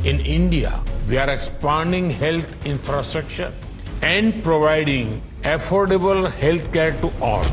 In India, we are expanding health infrastructure and providing affordable healthcare to all.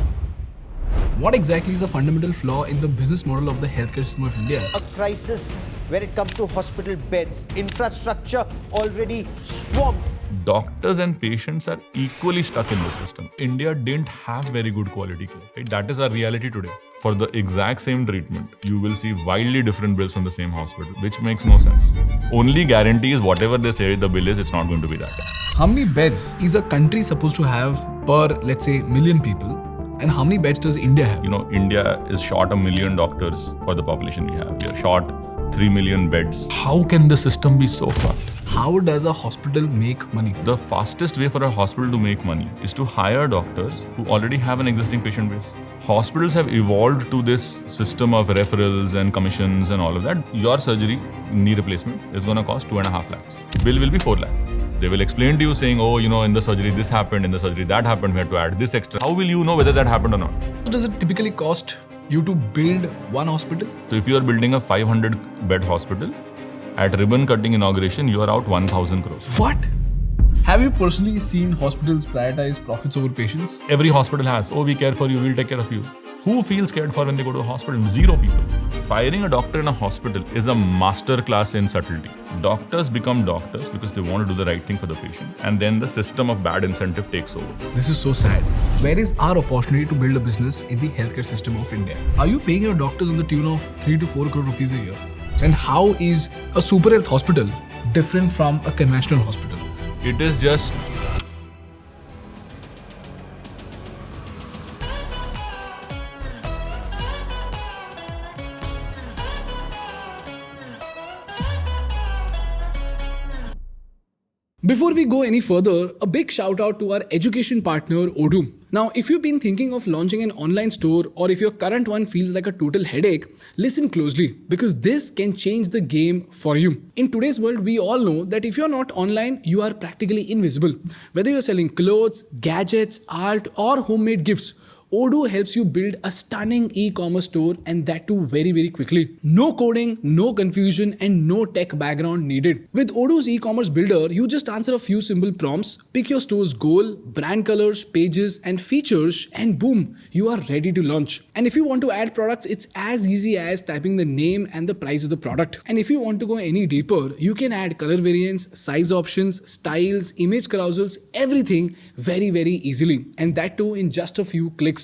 What exactly is the fundamental flaw in the business model of the healthcare system of India? A crisis when it comes to hospital beds, infrastructure already swamped. Doctors and patients are equally stuck in the system. India didn't have very good quality care. Right? That is our reality today. For the exact same treatment, you will see wildly different bills from the same hospital, which makes no sense. Only guarantee is whatever they say the bill is, it's not going to be that. How many beds is a country supposed to have per, let's say, million people? And how many beds does India have? India is short 1 million doctors for the population we have. We are short 3 million beds. How can the system be so fucked? How does a hospital make money? The fastest way for a hospital to make money is to hire doctors who already have an existing patient base. Hospitals have evolved to this system of referrals and commissions and all of that. Your surgery, knee replacement, is going to cost 2.5 lakhs. Bill will be 4 lakh. They will explain to you saying, in the surgery this happened, in the surgery that happened, we had to add this extra. How will you know whether that happened or not? Does it typically cost you to build one hospital? So if you are building a 500-bed hospital, at ribbon cutting inauguration, you are out 1,000 crores. What? Have you personally seen hospitals prioritize profits over patients? Every hospital has, we care for you, we'll take care of you. Who feels cared for when they go to a hospital? Zero people. Firing a doctor in a hospital is a master class in subtlety. Doctors become doctors because they want to do the right thing for the patient, and then the system of bad incentive takes over. This is so sad. Where is our opportunity to build a business in the healthcare system of India? Are you paying your doctors on the tune of 3 to 4 crore rupees a year? And how is a Superhealth hospital different from a conventional hospital? It is just... Before we go any further, a big shout out to our education partner Odoo. Now, if you've been thinking of launching an online store or if your current one feels like a total headache, listen closely because this can change the game for you. In today's world, we all know that if you're not online, you are practically invisible. Whether you're selling clothes, gadgets, art or homemade gifts, Odoo helps you build a stunning e-commerce store, and that too very, very quickly. No coding, no confusion, and no tech background needed. With Odoo's e-commerce builder, you just answer a few simple prompts, pick your store's goal, brand colors, pages, and features, and boom, you are ready to launch. And if you want to add products, it's as easy as typing the name and the price of the product. And if you want to go any deeper, you can add color variants, size options, styles, image carousels, everything very, very easily. And that too in just a few clicks.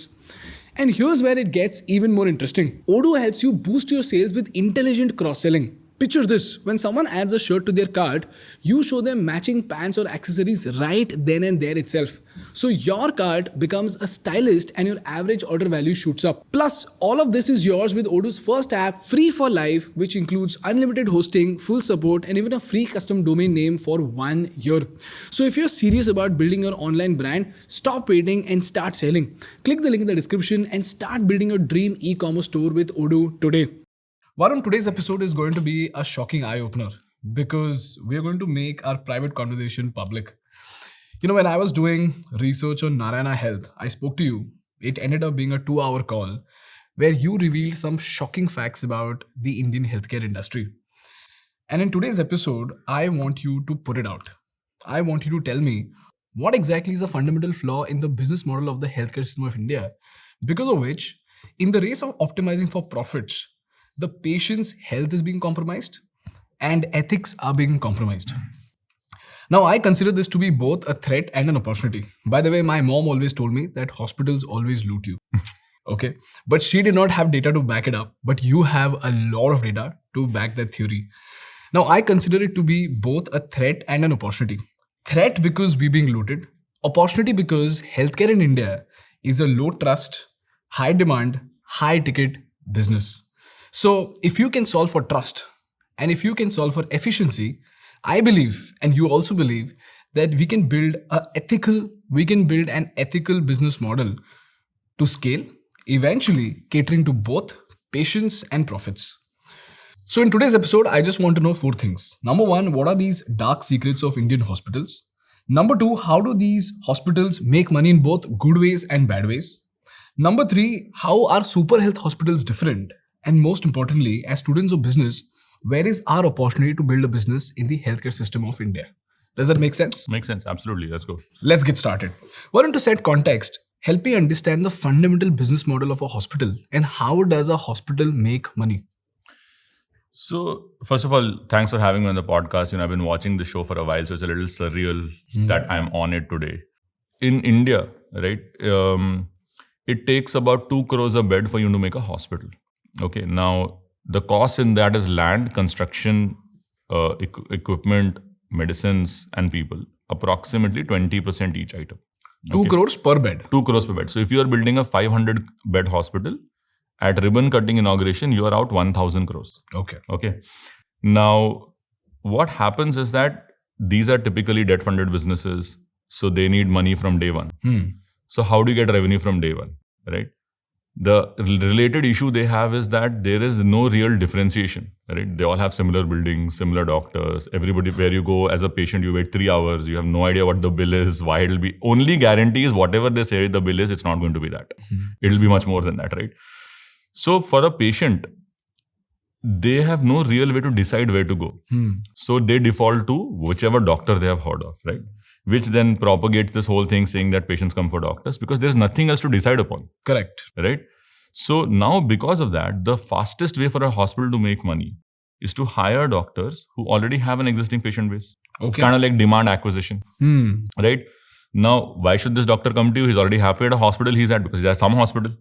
And here's where it gets even more interesting. Odoo helps you boost your sales with intelligent cross-selling. Picture this, when someone adds a shirt to their cart, you show them matching pants or accessories right then and there itself. So your cart becomes a stylist and your average order value shoots up. Plus, all of this is yours with Odoo's first app, free for life, which includes unlimited hosting, full support, and even a free custom domain name for 1 year. So if you're serious about building your online brand, stop waiting and start selling. Click the link in the description and start building your dream e-commerce store with Odoo today. Varun, today's episode is going to be a shocking eye-opener because we are going to make our private conversation public. When I was doing research on Narayana Health, I spoke to you. It ended up being a 2-hour call where you revealed some shocking facts about the Indian healthcare industry. And in today's episode, I want you to put it out. I want you to tell me what exactly is the fundamental flaw in the business model of the healthcare system of India, because of which, in the race of optimizing for profits, the patient's health is being compromised and ethics are being compromised. Now, I consider this to be both a threat and an opportunity. By the way, my mom always told me that hospitals always loot you. Okay. But she did not have data to back it up. But you have a lot of data to back that theory. Now, I consider it to be both a threat and an opportunity. Threat because we're being looted. Opportunity because healthcare in India is a low trust, high demand, high ticket business. So if you can solve for trust and if you can solve for efficiency, I believe, and you also believe, that we can build an ethical business model to scale, eventually catering to both patients and profits. So in today's episode, I just want to know 4 things. Number 1, what are these dark secrets of Indian hospitals? Number 2, how do these hospitals make money in both good ways and bad ways? Number 3, how are super health hospitals different? And most importantly, as students of business, where is our opportunity to build a business in the healthcare system of India? Does that make sense? Makes sense. Absolutely. Let's go. Let's get started. Varun, to set context, help me understand the fundamental business model of a hospital and how does a hospital make money? So, first of all, thanks for having me on the podcast. I've been watching the show for a while, so it's a little surreal that I'm on it today. In India, right, it takes about 2 crores a bed for you to make a hospital. Okay, now the cost in that is land, construction, equipment, medicines, and people. Approximately 20% each item. 2 crores per bed. 2 crores per bed. So, if you are building a 500 bed hospital, at ribbon cutting inauguration, you are out 1,000 crores. Okay. Now, what happens is that these are typically debt-funded businesses, so they need money from day one. So, how do you get revenue from day one, right? The related issue they have is that there is no real differentiation, right? They all have similar buildings, similar doctors. Everybody, where you go as a patient, you wait 3 hours. You have no idea what the bill is, why it'll be. Only guarantee is whatever they say the bill is, it's not going to be that. It'll be much more than that, right? So for a patient, they have no real way to decide where to go. So they default to whichever doctor they have heard of, right? Which then propagates this whole thing saying that patients come for doctors because there's nothing else to decide upon. Correct. Right? So now because of that, the fastest way for a hospital to make money is to hire doctors who already have an existing patient base. It's kind of like demand acquisition. Right? Now, why should this doctor come to you? He's already happy at a hospital he's at because he's at some hospital.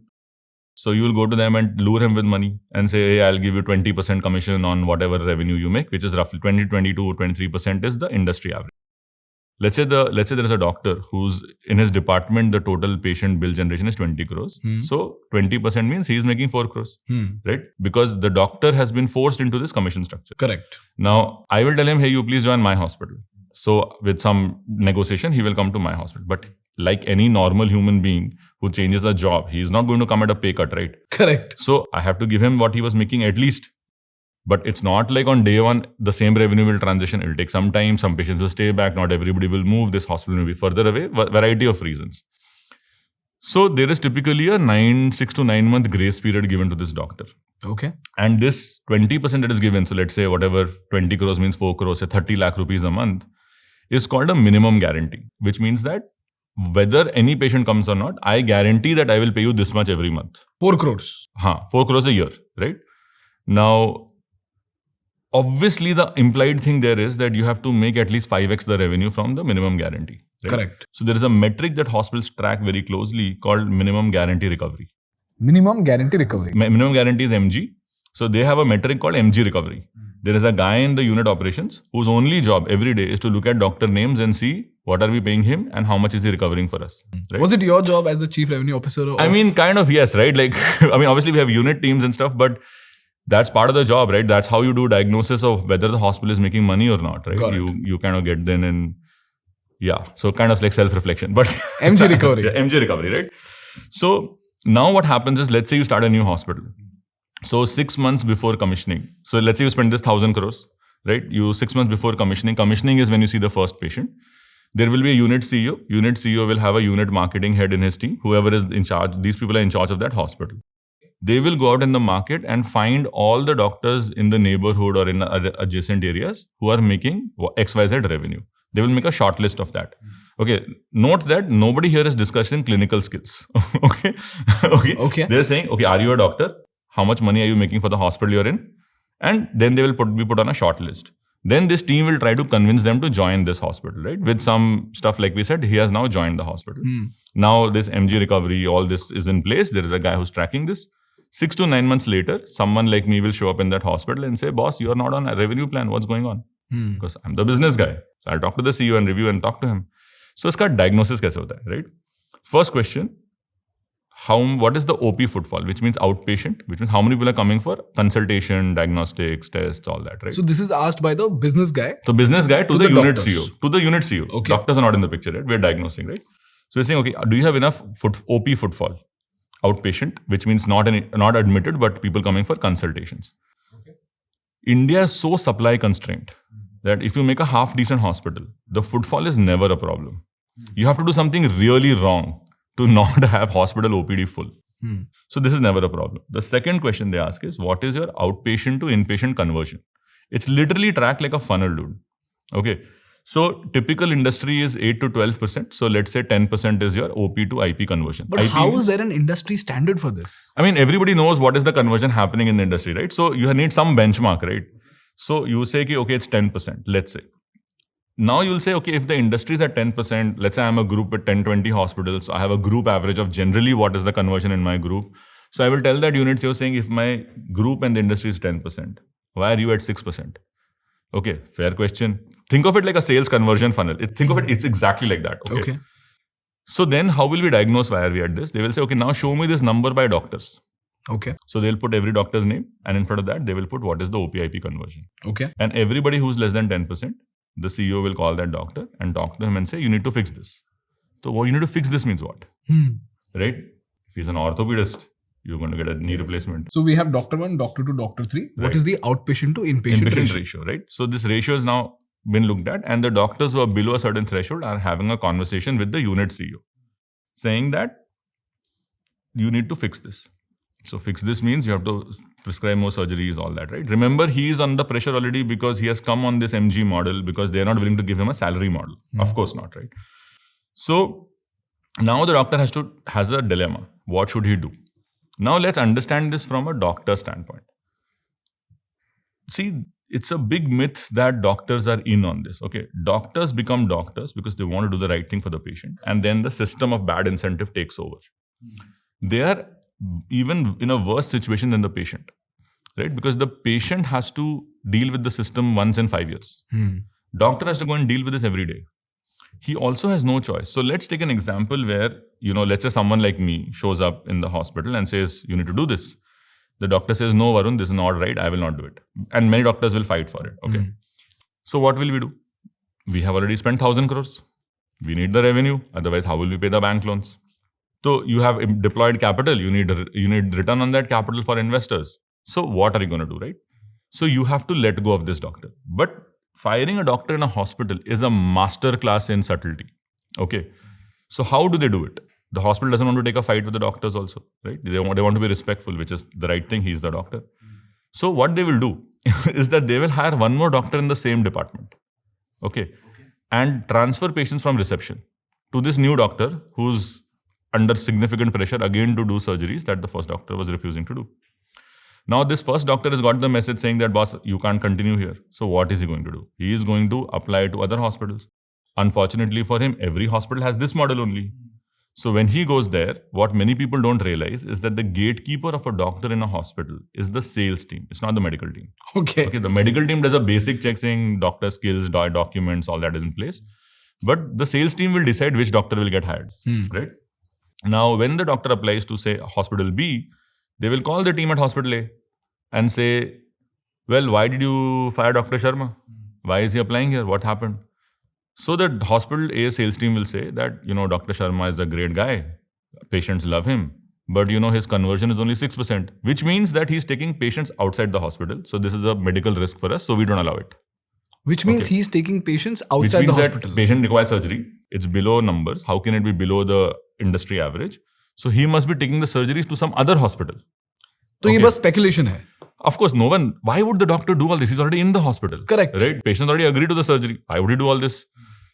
So you will go to them and lure him with money and say, hey, I'll give you 20% commission on whatever revenue you make, which is roughly 20, 22, 23% is the industry average. Let's say there is a doctor who's in his department, the total patient bill generation is 20 crores. So 20% means he's making 4 crores, right? Because the doctor has been forced into this commission structure. Correct. Now, I will tell him, hey, you please join my hospital. So with some negotiation, he will come to my hospital. But like any normal human being who changes a job, he is not going to come at a pay cut, right? Correct. So I have to give him what he was making at least. But it's not like on day one, the same revenue will transition. It will take some time. Some patients will stay back. Not everybody will move. This hospital may be further away. Variety of reasons. So there is typically a 6 to 9 month grace period given to this doctor. Okay. And this 20% that is given, so let's say whatever 20 crores means 4 crores, say 30 lakh rupees a month, is called a minimum guarantee, which means that whether any patient comes or not, I guarantee that I will pay you this much every month. 4 crores. 4 crores a year, right? Now, obviously the implied thing there is that you have to make at least 5x the revenue from the minimum guarantee. Right? Correct. So there is a metric that hospitals track very closely called minimum guarantee recovery. Minimum guarantee recovery. Minimum guarantee is MG. So they have a metric called MG recovery. There is a guy in the unit operations whose only job every day is to look at doctor names and see what are we paying him and how much is he recovering for us. Right? Was it your job as the chief revenue officer? I mean, kind of, yes, right? Like, I mean, obviously we have unit teams and stuff, but that's part of the job, right? That's how you do diagnosis of whether the hospital is making money or not, right? You kind of get then and so kind of like self-reflection. But MG recovery. MG recovery, right? So now what happens is, let's say you start a new hospital. So 6 months before commissioning. So let's say you spend this 1,000 crores, right? 6 months before commissioning. Commissioning is when you see the first patient. There will be a unit CEO. Unit CEO will have a unit marketing head in his team. Whoever is in charge, these people are in charge of that hospital. They will go out in the market and find all the doctors in the neighborhood or in adjacent areas who are making XYZ revenue. They will make a short list of that. Okay. Note that nobody here is discussing clinical skills. Okay. They're saying, okay, are you a doctor? How much money are you making for the hospital you're in? And then they will be put on a short list. Then this team will try to convince them to join this hospital, right? With some stuff, like we said, he has now joined the hospital. Now this MG recovery, all this is in place. There is a guy who's tracking this. 6 to 9 months later, someone like me will show up in that hospital and say, boss, you're not on a revenue plan. What's going on? Because I'm the business guy. So I'll talk to the CEO and review and talk to him. So it's called diagnosis kaise hota hai, right? First question, what is the OP footfall, which means outpatient, which means how many people are coming for consultation, diagnostics, tests, all that, right? So this is asked by the business guy? So business guy to the unit CEO. To the unit CEO. Okay. Doctors are not in the picture, right? We're diagnosing, right? So we're saying, okay, do you have enough OP footfall? Outpatient, which means not admitted, but people coming for consultations. Okay. India is so supply constrained that if you make a half decent hospital, the footfall is never a problem. You have to do something really wrong to not have hospital OPD full. So this is never a problem. The second question they ask is, what is your outpatient to inpatient conversion? It's literally tracked like a funnel, dude. Okay. So typical industry is 8 to 12%. So let's say 10% is your OP to IP conversion. But IP how means- is there an industry standard for this? I mean, everybody knows what is the conversion happening in the industry, right? So you need some benchmark, right? So you say, okay, it's 10%, let's say. Now you'll say, okay, if the industry is at 10%, let's say I'm a group with 10, 20 hospitals. I have a group average of generally what is the conversion in my group. So I will tell that unit, you're saying if my group and the industry is 10%, why are you at 6%? Okay, fair question. Think of it like a sales conversion funnel. Think of it, it's exactly like that. Okay. So then how will we diagnose why are we at this? They will say, okay, now show me this number by doctors. Okay. So they'll put every doctor's name, and in front of that, they will put what is the OPIP conversion. Okay. And everybody who's less than 10%, the CEO will call that doctor and talk to him and say, you need to fix this. So what you need to fix this means what? Right? If he's an orthopedist, you're going to get a knee replacement. So we have doctor 1, doctor 2, doctor 3. What Right. is the outpatient to inpatient ratio, right? So this ratio has now been looked at, and the doctors who are below a certain threshold are having a conversation with the unit CEO, saying that you need to fix this. So fix this means you have to prescribe more surgeries, all that, right? Remember, he is under pressure already because he has come on this MG model because they are not willing to give him a salary model. Of course not, right? So now the doctor has a dilemma. What should he do? Now let's understand this from a doctor standpoint. See, it's a big myth that doctors are in on this. Okay, doctors become doctors because they want to do the right thing for the patient, and then the system of bad incentive takes over. They are even in a worse situation than the patient, right? Because the patient has to deal with the system once in 5 years. Doctor has to go and deal with this every day. He also has no choice. So let's take an example where, let's say someone like me shows up in the hospital and says, you need to do this. The doctor says, no, Varun, this is not right. I will not do it. And many doctors will fight for it. Okay. So what will we do? We have already spent 1,000 crores. We need the revenue. Otherwise, how will we pay the bank loans? So you have deployed capital. You need return on that capital for investors. So what are you going to do, right? So you have to let go of this doctor. But firing a doctor in a hospital is a master class in subtlety. Okay. So how do they do it? The hospital doesn't want to take a fight with the doctors also, right? They want to be respectful, which is the right thing. He's the doctor. So what they will do is that they will hire one more doctor in the same department. Okay. And transfer patients from reception to this new doctor who's under significant pressure again to do surgeries that the first doctor was refusing to do. Now this first doctor has got the message saying that, boss, you can't continue here. So what is he going to do? He is going to apply to other hospitals. Unfortunately for him, every hospital has this model only. So when he goes there, what many people don't realize is that the gatekeeper of a doctor in a hospital is the sales team. It's not the medical team. Okay. The medical team does a basic check saying doctor skills, documents, all that is in place. But the sales team will decide which doctor will get hired, right? Now, when the doctor applies to, say, hospital B, they will call the team at hospital A and say, well, why did you fire Dr. Sharma? Why is he applying here? What happened? So the hospital A sales team will say that, Dr. Sharma is a great guy. Patients love him. But, his conversion is only 6%, which means that he's taking patients outside the hospital. So this is a medical risk for us. So we don't allow it. Which means he's taking patients outside Which means the hospital. that patient requires surgery. It's below numbers. How can it be below the industry average? So he must be taking the surgeries to some other hospital. So ये बस speculation है. Of course, no one. Why would the doctor do all this? He's already in the hospital. Correct. Right? Patients already agreed to the surgery. Why would he do all this?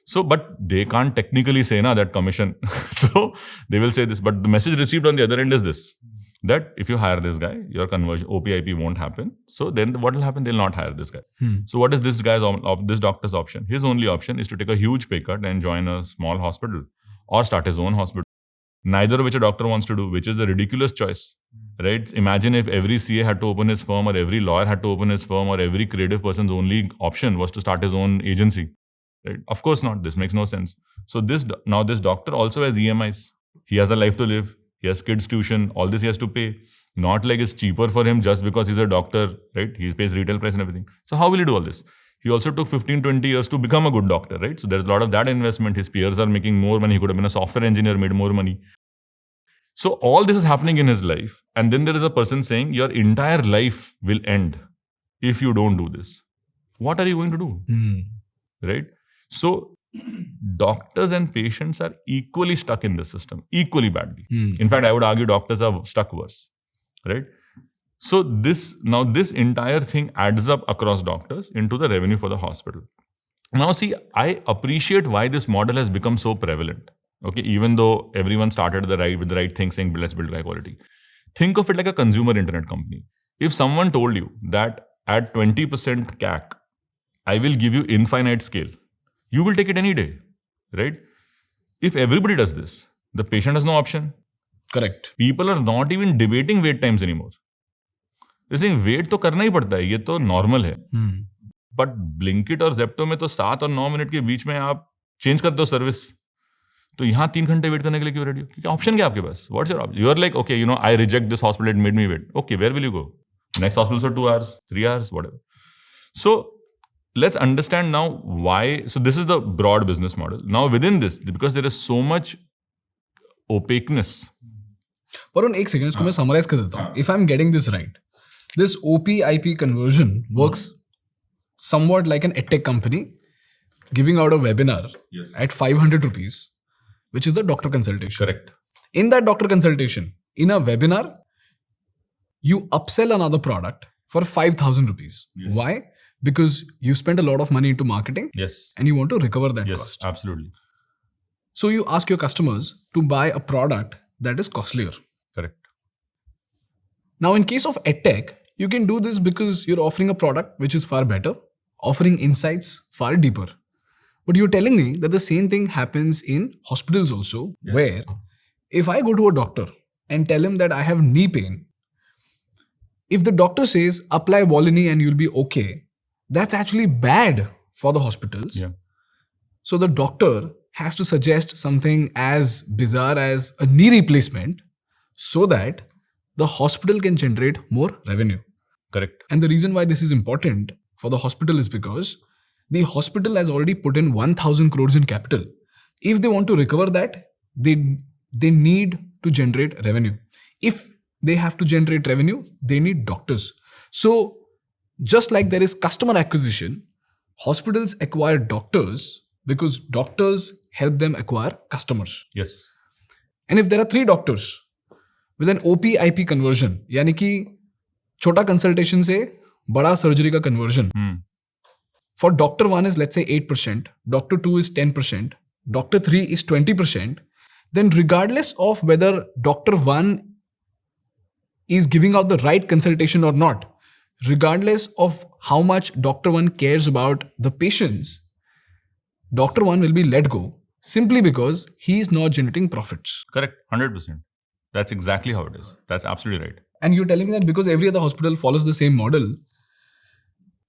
So, but they can't technically say that commission. So they will say this. But the message received on the other end is this. That if you hire this guy, your conversion, OPIP won't happen. So then what will happen? They'll not hire this guy. So what is this doctor's option? His only option is to take a huge pay cut and join a small hospital or start his own hospital. Neither of which a doctor wants to do, which is a ridiculous choice, right? Imagine if every CA had to open his firm or every lawyer had to open his firm or every creative person's only option was to start his own agency, right? Of course not. This makes no sense. So this doctor also has EMIs. He has a life to live. He has kids' tuition. All this he has to pay. Not like it's cheaper for him just because he's a doctor, right? He pays retail price and everything. So how will he do all this? He also took 15, 20 years to become a good doctor, right? So there's a lot of that investment. His peers are making more money. He could have been a software engineer, made more money. So all this is happening in his life. And then there is a person saying, your entire life will end if you don't do this. What are you going to do? Right? So doctors and patients are equally stuck in this system, equally badly. In fact, I would argue doctors are stuck worse, right? So this entire thing adds up across doctors into the revenue for the hospital. Now see, I appreciate why this model has become so prevalent. Okay, even though everyone started with the right thing, saying let's build high quality. Think of it like a consumer internet company. If someone told you that at 20% CAC, I will give you infinite scale, you will take it any day, right? If everybody does this, the patient has no option. Correct. People are not even debating wait times anymore. They're saying wait तो करना ही पड़ता है, ये तो normal है. But Blinkit और Zepto में तो 7 और 9 मिनट के बीच में आप चेंज करते हो सर्विस. तो यहाँ 3 घंटे वेट करने के लिए क्यों रेडी हो? क्योंकि ऑप्शन क्या आपके पास? What's your option? You are like, okay, you know, I reject this hospital, it made me wait. Okay, where will you go? Next hospital for 2 hours, 3 hours, whatever. So let's understand now why. So this is the broad business model. Now within this, because there is so much opaqueness. Varun, एक second इसको मैं summarise कर देता हूँ. If I'm getting this right, this OP-IP conversion works somewhat like an edtech company giving out a webinar at 500 rupees, which is the doctor consultation. Correct. In that doctor consultation, in a webinar, you upsell another product for 5,000 rupees. Yes. Why? Because you spent a lot of money into marketing. Yes. And you want to recover that Yes, cost. absolutely. So you ask your customers to buy a product that is costlier. Correct. Now, in case of edtech, you can do this because you're offering a product which is far better, offering insights far deeper. But you're telling me that the same thing happens in hospitals also, Yes. where if I go to a doctor and tell him that I have knee pain, if the doctor says apply Volini and you'll be okay, that's actually bad for the hospitals. Yeah. So the doctor has to suggest something as bizarre as a knee replacement so that the hospital can generate more revenue. Correct. And the reason why this is important for the hospital is because the hospital has already put in 1,000 crores in capital. If they want to recover that, they need to generate revenue. If they have to generate revenue, they need doctors. So just like there is customer acquisition, hospitals acquire doctors because doctors help them acquire customers. Yes. And if there are 3 doctors with an OP-IP conversion, यानी कि छोटा consultation से बड़ा surgery का conversion, for doctor 1 is let's say 8%, doctor 2 is 10%, doctor 3 is 20%, then regardless of whether doctor 1 is giving out the right consultation or not, regardless of how much doctor 1 cares about the patients, doctor 1 will be let go simply because he is not generating profits. Correct. 100%. That's exactly how it is. That's absolutely right. And you're telling me that because every other hospital follows the same model,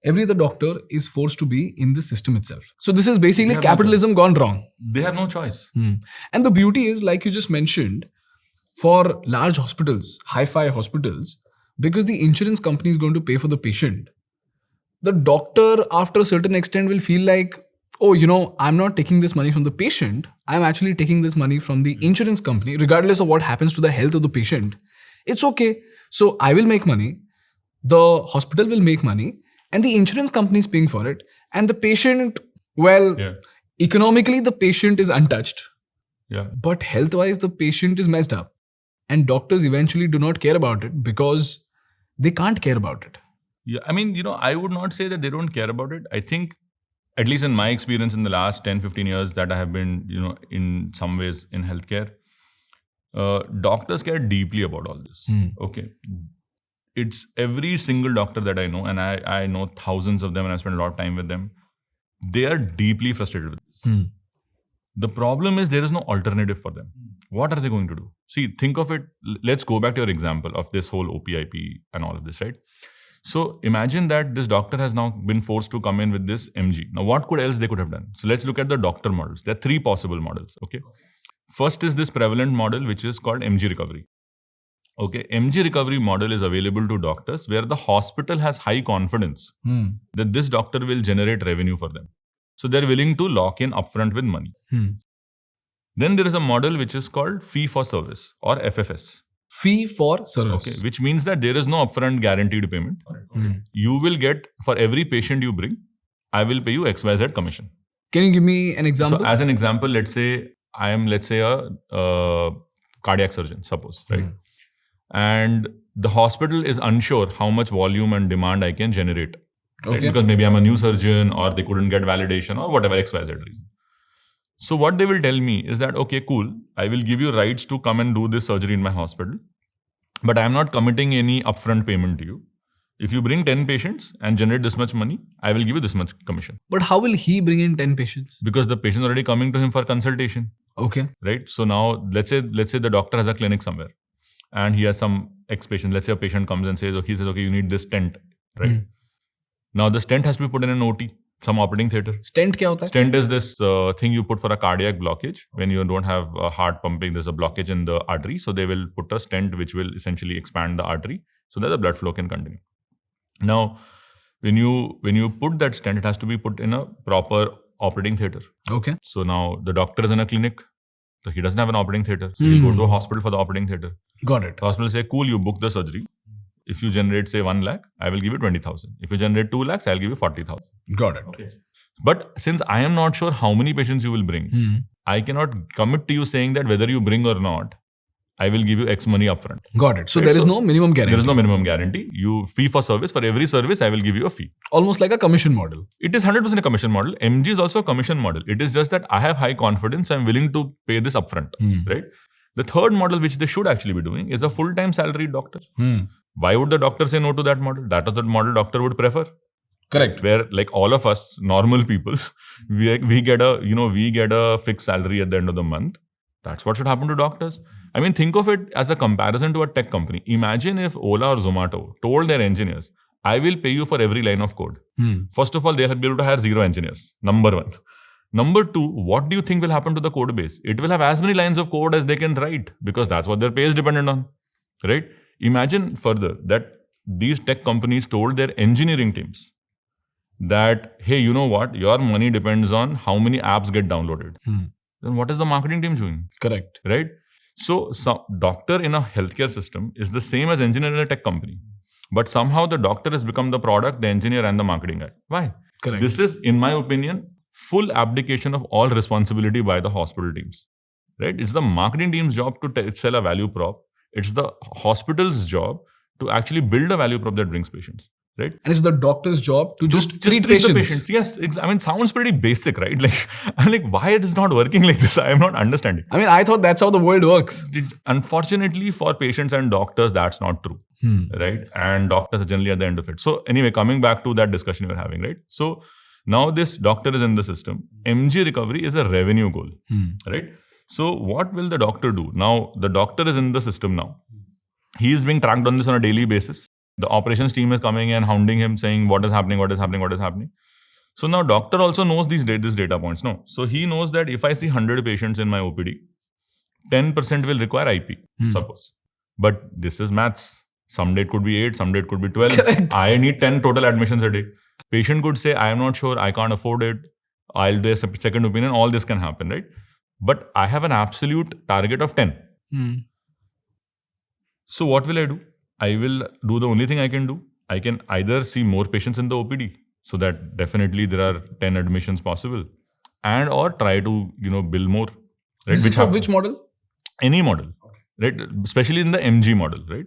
every other doctor is forced to be in the system itself. So this is basically capitalism gone wrong. They have no choice. And the beauty is, like you just mentioned, for large hospitals, hi-fi hospitals, because the insurance company is going to pay for the patient, the doctor after a certain extent will feel like, oh, you know, I'm not taking this money from the patient. I'm actually taking this money from the insurance company, regardless of what happens to the health of the patient. It's okay. So I will make money. The hospital will make money. And the insurance company is paying for it. And the patient, well, economically, the patient is untouched. Yeah. But health-wise, the patient is messed up. And doctors eventually do not care about it because they can't care about it. Yeah. I mean, you know, I would not say that they don't care about it. I think, at least in my experience in the last 10, 15 years that I have been, you know, in some ways in healthcare, doctors care deeply about all this. Okay. It's every single doctor that I know, and I know thousands of them and I spend a lot of time with them. They are deeply frustrated with this. The problem is there is no alternative for them. What are they going to do? See, think of it. Let's go back to your example of this whole OP-IP and all of this, right? So imagine that this doctor has now been forced to come in with this MG. Now, what else they could have done? So let's look at the doctor models. There are 3 possible models. Okay. First is this prevalent model, which is called MG recovery. Okay, MG recovery model is available to doctors where the hospital has high confidence that this doctor will generate revenue for them. So they're willing to lock in upfront with money. Then there is a model which is called fee for service or FFS. Fee for service. Okay, which means that there is no upfront guaranteed payment. Okay. You will get, for every patient you bring, I will pay you XYZ commission. Can you give me an example? So as an example, let's say I am, a cardiac surgeon, suppose, right? And the hospital is unsure how much volume and demand I can generate. Right? Okay. Because maybe I'm a new surgeon or they couldn't get validation or whatever XYZ reason. So what they will tell me is that, okay, cool, I will give you rights to come and do this surgery in my hospital, but I'm not committing any upfront payment to you. If you bring 10 patients and generate this much money, I will give you this much commission. But how will he bring in 10 patients? Because the patient is already coming to him for consultation. Okay. Right? So now let's say the doctor has a clinic somewhere and he has some ex-patient. Let's say a patient comes and says, okay, you need this stent, right? Now the stent has to be put in an OT, some operating theatre. Stent क्या होता है? Stent is this thing you put for a cardiac blockage. When you don't have heart pumping, there's a blockage in the artery. So they will put a stent which will essentially expand the artery so that the blood flow can continue. Now, when you put that stent, it has to be put in a proper operating theatre. Okay. So now the doctor is in a clinic. So he doesn't have an operating theatre. So he'll go to a hospital for the operating theatre. Got it. The hospital say, cool, you book the surgery. If you generate, say, 1 lakh, I will give you 20,000. If you generate 2 lakhs, I'll give you 40,000. Got it. Okay. But since I am not sure how many patients you will bring, I cannot commit to you saying that whether you bring or not, I will give you X money upfront. Got it. So Right, there is so no minimum guarantee. There is no minimum guarantee. You fee for service. For every service, I will give you a fee. Almost like a commission model. It is 100% a commission model. MG is also a commission model. It is just that I have high confidence. I'm willing to pay this upfront. Right? The third model, which they should actually be doing, is a full-time salaried doctor. Why would the doctor say no to that model? That is the model doctor would prefer. Correct. Where, like all of us normal people, we get a fixed salary at the end of the month. That's what should happen to doctors. I mean, think of it as a comparison to a tech company. Imagine if Ola or Zomato told their engineers, I will pay you for every line of code. First of all, they'll be able to hire 0 engineers. Number 1. Number 2, what do you think will happen to the code base? It will have as many lines of code as they can write because that's what their pay is dependent on. Right? Imagine further that these tech companies told their engineering teams that, hey, you know what? Your money depends on how many apps get downloaded. Then what is the marketing team doing? Correct. Right? So, doctor in a healthcare system is the same as engineer in a tech company. But somehow the doctor has become the product, the engineer and the marketing guy. Why? Correct. This is, in my opinion, full abdication of all responsibility by the hospital teams. Right? It's the marketing team's job to sell a value prop. It's the hospital's job to actually build a value prop that brings patients. Right? And it's the doctor's job to just treat the patients. patients. Yes. Sounds pretty basic, right? Like, I'm like, why it is not working like this? I am not understanding. I mean, I thought that's how the world works. Unfortunately, for patients and doctors, that's not true. Right? And doctors are generally at the end of it. So anyway, coming back to that discussion we were having, right? So now this doctor is in the system. MG recovery is a revenue goal. Right? So what will the doctor do? Now, the doctor is in the system now. He is being tracked on this on a daily basis. The operations team is coming and hounding him saying, what is happening? So now doctor also knows this data points. No. So he knows that if I see 100 patients in my OPD, 10% will require IP, suppose. But this is maths. Some day it could be 8, some day it could be 12. Correct. I need 10 total admissions a day. Patient could say, I am not sure, I can't afford it. I'll do a second opinion. All this can happen, right? But I have an absolute target of 10. So what will I do? I will do the only thing I can do. I can either see more patients in the OPD, so that definitely there are 10 admissions possible, and or try to bill more. Right? This is for which model? Any model, right? Especially in the MG model, right?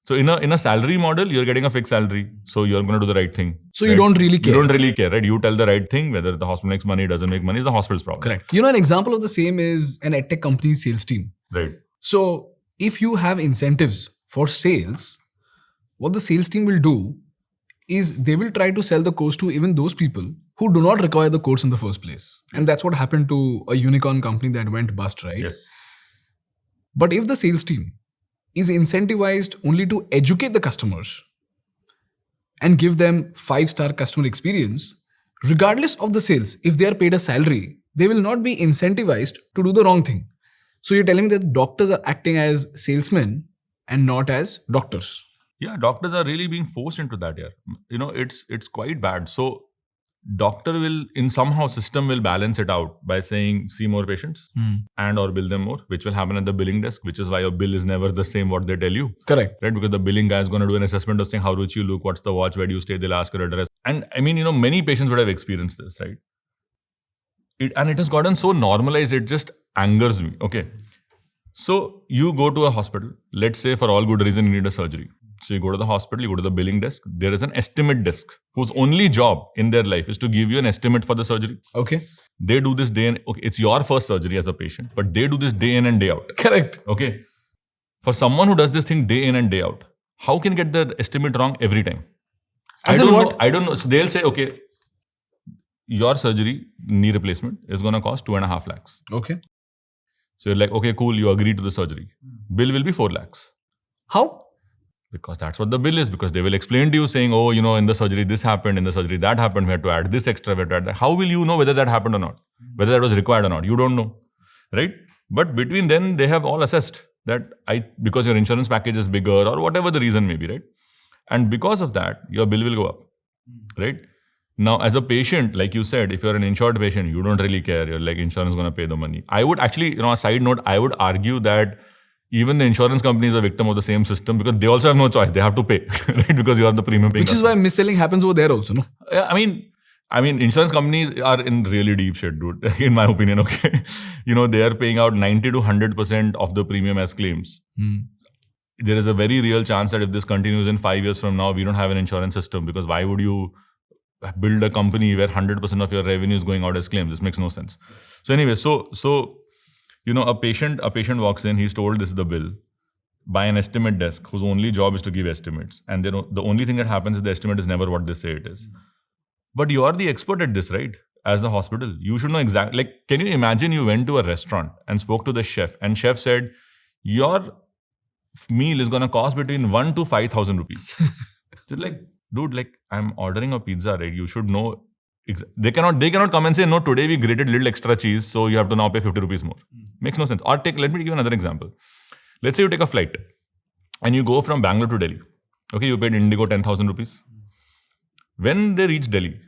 So in a salary model, you're getting a fixed salary, so you're going to do the right thing. So you don't really care. You don't really care, right? You tell the right thing. Whether the hospital makes money, doesn't make money, is the hospital's problem. Correct. An example of the same is an edtech company's sales team. Right. So if you have incentives for sales, what the sales team will do is they will try to sell the course to even those people who do not require the course in the first place. And that's what happened to a unicorn company that went bust, right? Yes. But if the sales team is incentivized only to educate the customers and give them 5-star customer experience, regardless of the sales, if they are paid a salary, they will not be incentivized to do the wrong thing. So you're telling me that doctors are acting as salesmen and not as doctors. Yeah, doctors are really being forced into that here. It's quite bad. So doctor will, in somehow system will balance it out by saying, see more patients and or bill them more, which will happen at the billing desk, which is why your bill is never the same what they tell you. Correct. Right? Because the billing guy is going to do an assessment of saying how rich you look, what's the watch, where do you stay, they'll ask your address. And many patients would have experienced this, right? It has gotten so normalized, it just angers me. Okay. So you go to a hospital, let's say for all good reason you need a surgery. So you go to the hospital, you go to the billing desk, there is an estimate desk whose only job in their life is to give you an estimate for the surgery. Okay. They do this day in, okay, it's your first surgery as a patient, but they do this day in and day out. Correct. Okay. For someone who does this thing day in and day out, how can you get the estimate wrong every time? I don't know. So they'll say, okay, your surgery, knee replacement is going to cost 2.5 lakhs. Okay. So you're like, okay, cool, you agree to the surgery. Bill will be 4 lakhs. How? Because that's what the bill is. Because they will explain to you saying, oh, in the surgery this happened, in the surgery that happened, we had to add this extra, we had to add that. How will you know whether that happened or not? Whether that was required or not? You don't know. Right? But between then, they have all assessed that because your insurance package is bigger or whatever the reason may be, right? And because of that, your bill will go up. Right? Now, as a patient, like you said, if you're an insured patient, you don't really care. You're like, insurance is going to pay the money. I would actually, a side note, I would argue that even the insurance company is a victim of the same system because they also have no choice. They have to pay, right? Because you are the premium paying. Which is why mis-selling happens over there also, no? I mean, insurance companies are in really deep shit, dude, in my opinion, okay? They are paying out 90 to 100% of the premium as claims. There is a very real chance that if this continues in 5 years from now, we don't have an insurance system because why would you build a company where 100% of your revenue is going out as claims? This makes no sense. So anyway, a patient walks in, he's told this is the bill by an estimate desk whose only job is to give estimates. And the only thing that happens is the estimate is never what they say it is. But you are the expert at this, right? As the hospital, you should know exactly. Like, can you imagine you went to a restaurant and spoke to the chef and chef said, your meal is going to cost between 1 to 5,000 rupees. They're like, dude, like I'm ordering a pizza, right? You should know. They cannot come and say, no, today we grated little extra cheese, so you have to now pay 50 rupees more. Makes no sense. Or let me give you another example. Let's say you take a flight and you go from Bangalore to Delhi. Okay, you paid Indigo 10,000 rupees. When they reached Delhi,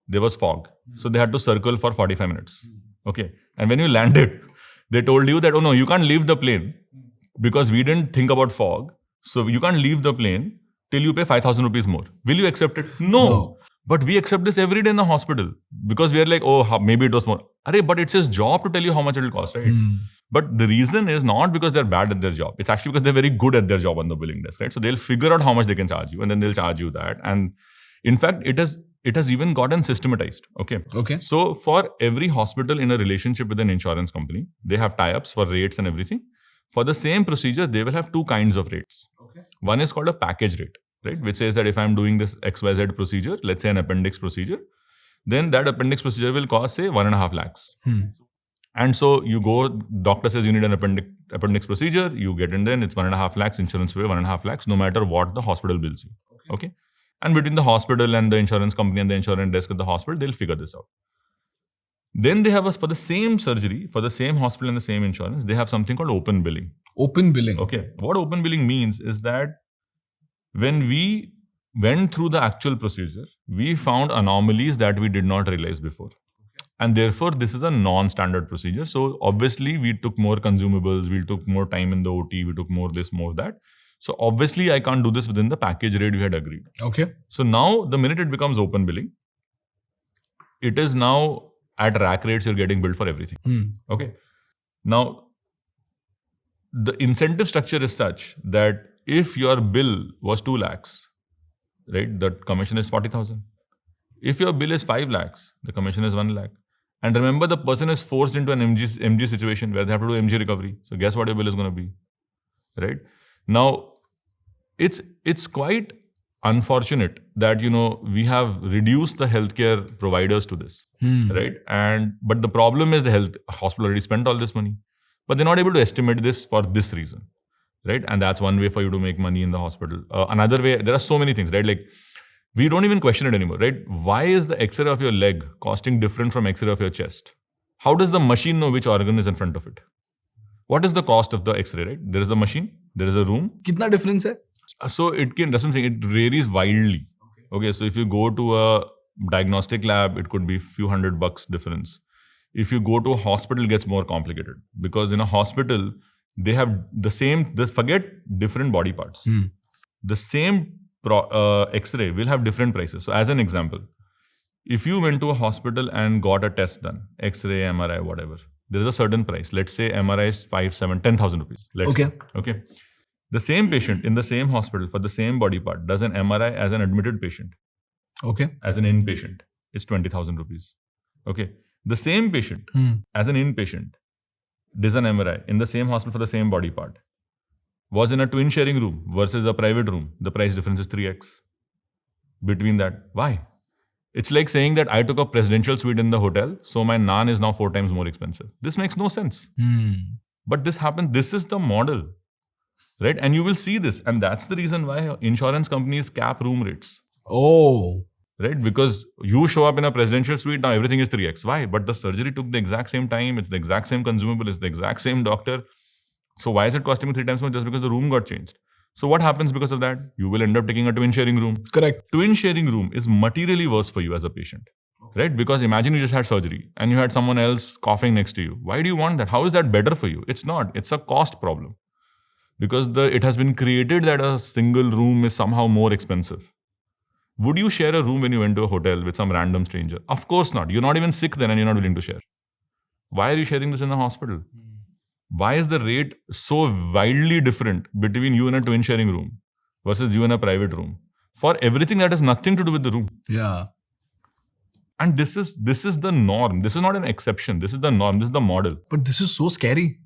there was fog. So they had to circle for 45 minutes. Okay. And when you landed, they told you that, oh no, you can't leave the plane because we didn't think about fog. So you can't leave the plane till you pay 5,000 rupees more. Will you accept it? No. But we accept this every day in the hospital because we are like, oh, maybe it was more. But it's his job to tell you how much it will cost, right? But the reason is not because they're bad at their job. It's actually because they're very good at their job on the billing desk, right? So they'll figure out how much they can charge you and then they'll charge you that. And in fact, it has even gotten systematized. Okay. So for every hospital in a relationship with an insurance company, they have tie-ups for rates and everything. For the same procedure, they will have two kinds of rates. One is called a package rate, right? Which says that if I'm doing this XYZ procedure, let's say an appendix procedure, then that appendix procedure will cost, say, 1.5 lakhs. And so you go, doctor says you need an appendix procedure, you get in there, it's 1.5 lakhs, insurance pay 1.5 lakhs, no matter what the hospital bills you. Okay. And between the hospital and the insurance company and the insurance desk at the hospital, they'll figure this out. Then they have for the same surgery, for the same hospital and the same insurance, they have something called open billing. Open billing. Okay. What open billing means is that when we went through the actual procedure, we found anomalies that we did not realize before. And therefore, this is a non-standard procedure. So obviously, we took more consumables, we took more time in the OT, we took more this, more that. So obviously, I can't do this within the package rate we had agreed. Okay. So now, the minute it becomes open billing, it is now at rack rates you're getting billed for everything. Okay. Now, the incentive structure is such that if your bill was 2 lakhs, right, the commission is 40,000. If your bill is 5 lakhs, the commission is 1 lakh. And remember, the person is forced into an MG situation where they have to do MG recovery. So guess what your bill is going to be, right? Now, it's quite unfortunate that, we have reduced the healthcare providers to this, right? But the problem is the hospital already spent all this money, but they're not able to estimate this for this reason, right? And that's one way for you to make money in the hospital. Another way, there are so many things, right? Like, we don't even question it anymore, right? Why is the X-ray of your leg costing different from X-ray of your chest? How does the machine know which organ is in front of it? What is the cost of the X-ray, right? There is a machine, there is a room. Kitna difference hai? So that's what I'm saying, it varies wildly. Okay, so if you go to a diagnostic lab, it could be few $100 difference. If you go to a hospital, it gets more complicated because in a hospital, they have forget different body parts. The same X-ray will have different prices. So as an example, if you went to a hospital and got a test done, X-ray, MRI, whatever, there is a certain price. Let's say MRI is 5, 7, 10,000 rupees. Okay. Okay. The same patient in the same hospital for the same body part does an MRI as an admitted patient. Okay. As an inpatient, it's 20,000 rupees. Okay. The same patient as an inpatient does an MRI in the same hospital for the same body part. Was in a twin sharing room versus a private room. The price difference is 3x. Between that. Why? It's like saying that I took a presidential suite in the hotel, so my naan is now 4 times more expensive. This makes no sense. But this happens. This is the model. Right? And you will see this. And that's the reason why insurance companies cap room rates. Oh. Right? Because you show up in a presidential suite, now everything is 3x. Why? But the surgery took the exact same time. It's the exact same consumable. It's the exact same doctor. So why is it costing me 3 times more? Just because the room got changed. So what happens because of that? You will end up taking a twin sharing room. Correct. Twin sharing room is materially worse for you as a patient. Right? Because imagine you just had surgery and you had someone else coughing next to you. Why do you want that? How is that better for you? It's not. It's a cost problem. Because it has been created that a single room is somehow more expensive. Would you share a room when you went to a hotel with some random stranger? Of course not. You're not even sick then and you're not willing to share. Why are you sharing this in the hospital? Why is the rate so wildly different between you in a twin sharing room versus you in a private room? For everything that has nothing to do with the room. Yeah. And this is the norm. This is not an exception. This is the norm. This is the model. But this is so scary.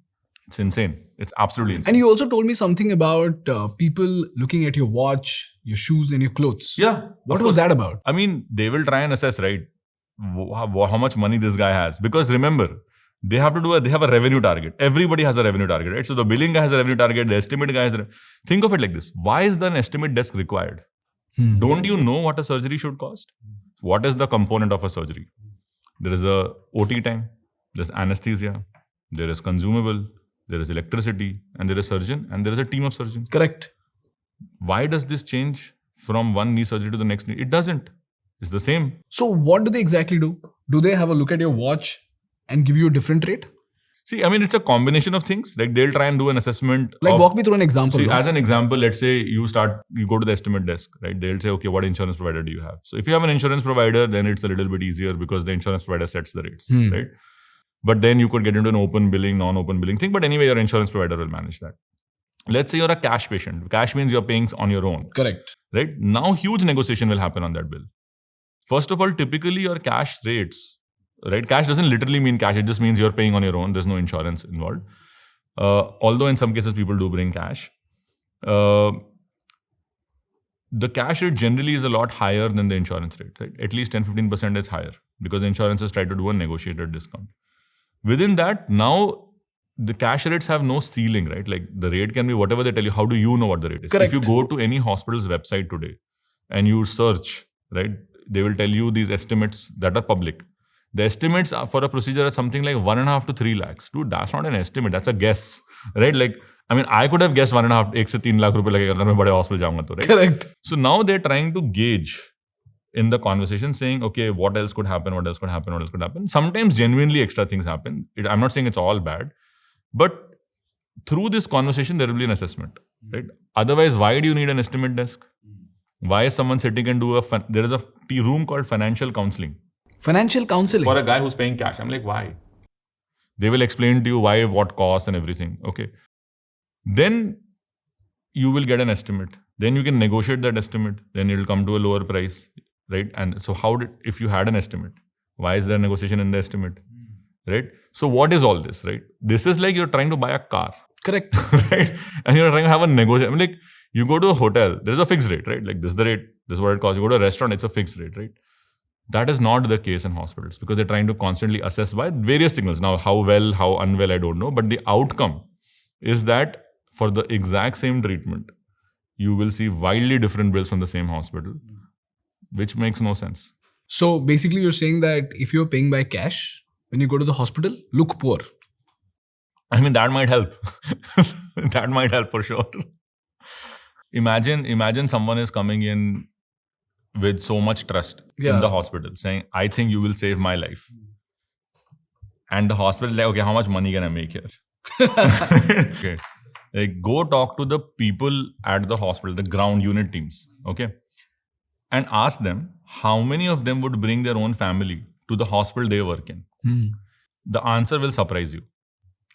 It's insane. It's absolutely insane. And you also told me something about people looking at your watch, your shoes and your clothes. Yeah. What was that about? I mean, they will try and assess, right, how much money this guy has. Because remember, they have a revenue target. Everybody has a revenue target, right? So the billing guy has a revenue target, the estimate guy has think of it like this. Why is there an estimate desk required? Don't you know what a surgery should cost? What is the component of a surgery? There is a OT time, there's anesthesia, there is consumable, there is electricity, and there is surgeon, and there is a team of surgeons. Correct. Why does this change from one knee surgery to the next knee? It doesn't. It's the same. So what do they exactly do? Do they have a look at your watch and give you a different rate? See, I mean, it's a combination of things. Like they'll try and do an assessment. Like walk me through an example. See, as an example, let's say you go to the estimate desk, right? They'll say, okay, what insurance provider do you have? So if you have an insurance provider, then it's a little bit easier because the insurance provider sets the rates, right? But then you could get into an open billing, non-open billing thing. But anyway, your insurance provider will manage that. Let's say you're a cash patient. Cash means you're paying on your own. Correct. Right? Now, huge negotiation will happen on that bill. First of all, typically your cash rates, right? Cash doesn't literally mean cash. It just means you're paying on your own. There's no insurance involved. Although in some cases people do bring cash. The cash rate generally is a lot higher than the insurance rate. Right? At least 10-15% is higher because the insurances try to do a negotiated discount. Within that, now the cash rates have no ceiling, right? Like the rate can be whatever they tell you. How do you know what the rate is? Correct. If you go to any hospital's website today and you search, right, they will tell you these estimates that are public. The estimates for a procedure are something like 1.5 to 3 lakhs. Dude, that's not an estimate. That's a guess, right? Like, I mean, I could have guessed 1.5 से 3 lakh रुपए लगेगा अगर मैं बड़े hospital जाऊंगा तो, right? Correct. So now they're trying to gauge in the conversation saying, okay, what else could happen? What else could happen? What else could happen? Sometimes genuinely extra things happen. I'm not saying it's all bad, but through this conversation, there will be an assessment, right? Otherwise, why do you need an estimate desk? Why is someone sitting and there is a room called financial counseling. Financial counseling? For a guy who's paying cash. I'm like, why? They will explain to you why, what costs and everything. Okay. Then you will get an estimate. Then you can negotiate that estimate. Then it will come to a lower price. Right? And so if you had an estimate, why is there negotiation in the estimate? Right? So what is all this, right? This is like you're trying to buy a car. Correct. Right? And you're trying to have a negotiation. I mean, like you go to a hotel, there's a fixed rate, right? Like this is the rate, this is what it costs. You go to a restaurant, it's a fixed rate, right? That is not the case in hospitals because they're trying to constantly assess by various signals. Now, how well, how unwell, I don't know. But the outcome is that for the exact same treatment, you will see wildly different bills from the same hospital. Which makes no sense. So basically you're saying that if you're paying by cash, when you go to the hospital, look poor. I mean, that might help. That might help for sure. Imagine someone is coming in with so much trust in the hospital saying, I think you will save my life. And the hospital is like, okay, how much money can I make here? Okay. Like, go talk to the people at the hospital, the ground unit teams. Okay. And ask them how many of them would bring their own family to the hospital they work in. The answer will surprise you.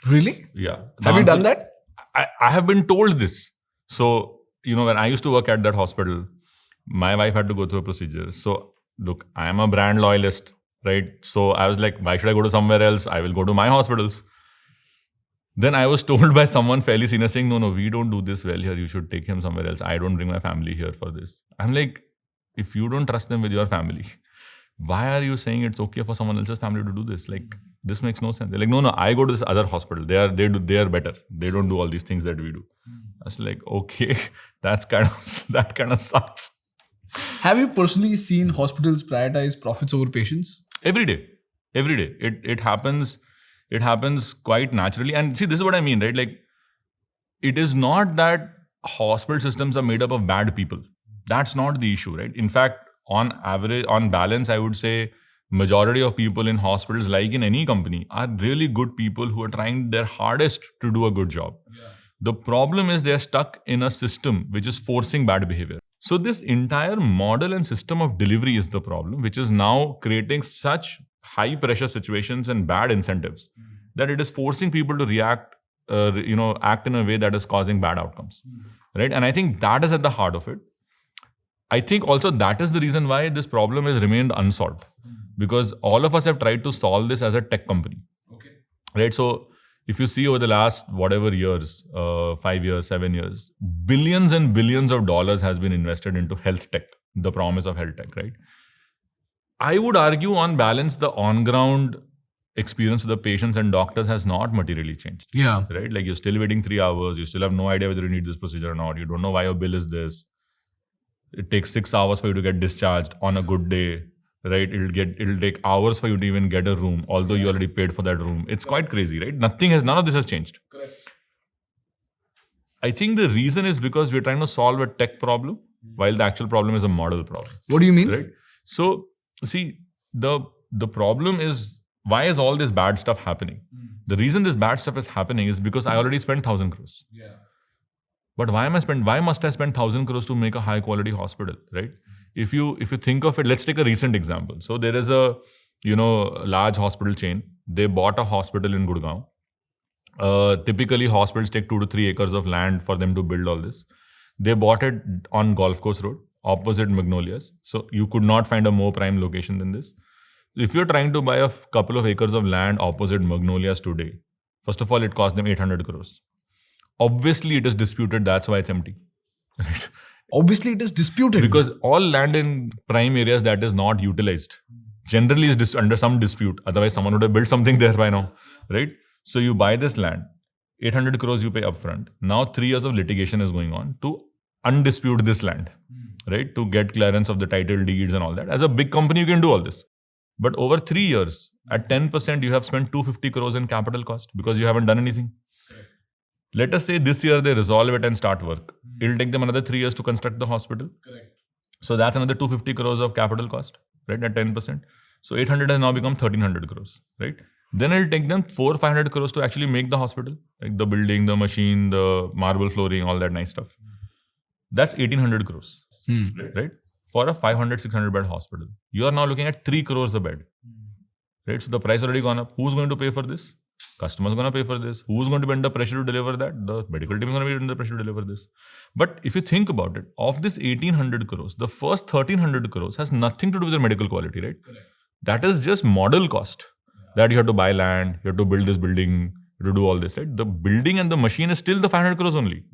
Really? Yeah. Have you done that? I have been told this. So, when I used to work at that hospital, my wife had to go through a procedure. So, look, I am a brand loyalist, right? So, I was like, why should I go to somewhere else? I will go to my hospitals. Then I was told by someone fairly senior saying, no, we don't do this well here. You should take him somewhere else. I don't bring my family here for this. I'm like, if you don't trust them with your family, why are you saying it's okay for someone else's family to do this? Like, this makes no sense. They're like, no, I go to this other hospital. They are better. They don't do all these things that we do. I was like, okay, that kind of sucks. Have you personally seen hospitals prioritize profits over patients? Every day. It happens quite naturally. And see, this is what I mean, right? Like, it is not that hospital systems are made up of bad people. That's not the issue, right? In fact, on balance, I would say majority of people in hospitals, like in any company, are really good people who are trying their hardest to do a good job. Yeah. The problem is they're stuck in a system which is forcing bad behavior. So this entire model and system of delivery is the problem, which is now creating such high pressure situations and bad incentives that it is forcing people to act in a way that is causing bad outcomes, right? And I think that is at the heart of it. I think also that is the reason why this problem has remained unsolved, because all of us have tried to solve this as a tech company, right? So if you see over the last whatever years, 5 years, 7 years, billions and billions of dollars has been invested into health tech, the promise of health tech, right? I would argue on balance, the on-ground experience of the patients and doctors has not materially changed. Yeah. Right? Like, you're still waiting 3 hours. You still have no idea whether you need this procedure or not. You don't know why your bill is this. It takes 6 hours for you to get discharged on a good day, right? It'll take hours for you to even get a room, although you already paid for that room. It's quite crazy, right? None of this has changed. Correct. I think the reason is because we're trying to solve a tech problem, while the actual problem is a model problem. What do you mean? Right? So, see, the problem is, why is all this bad stuff happening? The reason this bad stuff is happening is because I already spent 1,000 crores. Yeah. But why must I spend 1,000 crores to make a high quality hospital, right? If you think of it, let's take a recent example. So there is a large hospital chain. They bought a hospital in Gurgaon. Typically hospitals take 2 to 3 acres of land for them to build all this. They bought it on Golf Course Road, opposite Magnolias. So you could not find a more prime location than this. If you're trying to buy a couple of acres of land opposite Magnolias today, first of all, it cost them 800 crores. Obviously, it is disputed. That's why it's empty. Obviously, it is disputed. Because all land in prime areas that is not utilized generally is under some dispute. Otherwise, someone would have built something there by now, right? So you buy this land, 800 crores you pay upfront. Now 3 years of litigation is going on to undispute this land, right? To get clearance of the title deeds and all that. As a big company, you can do all this. But over 3 years, at 10%, you have spent 250 crores in capital cost because you haven't done anything. Let us say this year they resolve it and start work. It'll take them another 3 years to construct the hospital. Correct. So that's another 250 crores of capital cost, right? At 10%. So 800 has now become 1300 crores, right? Then it'll take them 400 or 500 crores to actually make the hospital, like the building, the machine, the marble flooring, all that nice stuff. That's 1800 crores, right? For a 500, 600 bed hospital. You are now looking at 3 crores a bed, right? So the price already gone up. Who's going to pay for this? Customers are going to pay for this. Who's going to be under pressure to deliver that? The medical team is going to be under pressure to deliver this. But if you think about it, of this 1800 crores, the first 1300 crores has nothing to do with the medical quality, right? Correct. That is just model cost. That you have to buy land, you have to build this building, you have to do all this, right? The building and the machine is still the 500 crores only,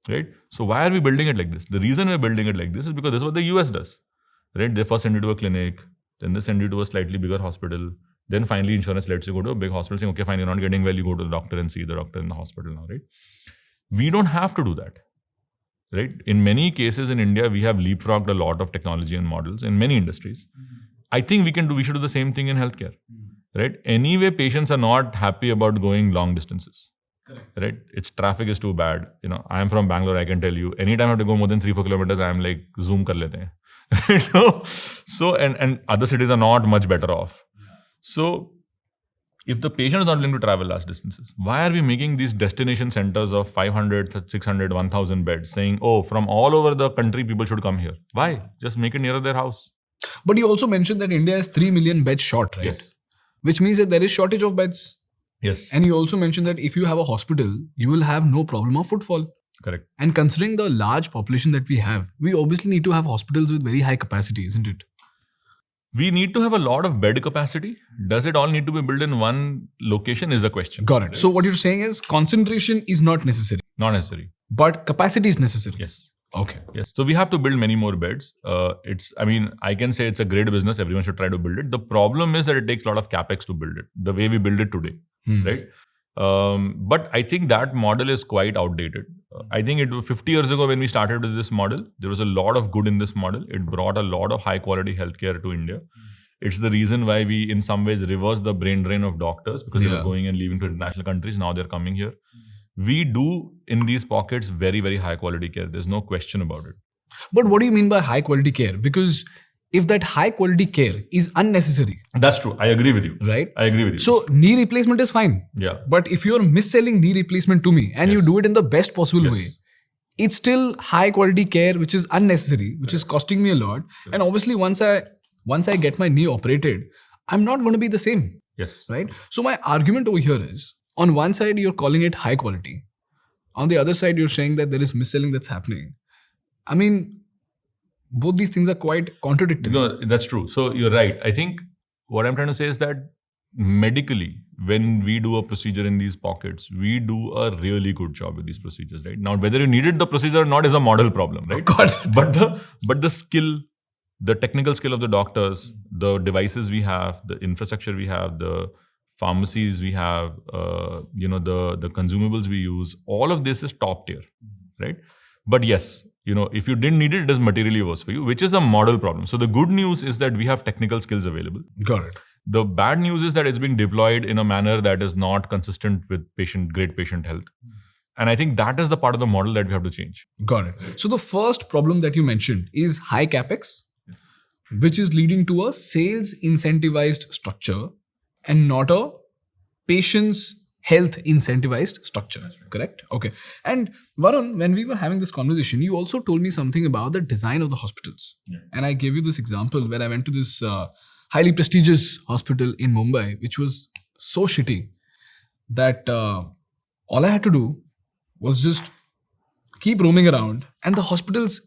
right? So why are we building it like this? The reason we're building it like this is because this is what the US does, right? They first send you to a clinic, then they send you to a slightly bigger hospital. Then finally, insurance lets you go to a big hospital saying, okay, fine, you're not getting well, you go to the doctor and see the doctor in the hospital now, right? We don't have to do that, right? In many cases in India, we have leapfrogged a lot of technology and models in many industries. I think we should do the same thing in healthcare, right? Anyway, patients are not happy about going long distances, right? Its traffic is too bad. I am from Bangalore, I can tell you, anytime I have to go more than 3-4 kilometers, I am like, zoom kar lete hain. So, and other cities are not much better off. So, if the patient is not willing to travel large distances, why are we making these destination centers of 500, 600, 1000 beds saying, oh, from all over the country, people should come here? Why? Just make it nearer their house. But you also mentioned that India is 3 million beds short, right? Yes. which means that there is shortage of beds. Yes. And you also mentioned that if you have a hospital, you will have no problem of footfall. Correct. And considering the large population that we have, we obviously need to have hospitals with very high capacity, isn't it? We need to have a lot of bed capacity. Does it all need to be built in one location is the question. Got it. So what you're saying is concentration is not necessary, Not necessary. but capacity is necessary. Yes. Okay. Yes. So we have to build many more beds. I can say it's a great business. Everyone should try to build it. The problem is that it takes a lot of capex to build it, the way we build it today, right? But I think that model is quite outdated. I think 50 years ago when we started with this model, there was a lot of good in this model. It brought a lot of high quality healthcare to India. It's the reason why we in some ways reversed the brain drain of doctors because they were going and leaving to international countries. Now they're coming here. We do in these pockets very, very high quality care. There's no question about it. But what do you mean by high quality care? Because if that high quality care is unnecessary, That's true. I agree with you. right? I agree with you. So knee replacement is fine. yeah. But if you're mis-selling knee replacement to me and you Yes. do it in the best possible Yes. way, it's still high quality care which is unnecessary, which is costing me a lot. And obviously once I get my knee operated, I'm not going to be the same, Yes. right? So my argument over here is, on one side you're calling it high quality. On the other side you're saying that there is mis-selling that's happening. I mean, both these things are quite contradictory. No, that's true. So you're right. I think what I'm trying to say is that medically, when we do a procedure in these pockets, we do a really good job with these procedures, right? Now, whether you needed the procedure or not is a model problem, right? Got it. But the skill, the technical skill of the doctors, the devices we have, the infrastructure we have, the pharmacies we have, the consumables we use, all of this is top tier, right? But yes, if you didn't need it, it is materially worse for you, which is a model problem. So the good news is that we have technical skills available. Got it. The bad news is that it's being deployed in a manner that is not consistent with great patient health. And I think that is the part of the model that we have to change. Got it. So the first problem that you mentioned is high capex, which is leading to a sales incentivized structure and not a patient's health incentivized structure. Correct? Okay. And Varun, when we were having this conversation, you also told me something about the design of the hospitals. Yeah. And I gave you this example where I went to this highly prestigious hospital in Mumbai, which was so shitty that all I had to do was just keep roaming around. And the hospitals,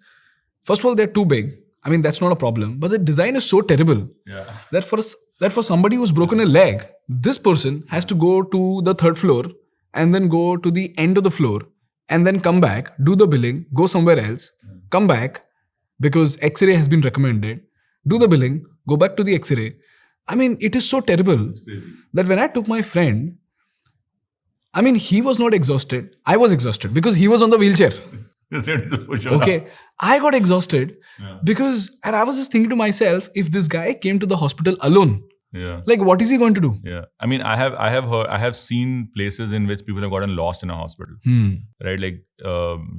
first of all, they're too big. I mean, that's not a problem. But the design is so terrible that for somebody who's broken a leg, this person has to go to the third floor and then go to the end of the floor and then come back, do the billing, go somewhere else, come back because X-ray has been recommended, do the billing, go back to the X-ray. I mean, it is so terrible that when I took my friend, I mean, he was not exhausted. I was exhausted because he was on the wheelchair. Okay. I got exhausted because, and I was just thinking to myself, if this guy came to the hospital alone, like what is he going to do? Yeah. I mean, I have seen places in which people have gotten lost in a hospital, right? Like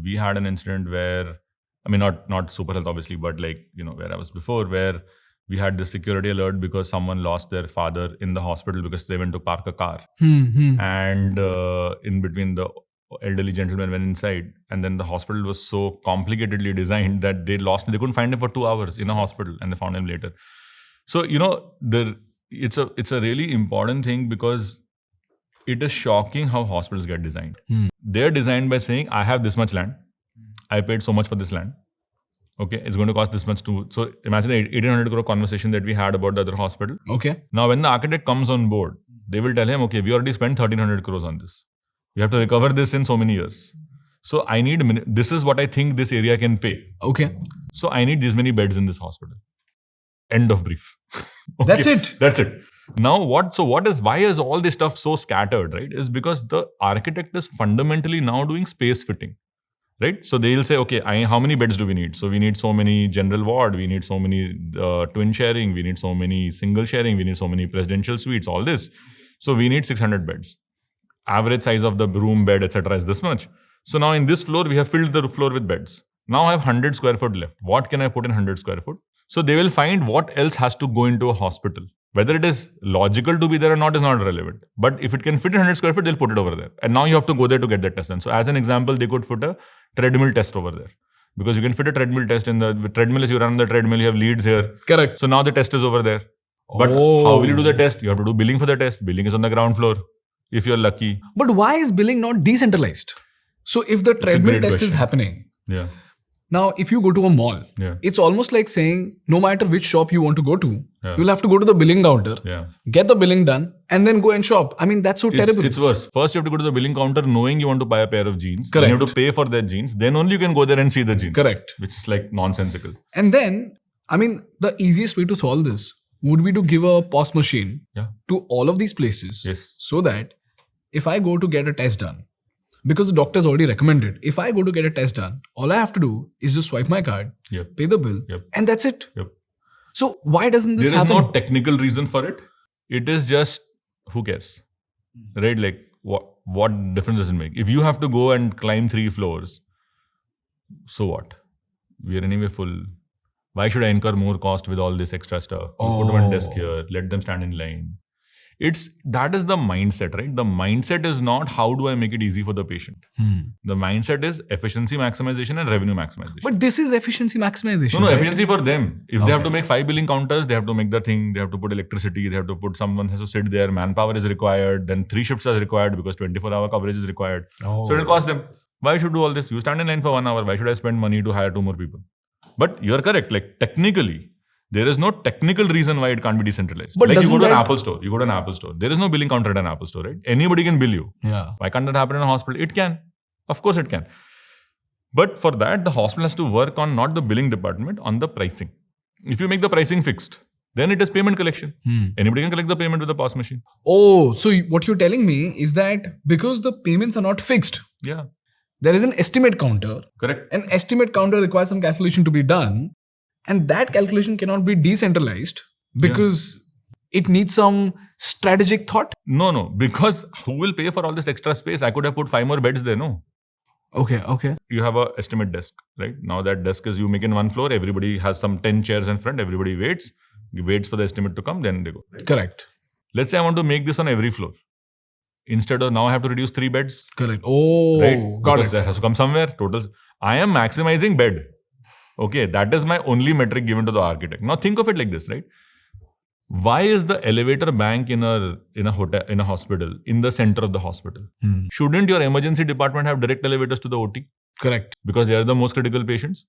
we had an incident where, I mean, not Superhealth obviously, but like, where I was before, where we had this security alert because someone lost their father in the hospital because they went to park a car. And in between, the elderly gentleman went inside, and then the hospital was so complicatedly designed that they couldn't find him for 2 hours in a hospital, and they found him later. So, it's a really important thing because it is shocking how hospitals get designed. They're designed by saying, I have this much land. I paid so much for this land. Okay, it's going to cost this much too. So imagine the 1800 crore conversation that we had about the other hospital. Okay. Now, when the architect comes on board, they will tell him, okay, we already spent 1300 crores on this. We have to recover this in so many years. So I need, this is what I think this area can pay. Okay. So I need these many beds in this hospital. End of brief. Okay, That's it. That's it. Now why is all this stuff so scattered, right? Is because the architect is fundamentally now doing space fitting. Right? So they'll say, okay, how many beds do we need? So we need so many general ward, we need so many twin sharing, we need so many single sharing, we need so many presidential suites, all this. So we need 600 beds. Average size of the room bed, etc. is this much. So now in this floor, we have filled the floor with beds. Now I have 100 square foot left. What can I put in 100 square foot? So they will find what else has to go into a hospital. Whether it is logical to be there or not is not relevant. But if it can fit in 100 square feet, they'll put it over there. And now you have to go there to get that test done. So as an example, they could put a treadmill test over there. Because you can fit a treadmill test in the treadmill. As you run on the treadmill, you have leads here. Correct. So now the test is over there. But how will you do the test? You have to do billing for the test. Billing is on the ground floor, if you're lucky. But why is billing not decentralized? So if the treadmill test is happening, Yeah. now if you go to a mall, Yeah. it's almost like saying no matter which shop you want to go to, Yeah. you'll have to go to the billing counter, Yeah. get the billing done, and then go and shop. I mean, that's so terrible. It's worse. First, you have to go to the billing counter knowing you want to buy a pair of jeans. Correct. Then you have to pay for that jeans. Then only you can go there and see the jeans. Correct. Which is like nonsensical. And then, I mean, the easiest way to solve this would be to give a POS machine Yeah. to all of these places. Yes. So that if I go to get a test done, because the doctor's already recommended, if I go to get a test done, all I have to do is just swipe my card, Yep. pay the bill, Yep. and that's it. Yep. So why doesn't this There is happen? no technical reason for it. It is just, who cares? Right? Like, what difference does it make? If you have to go and climb 3 floors, so what? We are anyway full. Why should I incur more cost with all this extra stuff? You put one desk here, let them stand in line. That is the mindset, right? The mindset is not how do I make it easy for the patient. The mindset is efficiency maximization and revenue maximization. But this is efficiency maximization. No, right? efficiency for them. If they have to make 5 billing counters, they have to make the thing, they have to put electricity, they have to put someone has to sit there, manpower is required, then 3 shifts are required because 24-hour coverage is required. So it'll cost them. Why should do all this? You stand in line for 1 hour. Why should I spend money to hire 2 more people? But you're correct. Like technically, there is no technical reason why it can't be decentralized. But like you go to an that- Apple store. You go to an Apple store. There is no billing counter at an Apple store, right? Anybody can bill you. Yeah. Why can't that happen in a hospital? It can. Of course it can. But for that, the hospital has to work on not the billing department, on the pricing. If you make the pricing fixed, then it is payment collection. Anybody can collect the payment with a POS machine. Oh, so what you're telling me is that because the payments are not fixed, Yeah. there is an estimate counter. Correct. An estimate counter requires some calculation to be done. And that calculation cannot be decentralized because it needs some strategic thought. No. Because who will pay for all this extra space? I could have put 5 more beds there, no? Okay. You have a estimate desk, right? Now that desk is you make in 1 floor. Everybody has some 10 chairs in front. Everybody waits for the estimate to come. Then they go. Right? Correct. Let's say I want to make this on every floor. Instead of now I have to reduce 3 beds. Correct. Oh, Right? got Because it. that has to come somewhere. Total. I am maximizing bed. Okay, that is my only metric given to the architect. Now think of it like this, right? Why is the elevator bank in a hotel, in a hospital, in the center of the hospital? Shouldn't your emergency department have direct elevators to the OT? Correct. Because they are the most critical patients.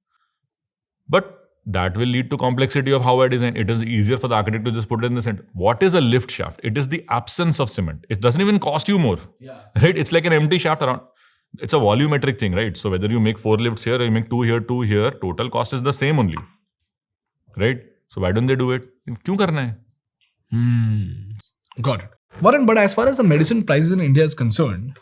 But that will lead to complexity of how I design. It is easier for the architect to just put it in the center. What is a lift shaft? It is the absence of cement. It doesn't even cost you more. Yeah. Right? It's like an empty shaft around. It's a volumetric thing, right? So whether you make 4 lifts here or you make 2 here, total cost is the same only. Right? So why don't they do it? Kyun karna hai? Got it. Varun, but as far as the medicine prices in India is concerned,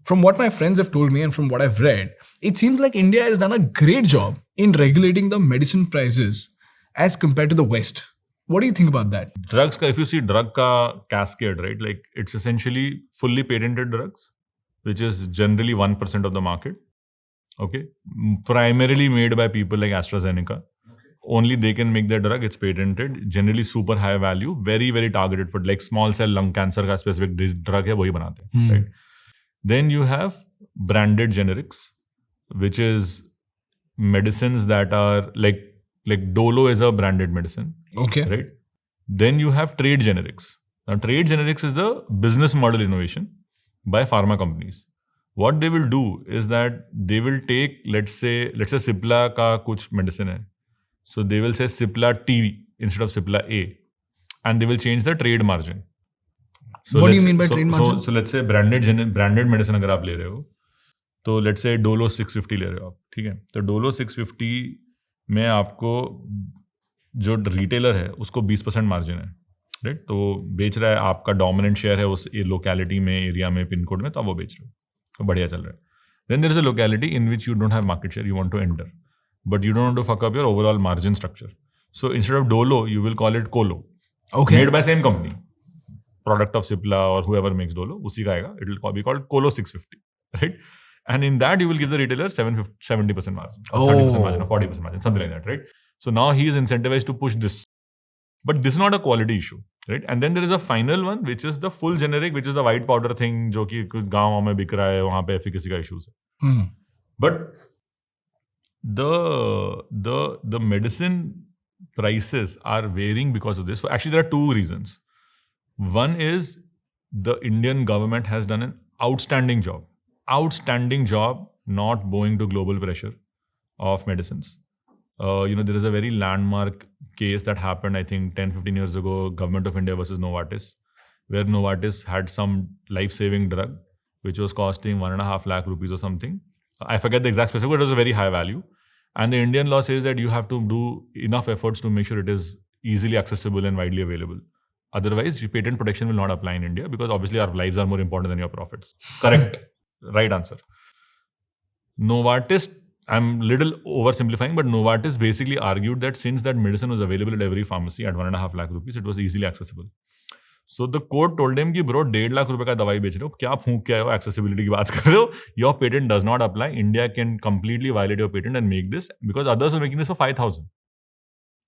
from what my friends have told me and from what I've read, it seems like India has done a great job in regulating the medicine prices as compared to the West. What do you think about that? Drugs, if you see drug ka cascade, right? Like it's essentially fully patented drugs, which is generally 1% of the market. Okay. Primarily made by people like AstraZeneca. Only they can make their drug. It's patented. Generally super high value. Very, very targeted for like small cell lung cancer ka specific drug hai, wahi banate hain, right? Then you have branded generics, which is medicines that are like Dolo is a branded medicine. Okay. Right. Then you have trade generics. Now trade generics is a business model innovation by pharma companies. What they will do is that they will take, let's say Cipla ka kuch medicine hai. So they will say Cipla T instead of Cipla A. And they will change the trade margin. So what do you mean by trade margin? So let's say branded medicine अगर आप ले रहे हो, तो let's say Dolo 650 ले रहे हो आप, ठीक है? तो Dolo 650 में आपको जो रिटेलर है उसको 20% मार्जिन है, राइट? तो बेच रहा है, आपका डोमिनेंट शेयर है उस लोकेलिटी में, एरिया में, पिन कोड में, तो आप वो बेच रहे हो, तो बढ़िया चल रहा है. Then there is a locality in which you don't have market share, you want to enter, but you don't want to fuck up your overall margin structure. So instead of Dolo you will call it Kolo, made by same company, product of Cipla और whoever makes Dolo, उसी का आएगा. It will be called कोलो 650, right? And in that, you will give the retailer 70% margin, 30% margin, or 40% margin, something like that, right? So now he is incentivized to push this. But this is not a quality issue, right? And then there is a final one, which is the full generic, which is the white powder thing, जो कि कुछ गाँव में बिक रहा है, वहाँ पे efficacy का issues है. But the medicine prices are varying because of this. Actually, there are two reasons. One is the Indian government has done an outstanding job not bowing to global pressure of medicines. There is a very landmark case that happened, I think 10-15 years ago, Government of India versus Novartis, where Novartis had some life-saving drug which was costing 1.5 lakh rupees or something. I forget the exact specific, but it was a very high value. And the Indian law says that you have to do enough efforts to make sure it is easily accessible and widely available. Otherwise, patent protection will not apply in India because obviously our lives are more important than your profits. Correct. Right answer. Novartis, I'm little oversimplifying, but Novartis basically argued that since that medicine was available at every pharmacy at 1.5 lakh rupees, it was easily accessible. So the court told him कि bro 1.5 lakh रुपए का दवाई बेच रहे हो, क्या फूंक के आए हो, accessibility की बात कर रहे हो, your patent does not apply. India can completely violate your patent and make this because others are making this for 5,000.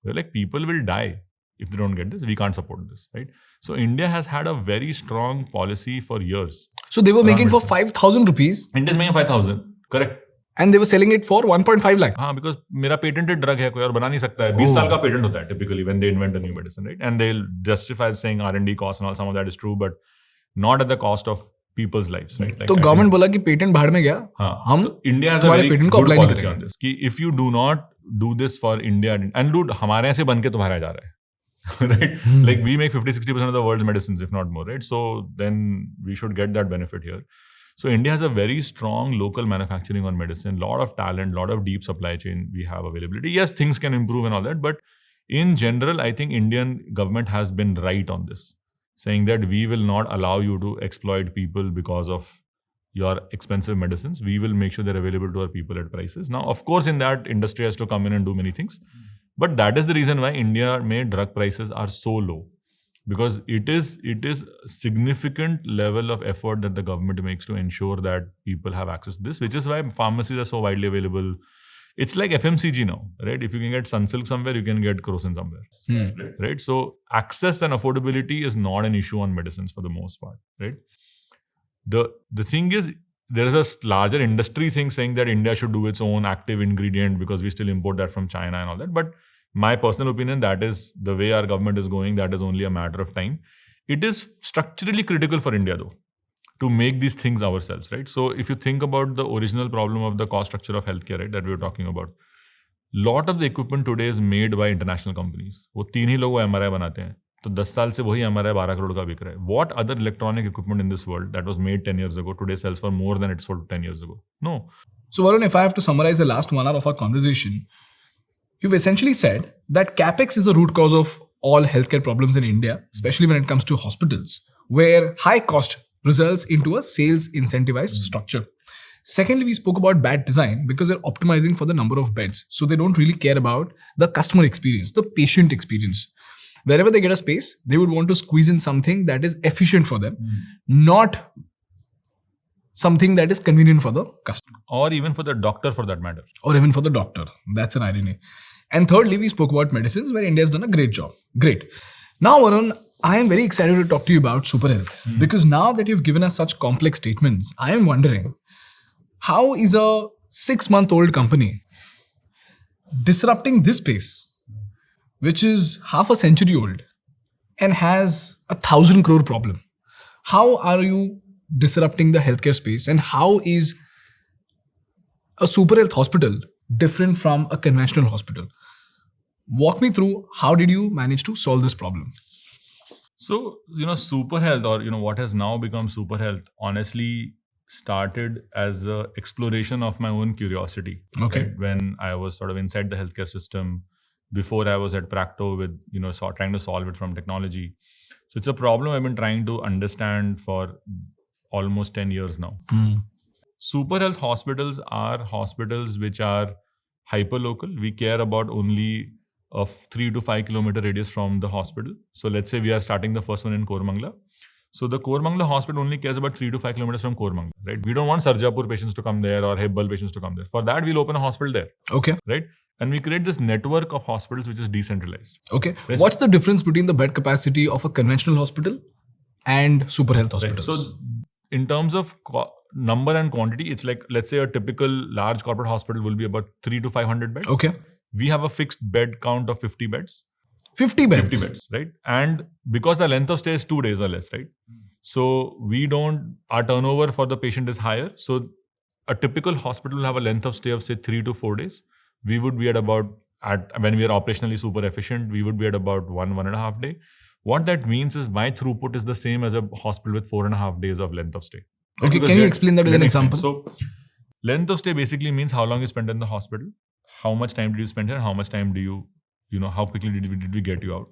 They're like, people will die if they don't get this. We can't support this, right? So India has had a very strong policy for years. So they were making for 5,000 rupees. India's making 5,000, correct? And they were selling it for 1.5 lakh. हाँ, because मेरा patented drug है, कोई और बना नहीं सकता है. 20 साल का patent होता है typically when they invent a new medicine, right? And they'll justify saying R&D costs and all, some of that is true, but not at the cost of people's lives, right? Like, तो government बोला कि patent बाहर में गया. हाँ, हम तो India has a very good policy on this. कि if you do not do this for India, and dude, हमारे यहाँ से बन के तुम्हारे यहाँ जा रहा है, right? Like we make 50-60% of the world's medicines, if not more, right? So then we should get that benefit here. So India has a very strong local manufacturing on medicine, lot of talent, lot of deep supply chain we have availability. Yes, things can improve and all that, but in general, I think Indian government has been right on this, saying that we will not allow you to exploit people because of your expensive medicines. We will make sure they're available to our people at prices. Now, of course, in that industry has to come in and do many things, but that is the reason why India made drug prices are so low. Because it is a significant level of effort that the government makes to ensure that people have access to this, which is why pharmacies are so widely available. It's like FMCG now, right? If you can get Sunsilk somewhere, you can get Crocin somewhere, right? So access and affordability is not an issue on medicines for the most part, right? The thing is, there is a larger industry thing saying that India should do its own active ingredient because we still import that from China and all that, but my personal opinion, that is the way our government is going, that is only a matter of time. It is structurally critical for India though, to make these things ourselves, right? So if you think about the original problem of the cost structure of healthcare, right, that we were talking about, lot of the equipment today is made by international companies. वो 3 ही लोग MRI बनाते हैं, तो 10 साल से वही MRI 12 crore का बिक रहा है. What other electronic equipment in this world that was made 10 years ago today sells for more than it sold 10 years ago? No. So Varun, if I have to summarize the last 1 hour of our conversation, you've essentially said that capex is the root cause of all healthcare problems in India, especially when it comes to hospitals, where high cost results into a sales incentivized structure. Secondly, we spoke about bad design because they're optimizing for the number of beds. So they don't really care about the customer experience, the patient experience. Wherever they get a space, they would want to squeeze in something that is efficient for them, not something that is convenient for the customer. Or even for the doctor for that matter. Or even for the doctor. That's an irony. And thirdly, we spoke about medicines where India has done a great job. Great. Now, Varun, I am very excited to talk to you about Superhealth because now that you've given us such complex statements, I am wondering, how is a 6-month-old company disrupting this space, which is half a century old and has 1,000 crore problem? How are you disrupting the healthcare space, and how is a Superhealth hospital different from a conventional hospital? Walk me through, how did you manage to solve this problem? So, Superhealth, or, what has now become Superhealth, honestly started as an exploration of my own curiosity. Okay. Right? When I was sort of inside the healthcare system, before I was at Practo with, trying to solve it from technology. So it's a problem I've been trying to understand for almost 10 years now. Superhealth hospitals are hospitals which are hyperlocal. We care about only a 3 to 5 kilometer radius from the hospital. So let's say we are starting the first one in Koramangala. So the Koramangala hospital only cares about 3 to 5 kilometers from Koramangala, right? We don't want Sarjapur patients to come there or Hebbal patients to come there. For that, we'll open a hospital there. Okay. Right? And we create this network of hospitals which is decentralized. Okay. What's the difference between the bed capacity of a conventional hospital and Superhealth hospitals? Right. So in terms of number and quantity, it's like, let's say a typical large corporate hospital will be about 300 to 500 beds. Okay. we have a fixed bed count of 50 beds. 50 beds. 50 beds, right? And because the length of stay is 2 days or less, right? So our turnover for the patient is higher. So a typical hospital will have a length of stay of say 3 to 4 days. We would be when we are operationally super efficient, we would be at about 1.5 day. What that means is my throughput is the same as a hospital with 4.5 days of length of stay. Okay, can you explain that with an example? So length of stay basically means how long you spend in the hospital, how much time did you spend here, and how much time do you how quickly did we get you out.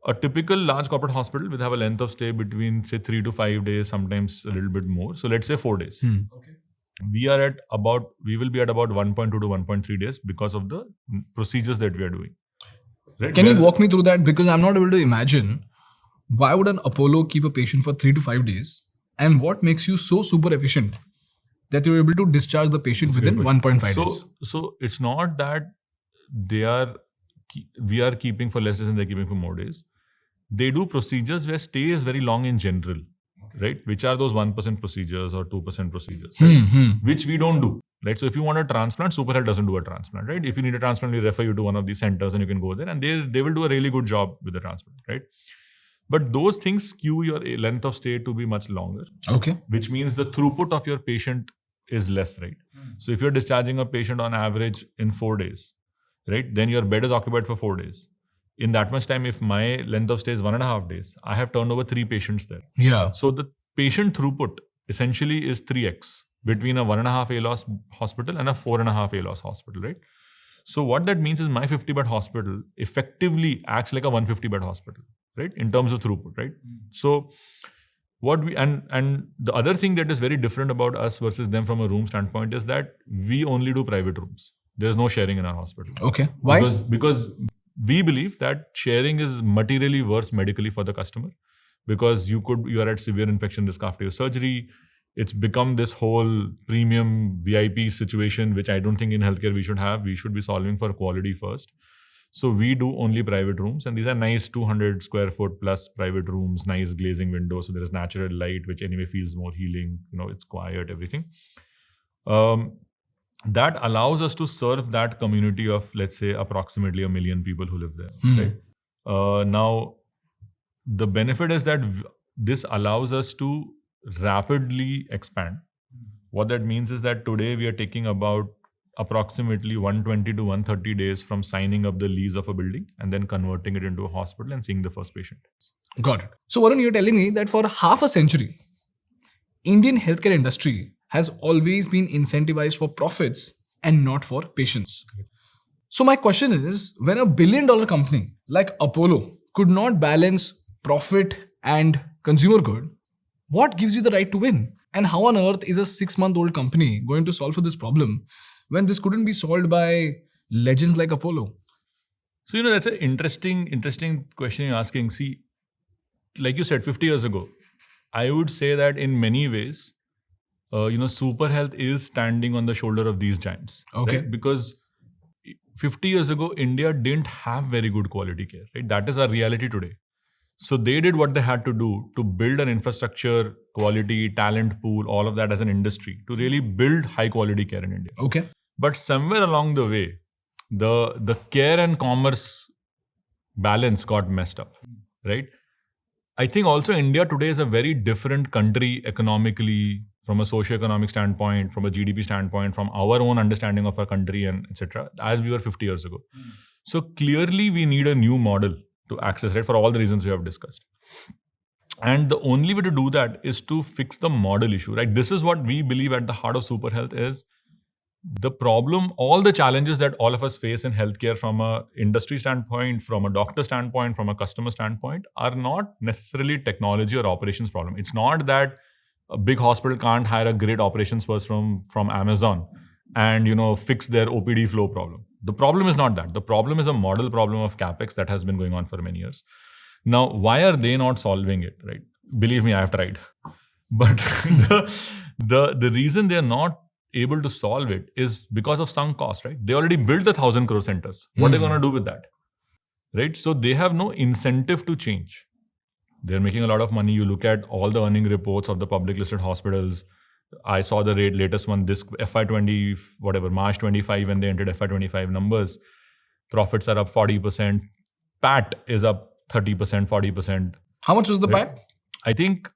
A typical large corporate hospital will have a length of stay between say 3 to 5 days, sometimes a little bit more. So let's say 4 days. Okay. We will be at about 1.2 to 1.3 days because of the procedures that we are doing. Right? Can you walk me through that? Because I'm not able to imagine why would an Apollo keep a patient for 3 to 5 days, and what makes you so super efficient that you're able to discharge the patient within 1.5 days? So it's not that we are keeping for less days and they're keeping for more days. They do procedures where stay is very long in general, right? Which are those 1% procedures or 2% procedures, right? Which we don't do, right? So if you want a transplant, Superhealth doesn't do a transplant, right? If you need a transplant, we refer you to one of these centers and you can go there and they will do a really good job with the transplant, right? But those things skew your length of stay to be much longer. Okay. Which means the throughput of your patient is less, right? So if you're discharging a patient on average in 4 days, right, then your bed is occupied for 4 days. In that much time, if my length of stay is 1.5 days, I have turned over 3 patients there. Yeah. So the patient throughput essentially is 3x between a 1.5 ALOS hospital and a 4.5 ALOS hospital, right? So what that means is my 50-bed hospital effectively acts like a 150-bed hospital, right? In terms of throughput, right? So and the other thing that is very different about us versus them from a room standpoint is that we only do private rooms. There's no sharing in our hospital. Okay. Why? Because we believe that sharing is materially worse medically for the customer, because you are at severe infection risk after your surgery. It's become this whole premium VIP situation, which I don't think in healthcare we should have. We should be solving for quality first. So we do only private rooms, and these are nice 200 square foot plus private rooms, nice glazing windows. So there is natural light, which anyway feels more healing. It's quiet, everything. That allows us to serve that community of, let's say, approximately 1 million people who live there. Right? Now, the benefit is that this allows us to rapidly expand. What that means is that today we are taking about approximately 120 to 130 days from signing up the lease of a building and then converting it into a hospital and seeing the first patient. Got it. So Varun, you're telling me that for half a century, Indian healthcare industry has always been incentivized for profits and not for patients. So my question is, when a $1 billion company like Apollo could not balance profit and consumer good, what gives you the right to win? And how on earth is a 6-month-old company going to solve for this problem when this couldn't be solved by legends like Apollo? So, that's an interesting question you're asking. See, like you said, 50 years ago, I would say that in many ways, Superhealth is standing on the shoulder of these giants. Okay. Right? Because 50 years ago, India didn't have very good quality care. Right? That is our reality today. So they did what they had to do to build an infrastructure, quality, talent pool, all of that as an industry to really build high quality care in India. Okay. But somewhere along the way, the care and commerce balance got messed up, right? I think also India today is a very different country economically, from a socio-economic standpoint, from a GDP standpoint, from our own understanding of our country and etc., as we were 50 years ago. So clearly we need a new model to access, right, for all the reasons we have discussed. And the only way to do that is to fix the model issue, right? This is what we believe at the heart of Superhealth is the problem, all the challenges that all of us face in healthcare from a industry standpoint, from a doctor standpoint, from a customer standpoint, are not necessarily technology or operations problem. It's not that a big hospital can't hire a great operations person from Amazon and, fix their OPD flow problem. The problem is not that. The problem is a model problem of CapEx that has been going on for many years. Now, why are they not solving it, right? Believe me, I have tried. But the reason they're not able to solve it is because of sunk cost, right? They already built the 1,000 crore centers. What are they going to do with that, right? So they have no incentive to change. They're making a lot of money. You look at all the earning reports of the public listed hospitals. I saw the latest one, this FY20, whatever, March 25, when they entered FY25 numbers, profits are up 40%. PAT is up 30%, 40%. How much was the PAT? I think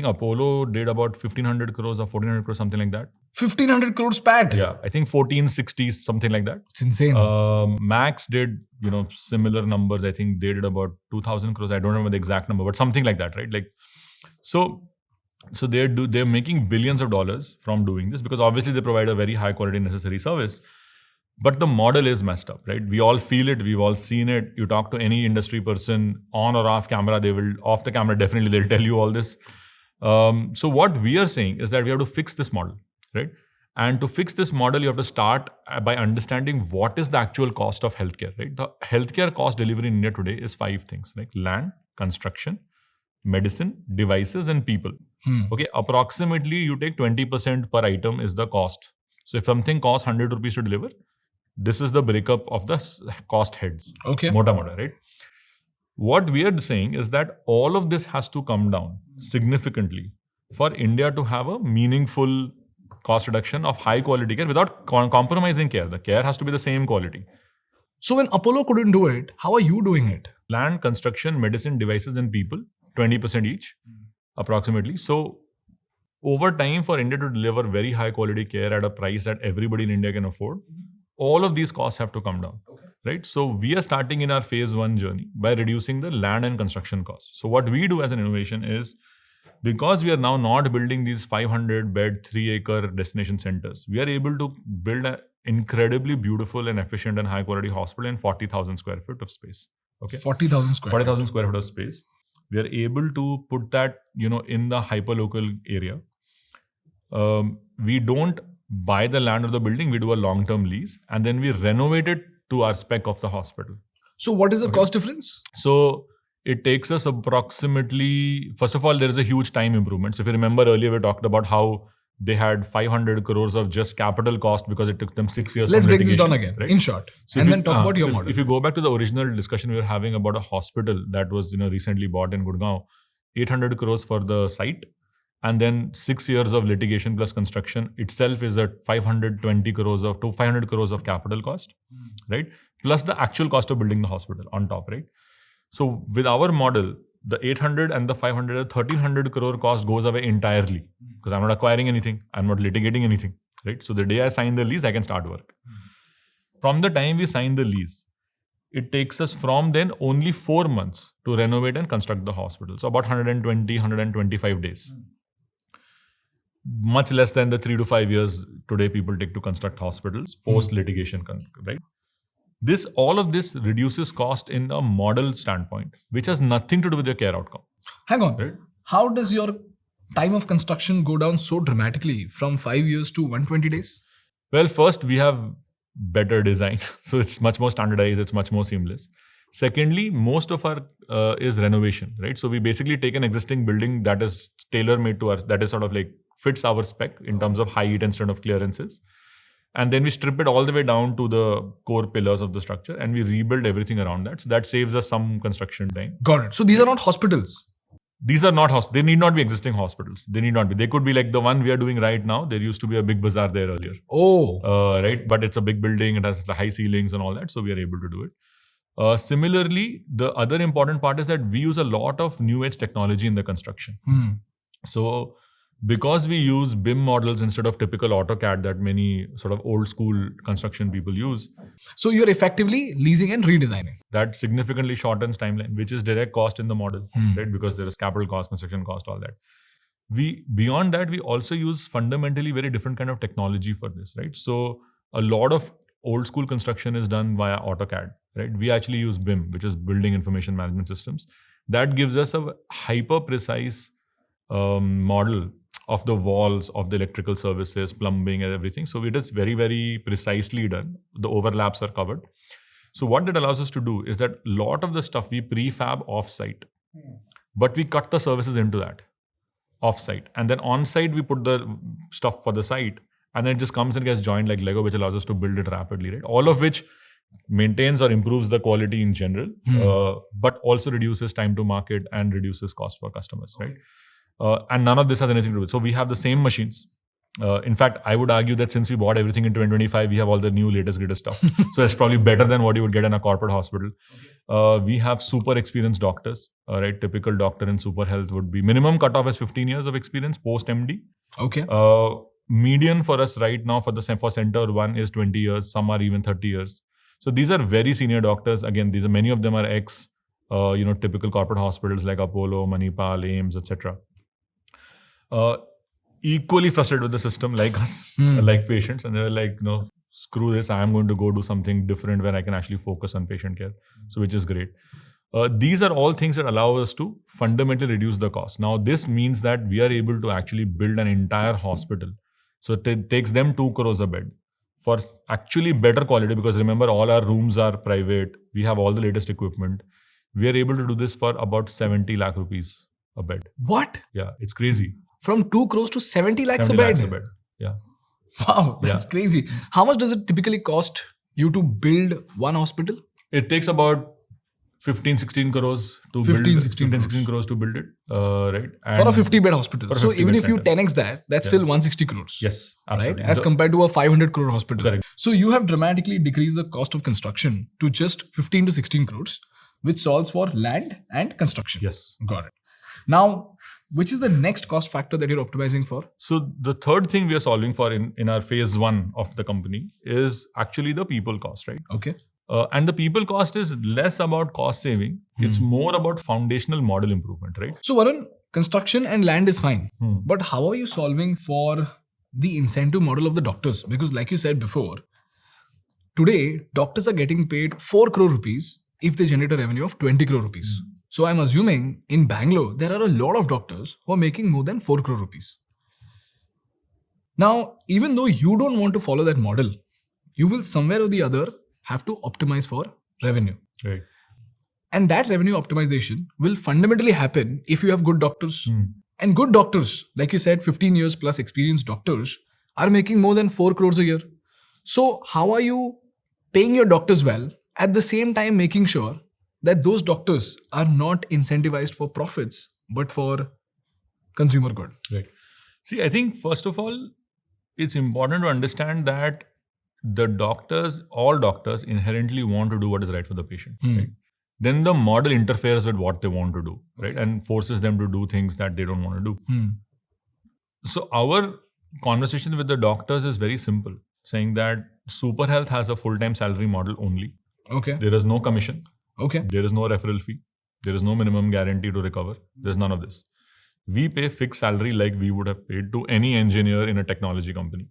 Apollo did about 1,500 crores or 1,400 crores, something like that. 1,500 crores PAT? Yeah, I think 1,460, something like that. It's insane. Max did, similar numbers. I think they did about 2,000 crores. I don't remember the exact number, but something like that, right? So they're making billions of dollars from doing this, because obviously they provide a very high quality necessary service. But the model is messed up, right? We all feel it. We've all seen it. You talk to any industry person on or off camera, off the camera, definitely they'll tell you all this. So what we are saying is that we have to fix this model, right? And to fix this model, you have to start by understanding what is the actual cost of healthcare, right? The healthcare cost delivery in India today is 5 things, like land, construction, medicine, devices, and people. Okay, approximately you take 20% per item is the cost. So if something costs 100 rupees to deliver, this is the breakup of the cost heads. Okay. Mota, right? What we are saying is that all of this has to come down significantly for India to have a meaningful cost reduction of high quality care without compromising care. The care has to be the same quality. So when Apollo couldn't do it, how are you doing it? Land, construction, medicine, devices, and people, 20% each, approximately. So over time, for India to deliver very high quality care at a price that everybody in India can afford, all of these costs have to come down, right? So we are starting in our phase 1 journey by reducing the land and construction costs. So what we do as an innovation is, because we are now not building these 500-bed, 3-acre destination centers, we are able to build an incredibly beautiful and efficient and high-quality hospital in 40,000 square feet of space. Okay, 40,000 square 40,000 square feet of space. We are able to put that, in the hyperlocal area. We don't buy the land or the building, we do a long-term lease, and then we renovate it to our spec of the hospital. So what is the cost difference? So it takes us approximately, first of all, there is a huge time improvement. So if you remember earlier, we talked about how they had 500 crores of just capital cost because it took them 6 years. Let's break this down again, right? In short, so and then talk about your model. If you go back to the original discussion we were having about a hospital that was recently bought in Gurgaon, 800 crores for the site, and then 6 years of litigation plus construction itself is at 520 crores of to 500 crores of capital cost, right? Plus the actual cost of building the hospital on top, right? So with our model, the 800 and the 500, 1300 crore cost goes away entirely, because I'm not acquiring anything, I'm not litigating anything, right? So the day I sign the lease, I can start work. From the time we sign the lease, it takes us from then only 4 months to renovate and construct the hospital. So about 120, 125 days. Much less than the 3 to 5 years today people take to construct hospitals post litigation, right? All of this reduces cost in a model standpoint, which has nothing to do with your care outcome. Hang on. Right? How does your time of construction go down so dramatically from 5 years to 120 days? Well, first we have better design. So it's much more standardized, it's much more seamless. Secondly, most of our is renovation, right? So we basically take an existing building that is tailor-made to us, that is sort of like fits our spec in terms of height and sort of clearances. And then we strip it all the way down to the core pillars of the structure and we rebuild everything around that. So that saves us some construction time. Got it. So these are not hospitals. These are not they need not be existing hospitals. They need not be. They could be like the one we are doing right now. There used to be a big bazaar there earlier. Oh. Right. But it's a big building. It has high ceilings and all that. So we are able to do it. Similarly, the other important part is that we use a lot of new age technology in the construction. So because we use BIM models instead of typical AutoCAD that many sort of old school construction people use. So you're effectively leasing and redesigning. That significantly shortens timeline, which is direct cost in the model, right? Because there is capital cost, construction cost, all that. Beyond that, we also use fundamentally very different kind of technology for this, right? So a lot of old school construction is done via AutoCAD, right? We actually use BIM, which is Building Information Management Systems. That gives us a hyper precise model of the walls, of the electrical services, plumbing and everything. So it is very, very precisely done. The overlaps are covered. So what that allows us to do is that a lot of the stuff we prefab off-site, but we cut the services into that off-site. And then on-site, we put the stuff for the site and then it just comes and gets joined like Lego, which allows us to build it rapidly, right? All of which maintains or improves the quality in general, but also reduces time to market and reduces cost for customers, right? And none of this has anything to do with it. So we have the same machines. In fact, I would argue that since we bought everything in 2025, we have all the new latest greatest stuff. So it's probably better than what you would get in a corporate hospital. We have super experienced doctors, right? Typical doctor in Superhealth would be minimum cutoff is 15 years of experience post MD. Okay. Median for us right now for Center 1 is 20 years. Some are even 30 years. So these are very senior doctors. Again, many of them are ex, typical corporate hospitals like Apollo, Manipal, AIIMS, etc. Equally frustrated with the system like us, like patients. And they're like, screw this. I'm going to go do something different where I can actually focus on patient care. So which is great. These are all things that allow us to fundamentally reduce the cost. Now, this means that we are able to actually build an entire hospital. So it takes them 2 crores a bed for actually better quality, because remember, all our rooms are private. We have all the latest equipment. We are able to do this for about 70 lakh rupees a bed. What? Yeah, it's crazy. From 2 crores to 70 lakhs 70 a bed? lakhs a bed. Yeah. Wow, that's crazy. How much does it typically cost you to build one hospital? It takes about 15-16 crores to build 15-16 crores to build it, right? And for a 50-bed hospital. So even if you 10x that, that's still 160 crores. Yes, absolutely. Right? As compared to a 500 crore hospital. Correct. So you have dramatically decreased the cost of construction to just 15 to 16 crores, which solves for land and construction. Yes. Got it. Now, which is the next cost factor that you're optimizing for? So the third thing we are solving for in our phase 1 of the company is actually the people cost, right? Okay. And the people cost is less about cost saving. It's more about foundational model improvement, right? So Varun, construction and land is fine. But how are you solving for the incentive model of the doctors? Because like you said before, today, doctors are getting paid 4 crore rupees if they generate a revenue of 20 crore rupees. So I'm assuming in Bangalore, there are a lot of doctors who are making more than 4 crore rupees. Now, even though you don't want to follow that model, you will somewhere or the other have to optimize for revenue. Right. And that revenue optimization will fundamentally happen if you have good doctors. And good doctors, like you said, 15 years plus experienced doctors are making more than 4 crores a year. So how are you paying your doctors well, at the same time making sure that those doctors are not incentivized for profits, but for consumer good? Right. See, I think first of all, it's important to understand that all doctors inherently want to do what is right for the patient. Right? Then the model interferes with what they want to do, right? And forces them to do things that they don't want to do. So our conversation with the doctors is very simple, saying that Superhealth has a full-time salary model only. Okay. There is no commission. Okay. There is no referral fee. There is no minimum guarantee to recover. There's none of this. We pay fixed salary like we would have paid to any engineer in a technology company.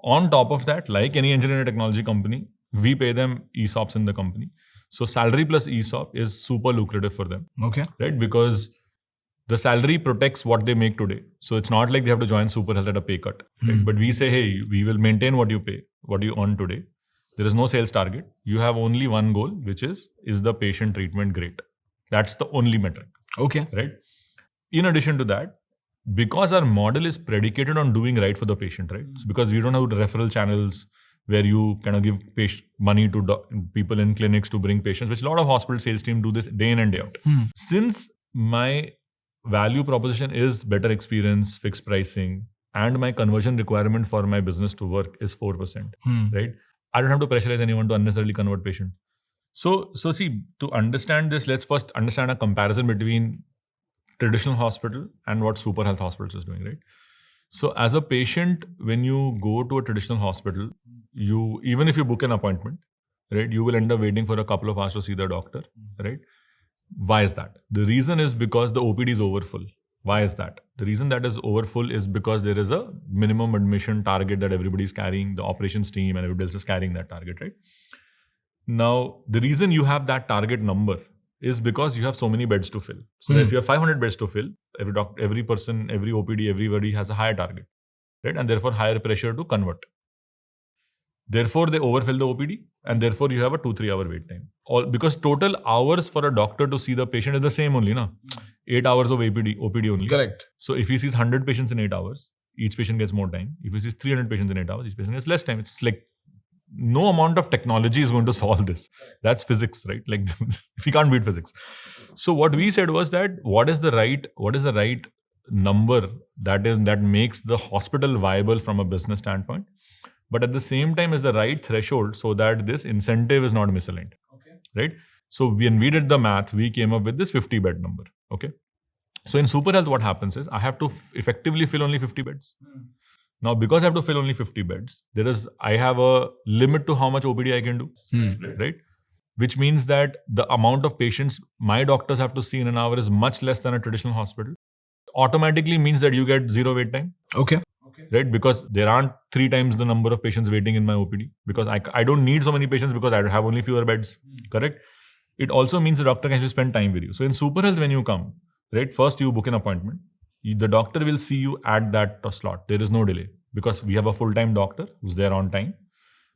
On top of that, like any engineer in a technology company, we pay them ESOPs in the company. So salary plus ESOP is super lucrative for them. Okay. Right? Because the salary protects what they make today. So it's not like they have to join Superhealth at a pay cut. Right? But we say, hey, we will maintain what you pay, what you earn today. There is no sales target. You have only one goal, which is the patient treatment great? That's the only metric. Okay. Right? In addition to that, because our model is predicated on doing right for the patient, right? So because we don't have referral channels where you kind of give money to people in clinics to bring patients, which a lot of hospital sales team do this day in and day out. Since my value proposition is better experience, fixed pricing, and my conversion requirement for my business to work is 4%, right? I don't have to pressurize anyone to unnecessarily convert patient. So see, to understand this, let's first understand a comparison between traditional hospital and what Superhealth Hospitals is doing, right? So as a patient, when you go to a traditional hospital, even if you book an appointment, right, you will end up waiting for a couple of hours to see the doctor, right? Why is that? The reason is because the OPD is overfull. Why is that? The reason that is overfull is because there is a minimum admission target that everybody is carrying, the operations team and everybody else is carrying that target, right? Now, the reason you have that target number is because you have so many beds to fill. So if you have 500 beds to fill, every person, every OPD, everybody has a higher target, right? And therefore higher pressure to convert. Therefore, they overfill the OPD and therefore you have a 2-3 hour wait time. Because total hours for a doctor to see the patient is the same only, na? 8 hours of OPD only. Correct. So if he sees 100 patients in 8 hours, each patient gets more time. If he sees 300 patients in 8 hours, each patient gets less time. It's like no amount of technology is going to solve this. That's physics, right? Like we can't beat physics. So what we said was that what is the right number that makes the hospital viable from a business standpoint, but at the same time is the right threshold so that this incentive is not misaligned. Right? So when we did the math, we came up with this 50 bed number. Okay. So in Superhealth, what happens is I have to effectively fill only 50 beds. Now, because I have to fill only 50 beds, I have a limit to how much OPD I can do. Right? Which means that the amount of patients my doctors have to see in an hour is much less than a traditional hospital. Automatically means that you get zero wait time. Okay. Right? Because there aren't 3 times the number of patients waiting in my OPD. Because I don't need so many patients because I have only fewer beds. Correct? It also means the doctor can actually spend time with you. So in Superhealth, when you come, right, first you book an appointment. The doctor will see you at that slot. There is no delay because we have a full-time doctor who's there on time.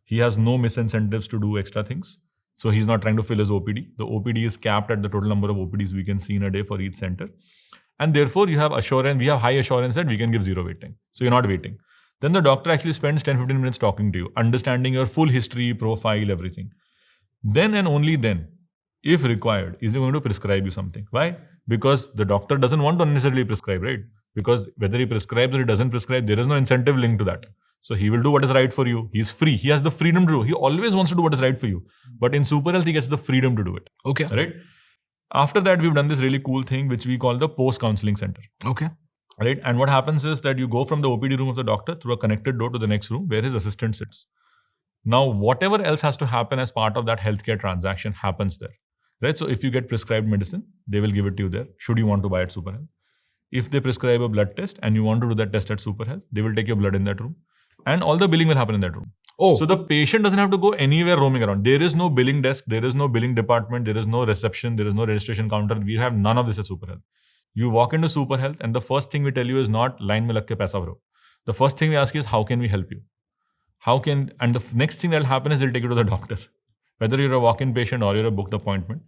He has no misincentives to do extra things. So he's not trying to fill his OPD. The OPD is capped at the total number of OPDs we can see in a day for each center. And therefore, we have high assurance that we can give zero wait time. So you're not waiting. Then the doctor actually spends 10-15 minutes talking to you, understanding your full history, profile, everything. Then and only then, if required, is he going to prescribe you something. Why? Because the doctor doesn't want to unnecessarily prescribe, right? Because whether he prescribes or he doesn't prescribe, there is no incentive linked to that. So he will do what is right for you. He's free. He has the freedom to do. He always wants to do what is right for you. But in Superhealth, he gets the freedom to do it. Okay. Right? After that, we've done this really cool thing, which we call the post-counseling center. Okay. Right? And what happens is that you go from the OPD room of the doctor through a connected door to the next room where his assistant sits. Now, whatever else has to happen as part of that healthcare transaction happens there. Right? So if you get prescribed medicine, they will give it to you there, should you want to buy at Superhealth. If they prescribe a blood test and you want to do that test at Superhealth, they will take your blood in that room. And all the billing will happen in that room. Oh. So the patient doesn't have to go anywhere roaming around. There is no billing desk, there is no billing department, there is no reception, there is no registration counter. We have none of this at Superhealth. You walk into Superhealth and the first thing we tell you is not line mein lag ke paisa bharo. The first thing we ask you is how can we help you? And the next thing that will happen is they'll take you to the doctor. Whether you're a walk-in patient or you're a booked appointment.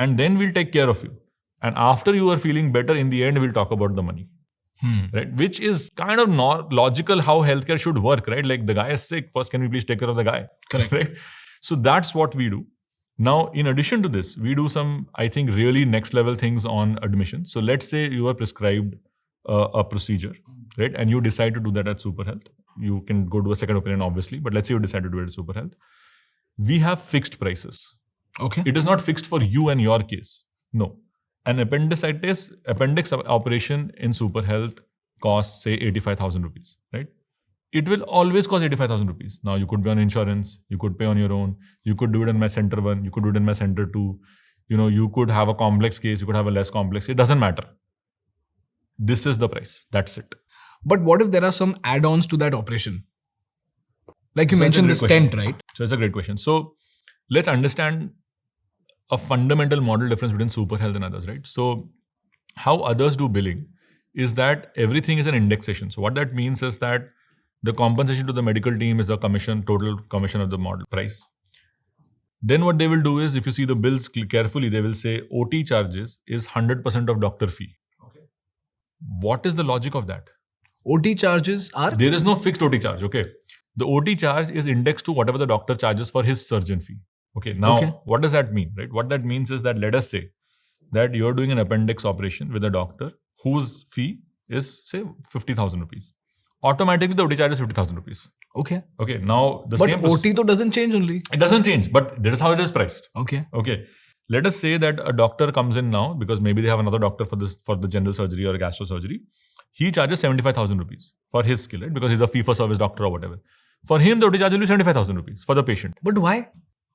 And then we'll take care of you. And after you are feeling better, in the end, we'll talk about the money. Right? Which is kind of not logical how healthcare should work, right? Like the guy is sick, first can we please take care of the guy? Correct. Right? So that's what we do. Now, in addition to this, we do some, I think, really next level things on admission. So let's say you are prescribed a procedure, right? And you decide to do that at Superhealth. You can go to a second opinion, obviously, but let's say you decide to do it at Superhealth. We have fixed prices. Okay. It is not fixed for you and your case. No. An appendix operation in Superhealth costs, say, 85,000 rupees, right? It will always cost 85,000 rupees. Now, you could be on insurance, you could pay on your own, you could do it in my center 1, you could do it in my center 2. You could have a complex case, you could have a less complex case. It doesn't matter. This is the price. That's it. But what if there are some add-ons to that operation? Like you mentioned the stent, right? So it's a great question. So let's understand a fundamental model difference between Superhealth and others, right? So how others do billing is that everything is an indexation. So what that means is that the compensation to the medical team is the total commission of the model price. Then what they will do is, if you see the bills carefully, they will say OT charges is 100% of doctor fee. Okay. What is the logic of that? OT charges are? There is no fixed OT charge, okay? The OT charge is indexed to whatever the doctor charges for his surgeon fee. Okay, now what does that mean, right? What that means is that let us say that you're doing an appendix operation with a doctor whose fee is, say, 50,000 rupees. Automatically, the OT charge is 50,000 rupees. Okay. Okay, now But OT though doesn't change only. It doesn't change, but that is how it is priced. Okay. Okay. Let us say that a doctor comes in now because maybe they have another doctor for the general surgery or gastro surgery. He charges 75,000 rupees for his skill, right? Because he's a fee-for-service doctor or whatever. For him, the OT charge will be 75,000 rupees for the patient. But why?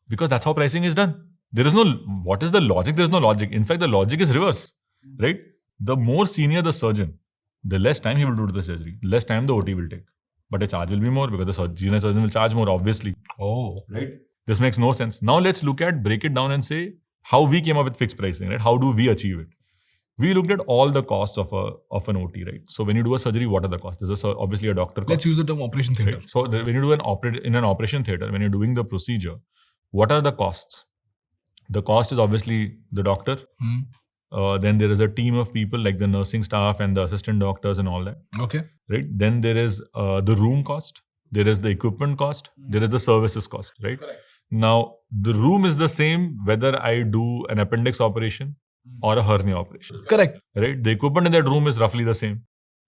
Because that's how pricing is done. There is no, what is the logic? There is no logic. In fact, the logic is reverse, right? The more senior the surgeon, the less time he will do to the surgery, the less time the OT will take. But the charge will be more because the senior surgeon will charge more, obviously. Oh. Right? This makes no sense. Now let's break it down and say how we came up with fixed pricing, right? How do we achieve it? We looked at all the costs of an OT, right? So when you do a surgery, what are the costs? There's obviously a doctor cost. Let's use the term operation theatre. Right? So when you do in an operation theatre, when you're doing the procedure, what are the costs? The cost is obviously the doctor. Then there is a team of people like the nursing staff and the assistant doctors and all that. Okay. Right. Then there is the room cost. There is the equipment cost. There is the services cost. Right. Correct. Now, the room is the same whether I do an appendix operation or a hernia operation. Correct. Right? The equipment in that room is roughly the same.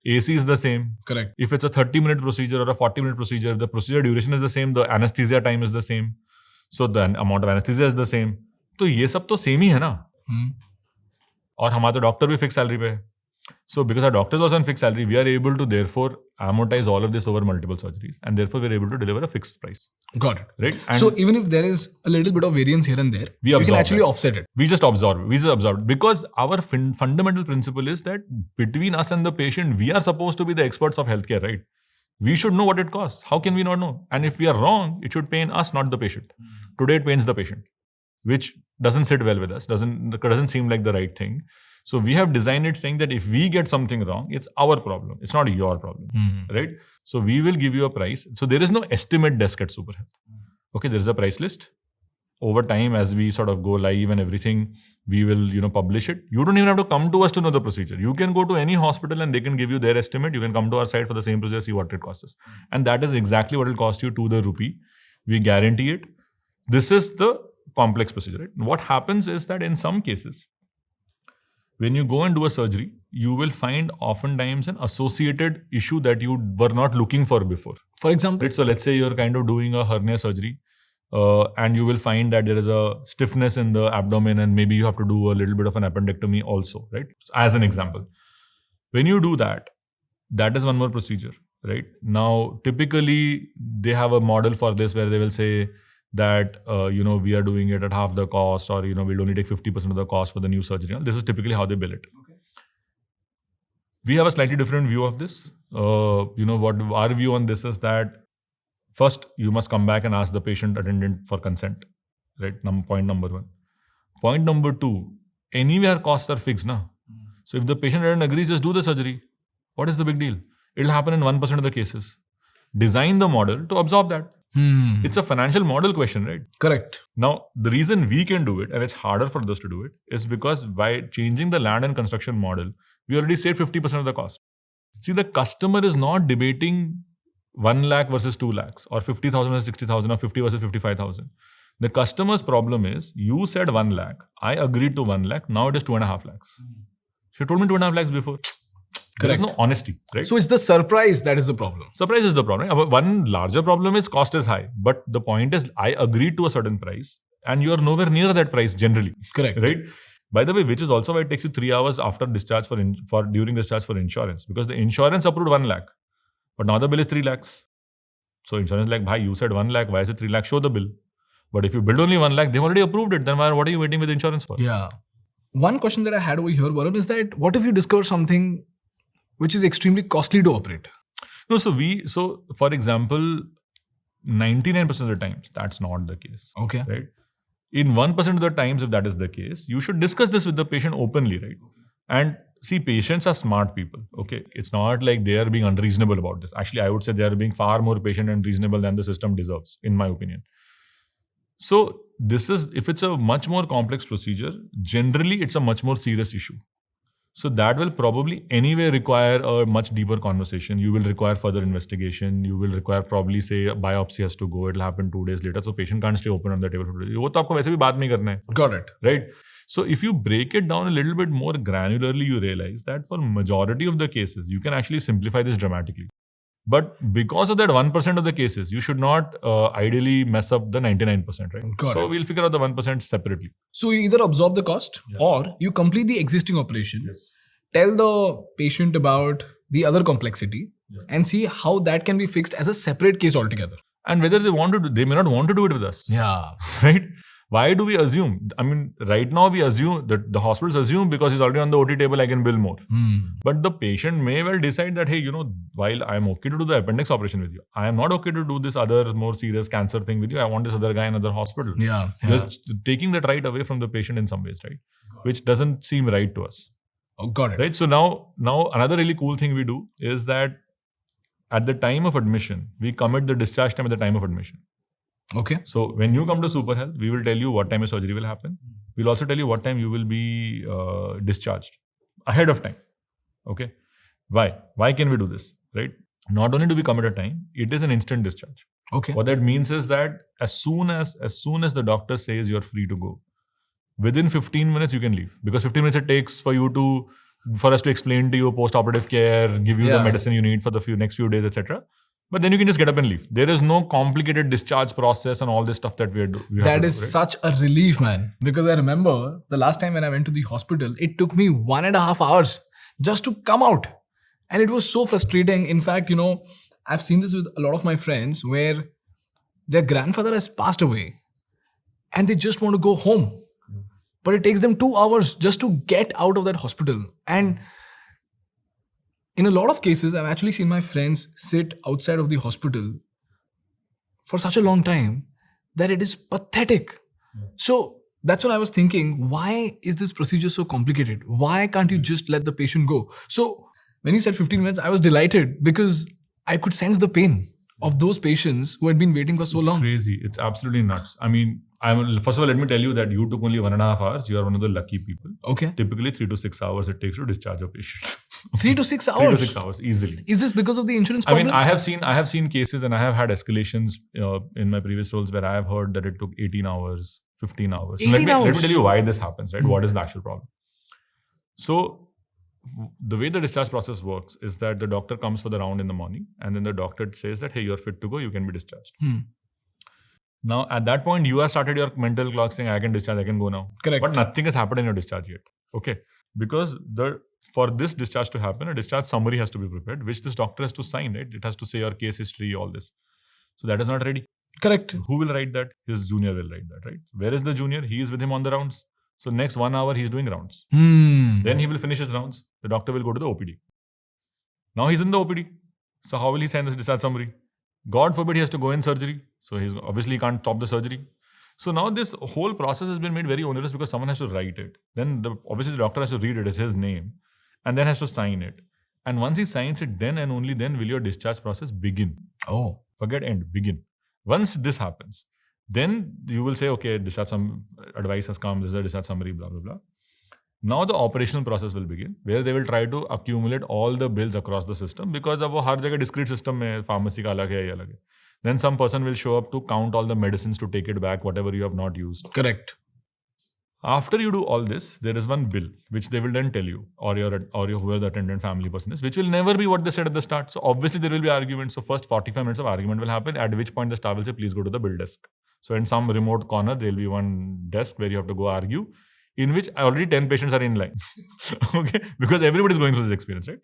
AC is the same. Correct. If it's a 30-minute procedure or a 40-minute procedure, the procedure duration is the same, the anesthesia time is the same. So the amount of anesthesia is the same. तो ये सब तो same ही है ना. और हमारा तो doctor भी फिक्स सैलरी पे है. So because our doctors also on fixed salary, we are able to therefore amortize all of this over multiple surgeries, and therefore we are able to deliver a fixed price. Got it. Right? And so even if there is a little bit of variance here and there, we can absorb actually that. offset it. We just absorb it because our fundamental principle is that between us and the patient, we are supposed to be the experts of healthcare, right? We should know what it costs. How can we not know? And if we are wrong, it should pain us, not the patient. Today it pains the patient, which doesn't sit well with us, doesn't seem like the right thing. So we have designed it saying that if we get something wrong, it's our problem. It's not your problem, right? So we will give you a price. So there is no estimate desk at Superhealth. Okay, there is a price list. Over time, as we sort of go live and everything, we will, publish it. You don't even have to come to us to know the procedure. You can go to any hospital and they can give you their estimate. You can come to our site for the same procedure, see what it costs us. And that is exactly what it will cost you to the rupee. We guarantee it. This is the complex procedure, right? What happens is that in some cases, when you go and do a surgery, you will find oftentimes an associated issue that you were not looking for before. For example? Right? So let's say you're kind of doing a hernia surgery and you will find that there is a stiffness in the abdomen and maybe you have to do a little bit of an appendectomy also, right? As an example. When you do that, that is one more procedure, right? Now, typically, they have a model for this where they will say, that, we are doing it at half the cost or, we'll only take 50% of the cost for the new surgery. This is typically how they bill it. Okay. We have a slightly different view of this. What our view on this is that first, you must come back and ask the patient attendant for consent, right? Point number one. Point number two, anywhere costs are fixed, na? So if the patient attendant agrees, just do the surgery. What is the big deal? It'll happen in 1% of the cases. Design the model to absorb that. It's a financial model question, right? Correct. Now, the reason we can do it, and it's harder for others to do it, is because by changing the land and construction model, we already saved 50% of the cost. See, the customer is not debating 1 lakh versus 2 lakhs, or 50,000 versus 60,000, or 50 versus 55,000. The customer's problem is, you said 1 lakh, I agreed to 1 lakh, now it is 2.5 lakhs. She told me 2.5 lakhs before. There is no honesty, right? So it's the surprise that is the problem. Surprise is the problem. Right? One larger problem is cost is high. But the point is, I agreed to a certain price and you are nowhere near that price generally. Correct. Right? By the way, which is also why it takes you 3 hours after discharge during discharge for insurance. Because the insurance approved 1 lakh. But now the bill is 3 lakhs. So insurance is like, bhai, you said 1 lakh. Why is it 3 lakhs? Show the bill. But if you billed only 1 lakh, they've already approved it. Then what are you waiting with insurance for? Yeah. One question that I had over here, Varun, is that what if you discover something which is extremely costly to operate? No, so for example, 99% of the times, that's not the case. Okay. Right? In 1% of the times, if that is the case, you should discuss this with the patient openly, right? And see, patients are smart people, okay? It's not like they are being unreasonable about this. Actually, I would say they are being far more patient and reasonable than the system deserves, in my opinion. So if it's a much more complex procedure, generally it's a much more serious issue. So that will probably anyway require a much deeper conversation. You will require further investigation. You will require probably say a biopsy has to go. It'll happen 2 days later. So patient can't stay open on the table for 2 days. वो तो आपको वैसे भी बात नहीं करना है. Got it. Right? So if you break it down a little bit more granularly, you realize that for majority of the cases, you can actually simplify this dramatically. But because of that 1% of the cases, you should not ideally mess up the 99%, right? So we'll figure out the 1% separately. So you either absorb the cost or you complete the existing operation, tell the patient about the other complexity and see how that can be fixed as a separate case altogether. And whether they want to they may not want to do it with us. Yeah. Right? Why do we assume? I mean, right now we assume that the hospitals assume because he's already on the OT table, I can bill more. But the patient may well decide that, hey, while I'm okay to do the appendix operation with you, I am not okay to do this other more serious cancer thing with you. I want this other guy in another hospital. Yeah. You're taking that right away from the patient in some ways, right? Which doesn't seem right to us. Oh, got it. Right? So now another really cool thing we do is that at the time of admission, we commit the discharge time at the time of admission. Okay. So when you come to Superhealth, we will tell you what time your surgery will happen. We'll also tell you what time you will be discharged ahead of time. Okay. Why? Why can we do this? Right? Not only do we commit a time, it is an instant discharge. Okay. What that means is that as soon as the doctor says you're free to go, within 15 minutes you can leave, because 15 minutes it takes for us to explain to you post-operative care, give you the medicine you need for the next few days, etc. But then you can just get up and leave. There is no complicated discharge process and all this stuff that we have to do. That is such a relief, man. Because I remember the last time when I went to the hospital, it took me 1.5 hours just to come out. And it was so frustrating. In fact, I've seen this with a lot of my friends where their grandfather has passed away and they just want to go home. But it takes them 2 hours just to get out of that hospital. And in a lot of cases, I've actually seen my friends sit outside of the hospital for such a long time that it is pathetic. So that's when I was thinking, why is this procedure so complicated? Why can't you just let the patient go? So when you said 15 minutes, I was delighted because I could sense the pain of those patients who had been waiting for so long. It's crazy. It's absolutely nuts. I mean, first of all, let me tell you that you took only 1.5 hours. You are one of the lucky people. Okay. Typically 3 to 6 hours it takes to discharge a patient. 3 to 6 hours? 3 to 6 hours, easily. Is this because of the insurance problem? I mean, I have seen cases and I have had escalations in my previous roles where I have heard that it took 18 hours, 15 hours. 18 hours? Let me tell you why this happens, right? What is the actual problem? So, the way the discharge process works is that the doctor comes for the round in the morning and then the doctor says that, hey, you're fit to go, you can be discharged. Now, at that point, you have started your mental clock saying, I can discharge, I can go now. Correct. But nothing has happened in your discharge yet. Okay. Because for this discharge to happen, a discharge summary has to be prepared, which this doctor has to sign, right? It has to say your case history, all this. So that is not ready. Correct. Who will write that? His junior will write that, right? Where is the junior? He is with him on the rounds. So next 1 hour, he's doing rounds. Then he will finish his rounds. The doctor will go to the OPD. Now he's in the OPD. So how will he sign this discharge summary? God forbid he has to go in surgery. So he's obviously can't stop the surgery. So now this whole process has been made very onerous because someone has to write it. Then obviously the doctor has to read it as his name and then has to sign it. And once he signs it, then and only then will your discharge process begin. Oh. Forget end, begin. Once this happens, then you will say, okay, discharge advice has come, this is a discharge summary, blah, blah, blah. Now the operational process will begin, where they will try to accumulate all the bills across the system because of har jagah discrete system mein pharmacy ka alag hai, ye alag hai. Then some person will show up to count all the medicines to take it back, whatever you have not used. Correct. After you do all this, there is one bill which they will then tell you, or your whoever the attendant family person is, which will never be what they said at the start. So obviously there will be arguments. So first 45 minutes of argument will happen, at which point the staff will say, please go to the bill desk. So in some remote corner, there will be one desk where you have to go argue, in which already 10 patients are in line. Okay? Because everybody is going through this experience, right?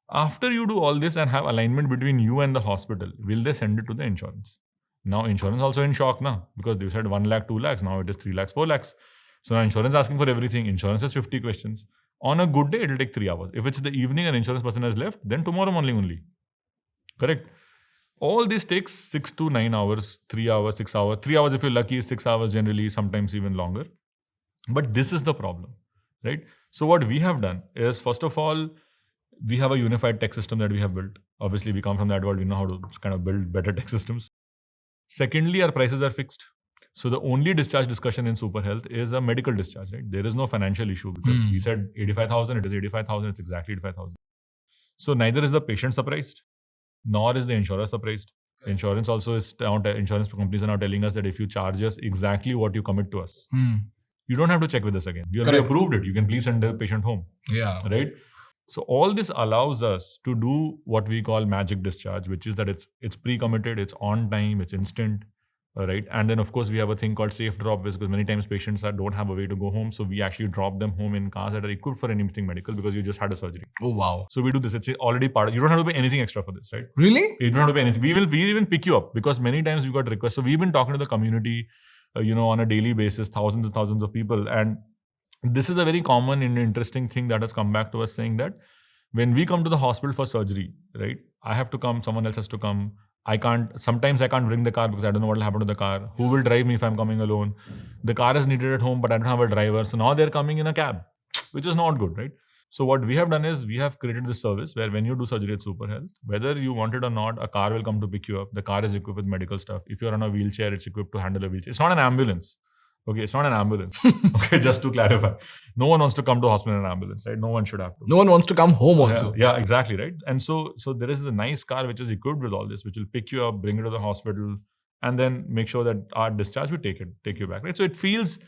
After you do all this and have alignment between you and the hospital, will they send it to the insurance? Now insurance also in shock now, because they said 1 lakh, 2 lakhs, now it is 3 lakhs, 4 lakhs. So now insurance asking for everything. Insurance has 50 questions. On a good day, it will take 3 hours. If it's the evening and insurance person has left, then tomorrow morning only. Correct? All this takes 6 to 9 hours, 3 hours, 6 hours. 3 hours if you're lucky, 6 hours generally, sometimes even longer. But this is the problem, right? So what we have done is, first of all, we have a unified tech system that we have built. Obviously, we come from that world. We know how to kind of build better tech systems. Secondly, our prices are fixed. So the only discharge discussion in Superhealth is a medical discharge, right? There is no financial issue because we said 85,000, it is 85,000, it's exactly 85,000. So neither is the patient surprised, nor is the insurer surprised. Insurance also is, insurance companies are now telling us that if you charge us exactly what you commit to us, you don't have to check with us again. We already approved it. You can please send the patient home. Yeah. Right? So all this allows us to do what we call magic discharge, which is that it's pre-committed, it's on time, it's instant. Right. And then, of course, we have a thing called safe drop, because many times patients don't have a way to go home. So we actually drop them home in cars that are equipped for anything medical because you just had a surgery. Oh, wow. So we do this. It's already part of, you don't have to pay anything extra for this, right? Really? You don't have to pay anything. We even pick you up because many times we got requests. So we've been talking to the community, on a daily basis, thousands and thousands of people. And this is a very common and interesting thing that has come back to us, saying that when we come to the hospital for surgery, right, I have to come, someone else has to come. Sometimes I can't bring the car because I don't know what will happen to the car. Who will drive me if I'm coming alone? The car is needed at home, but I don't have a driver. So now they're coming in a cab, which is not good, right? So what we have done is we have created this service where when you do surgery at Superhealth, whether you want it or not, a car will come to pick you up. The car is equipped with medical stuff. If you're on a wheelchair, it's equipped to handle a wheelchair. It's not an ambulance. Okay, it's not an ambulance. Okay, just to clarify. No one wants to come to hospital in an ambulance, right? No one should have to. No one wants to come home also. Yeah, exactly, right? And so there is a nice car which is equipped with all this, which will pick you up, bring you to the hospital, and then make sure that our discharge will take you back, right? So it feels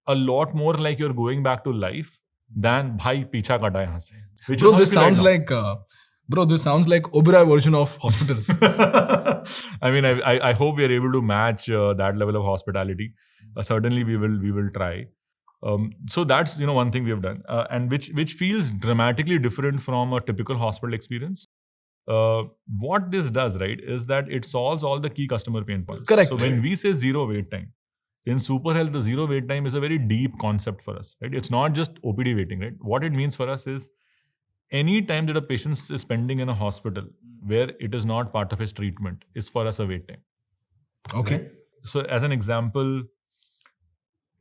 a lot more like you're going back to life than bhai picha kata yahan se. Which Bro, is how this you feel sounds right like this sounds like Oberoi version of hospitals. now. I mean, I hope we are able to match that level of hospitality. Certainly, we will try. So that's one thing we have done, and which feels dramatically different from a typical hospital experience. What this does, right, is that it solves all the key customer pain points. Correct. So when we say zero wait time, in Superhealth, the zero wait time is a very deep concept for us, right? It's not just OPD waiting, right? What it means for us is any time that a patient is spending in a hospital where it is not part of his treatment is for us a wait time. Okay. So as an example,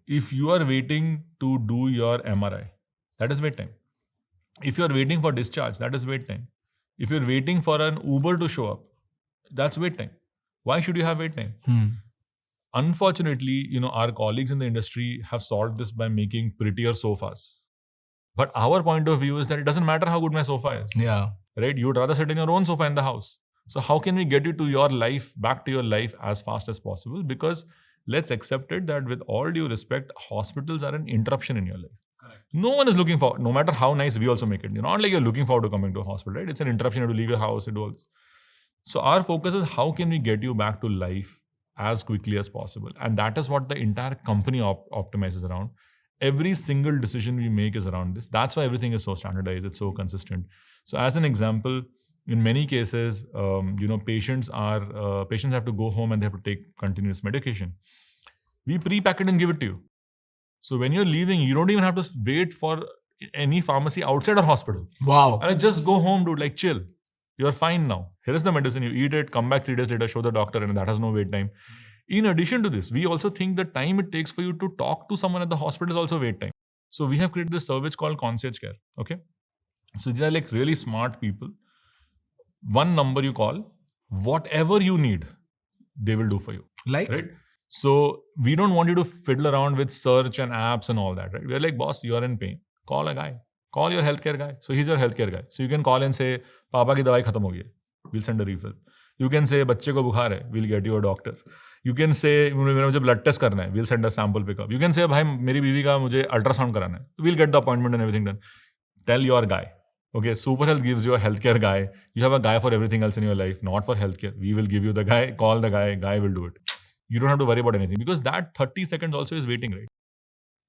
if you are waiting to do your MRI, that is wait time. If you are waiting for discharge, that is wait time. If you're waiting for an Uber to show up, that's wait time. Why should you have wait time? Unfortunately, our colleagues in the industry have solved this by making prettier sofas. But our point of view is that it doesn't matter how good my sofa is. Yeah. Right? You would rather sit in your own sofa in the house. So how can we get you to your life, back to your life as fast as possible? Because let's accept it that with all due respect, hospitals are an interruption in your life. Correct. No one is looking for, no matter how nice we also make it. Not like you're looking forward to coming to a hospital, right? It's an interruption. You have to leave your house, you do all this. So our focus is how can we get you back to life as quickly as possible? And that is what the entire company optimizes around. Every single decision we make is around this. That's why everything is so standardized. It's so consistent. So as an example, in many cases, patients have to go home and they have to take continuous medication. We pre-pack it and give it to you. So when you're leaving, you don't even have to wait for any pharmacy outside our hospital. Wow. And just go home, dude, like chill. You're fine now. Here is the medicine. You eat it, come back 3 days later, show the doctor, and that has no wait time. In addition to this, we also think the time it takes for you to talk to someone at the hospital is also wait time. So we have created this service called concierge care. Okay. So these are like really smart people. One number you call, whatever you need, they will do for you. Like? Right? So we don't want you to fiddle around with search and apps and all that, right? We're like, boss, you're in pain. Call a guy. Call your healthcare guy. So he's your healthcare guy. So you can call and say, Papa ki dawai khatam ho gayi. We'll send a refill. You can say, bachche ko bukhar hai. We'll get you a doctor. You can say, mujhe blood test karna hai. We'll send a sample pickup. You can say, bhai, meri biwi ka mujhe ultrasound karana hai. We'll get the appointment and everything done. Tell your guy. Okay, Superhealth gives you a healthcare guy. You have a guy for everything else in your life, not for healthcare. We will give you the guy. Call the guy will do it. You don't have to worry about anything because that 30 seconds also is waiting, right?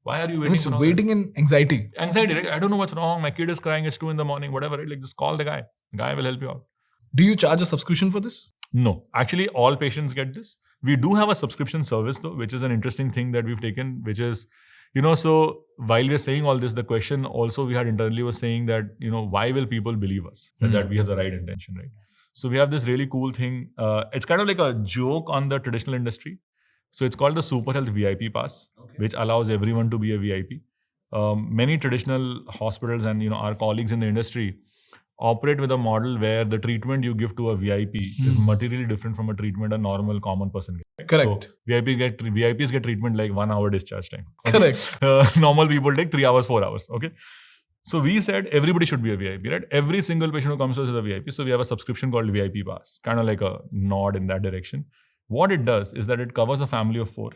Why are you waiting? It's waiting in anxiety. Anxiety, right? I don't know what's wrong. My kid is crying. It's 2 a.m, whatever, right? Like just call the guy. The guy will help you out. Do you charge a subscription for this? No. Actually, all patients get this. We do have a subscription service though, which is an interesting thing that we've taken, which is, so while we're saying all this, the question also we had internally was saying that, why will people believe us? That we have the right intention, right? So we have this really cool thing. It's kind of like a joke on the traditional industry. So it's called the Superhealth VIP Pass, which allows everyone to be a VIP. Many traditional hospitals and our colleagues in the industry operate with a model where the treatment you give to a VIP is materially different from a treatment a normal common person gets. Right? Correct. So VIPs get treatment like 1 hour discharge time. Okay? Correct. Normal people take 3 hours, 4 hours. Okay. So we said everybody should be a VIP, right? Every single patient who comes to us is a VIP. So we have a subscription called VIP Pass, kind of like a nod in that direction. What it does is that it covers a family of 4.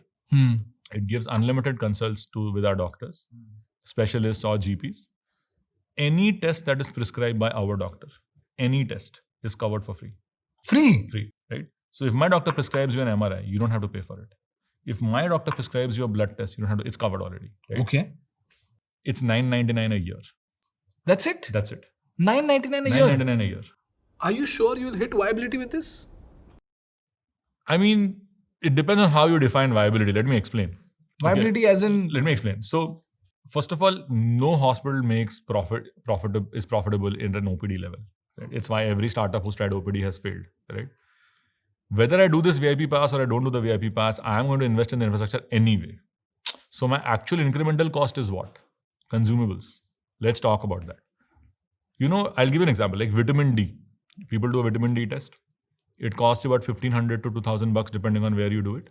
It gives unlimited consults with our doctors, specialists or GPs. Any test that is prescribed by our doctor, any test is covered for free. Free, right? So if my doctor prescribes you an MRI, you don't have to pay for it. If my doctor prescribes you a blood test, you don't have to, it's covered already. Right? Okay. It's $9.99 a year. That's it? That's it. $9.99 a year? $9.99 a year. Are you sure you'll hit viability with this? I mean, it depends on how you define viability. Let me explain. Viability as in? Let me explain. So, first of all, no hospital makes is profitable in an OPD level. Right? It's why every startup who's tried OPD has failed. Right? Whether I do this VIP pass or I don't do the VIP pass, I am going to invest in the infrastructure anyway. So my actual incremental cost is what? Consumables. Let's talk about that. I'll give you an example. Like vitamin D. People do a vitamin D test. It costs you about $1,500 to $2,000 depending on where you do it.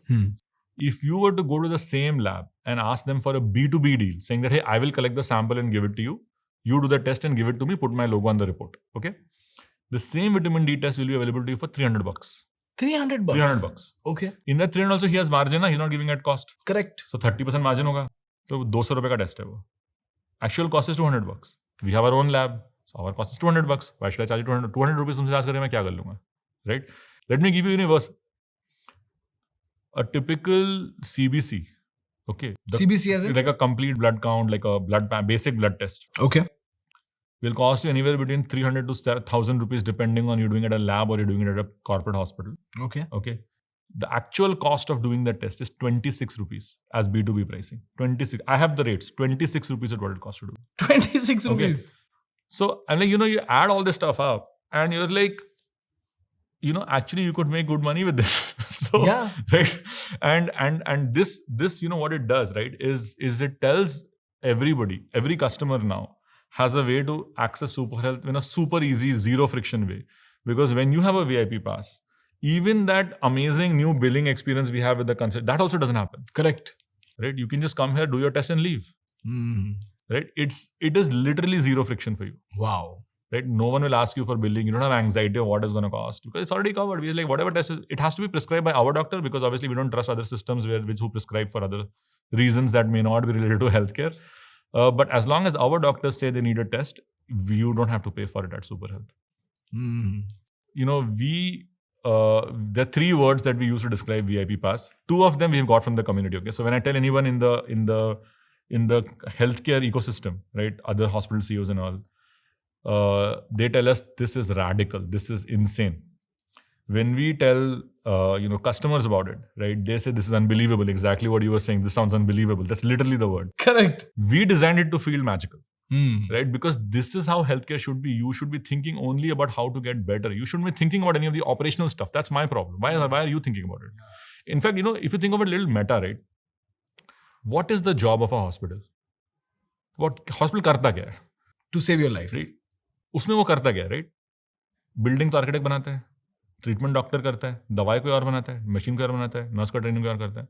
If you were to go to the same lab and ask them for a B2B deal, saying that, hey, I will collect the sample and give it to you. You do the test and give it to me, put my logo on the report. Okay. The same vitamin D test will be available to you for $300. $300? $300. Okay. In that $300 also he has margin, he's not giving at cost. Correct. So 30% margin hoga. तो 200 रुपए का test है वो. Actual cost is $200. We have our own lab. So our cost is $200. Why should I charge you 200? 200 rupees तुमसे charge करें मैं क्या कर लूँगा? Right? Let me give you universe. A typical CBC. Okay. CBC as in? Like a complete blood count, like a basic blood test. Okay. Will cost you anywhere between 300 to 1,000 rupees depending on you doing it at a lab or you're doing it at a corporate hospital. Okay. Okay. The actual cost of doing that test is 26 rupees as B2B pricing. 26. I have the rates. 26 rupees is what it costs to do. 26 rupees. So, I'm like, you add all this stuff up and you're like, actually you could make good money with this. So, Yeah. Right. And this, what it does, right, is it tells everybody, every customer now has a way to access Superhealth in a super easy, zero friction way. Because when you have a VIP pass, even that amazing new billing experience we have with the consult, that also doesn't happen. Correct. Right? You can just come here, do your test and leave. Right? It is literally zero friction for you. Wow. Right? No one will ask you for billing. You don't have anxiety of what is going to cost because it's already covered. We're like, whatever test is, it has to be prescribed by our doctor because obviously we don't trust other systems who prescribe for other reasons that may not be related to healthcare. But as long as our doctors say they need a test, you don't have to pay for it at Superhealth. There are 3 words that we use to describe VIP Pass. 2 of them we've got from the community. Okay, so when I tell anyone in the healthcare ecosystem, right, other hospital CEOs and all, they tell us this is radical, this is insane. When we tell customers about it, right, they say this is unbelievable. Exactly what you were saying. This sounds unbelievable. That's literally the word. Correct. We designed it to feel magical. Right? Because this is how healthcare should be. You should be thinking only about how to get better. You shouldn't be thinking about any of the operational stuff. That's my problem. Why are you thinking about it? In fact, if you think of it a little meta, right? What is the job of a hospital? What hospital करता क्या है? To save your life. Right? उसमें वो करता क्या है, right? Building तो architect बनाता है, ट्रीटमेंट डॉक्टर करता है, दवाई कोई और बनाता है, मशीन कोई और बनाता है, नर्स का ट्रेनिंग कोई और करता है.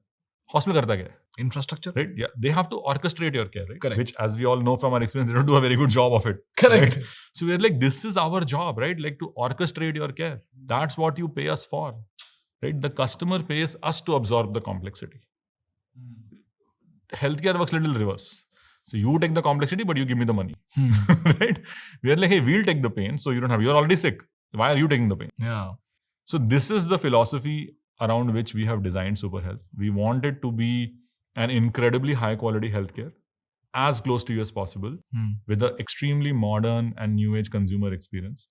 Hospital करता क्या है? Infrastructure. Right? Yeah. They have to orchestrate your care, right? Correct. Which, as we all know from our experience, they don't do a very good job of it. Correct. Right? So we're like, this is our job, right? Like to orchestrate your care. That's what you pay us for, right? The customer pays us to absorb the complexity. Healthcare works a little reverse. So you take the complexity, but you give me the money, right? We're like, hey, we'll take the pain. So you're already sick. Why are you taking the pain? Yeah. So this is the philosophy around which we have designed Superhealth. We want it to be an incredibly high quality healthcare, as close to you as possible, with an extremely modern and new age consumer experience.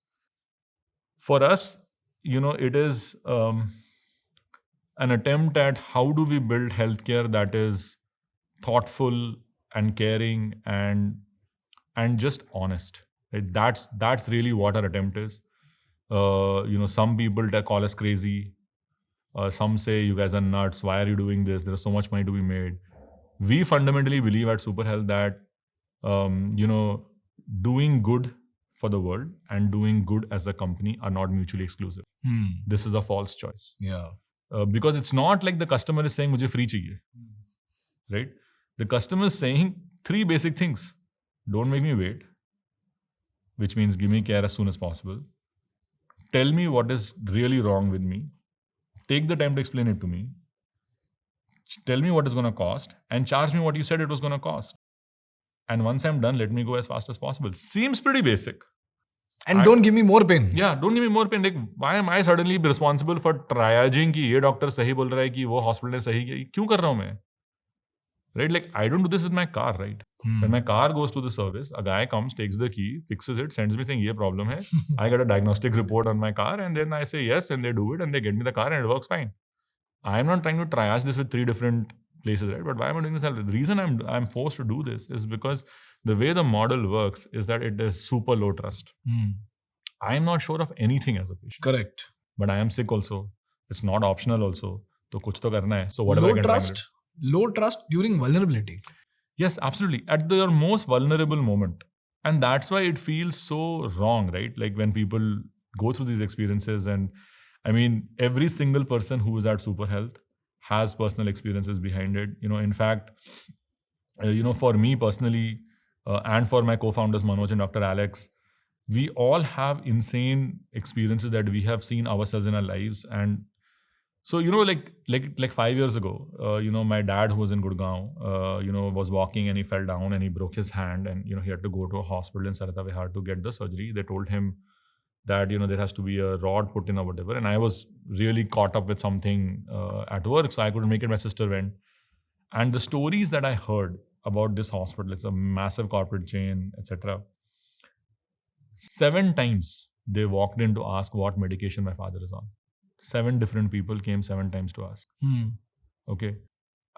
For us, it is an attempt at how do we build healthcare that is thoughtful and caring and just honest. Right? That's really what our attempt is. Some people call us crazy. Some say you guys are nuts. Why are you doing this? There is so much money to be made. We fundamentally believe at Superhealth that doing good for the world and doing good as a company are not mutually exclusive. This is a false choice. Yeah. Because it's not like the customer is saying मुझे free चाहिए, right? The customer is saying 3 basic things. Don't make me wait, which means give me care as soon as possible. Tell me what is really wrong with me. Take the time to explain it to me. Tell me what it's going to cost and charge me what you said it was going to cost. And once I'm done, let me go as fast as possible. Seems pretty basic. And don't give me more pain. Yeah, don't give me more pain. Like, why am I suddenly responsible for triaging कि ये doctor सही बोल रहा है कि वो hospital ने सही किया? क्यों कर रहा हूँ मैं? Right? Like, I don't do this with my car, right? When my car goes to the service, a guy comes, takes the key, fixes it, sends me saying, ये problem hai. I get a diagnostic report on my car and then I say yes and they do it and they get me the car and it works fine. I'm not trying to triage this with 3 different places, right? But why am I doing this? The reason I'm forced to do this is because the way the model works is that it is super low trust. I'm not sure of anything as a patient. Correct. But I am sick also. It's not optional also. So kuch to karna hai. So whatever I can Low trust during vulnerability. Yes, absolutely. At your most vulnerable moment. And that's why it feels so wrong, right? Like when people go through these experiences, and I mean, every single person who is at Superhealth has personal experiences behind it. In fact, for me personally, and for my co-founders, Manoj and Dr. Alex, we all have insane experiences that we have seen ourselves in our lives. And So, like 5 years ago, my dad who was in Gurgaon, was walking and he fell down and he broke his hand and, he had to go to a hospital in Sarata Vihar to get the surgery. They told him that, there has to be a rod put in or whatever. And I was really caught up with something at work, so I couldn't make it. My sister went. And the stories that I heard about this hospital, it's a massive corporate chain, etc. 7 times they walked in to ask what medication my father is on. 7 different people came 7 times to ask. Okay.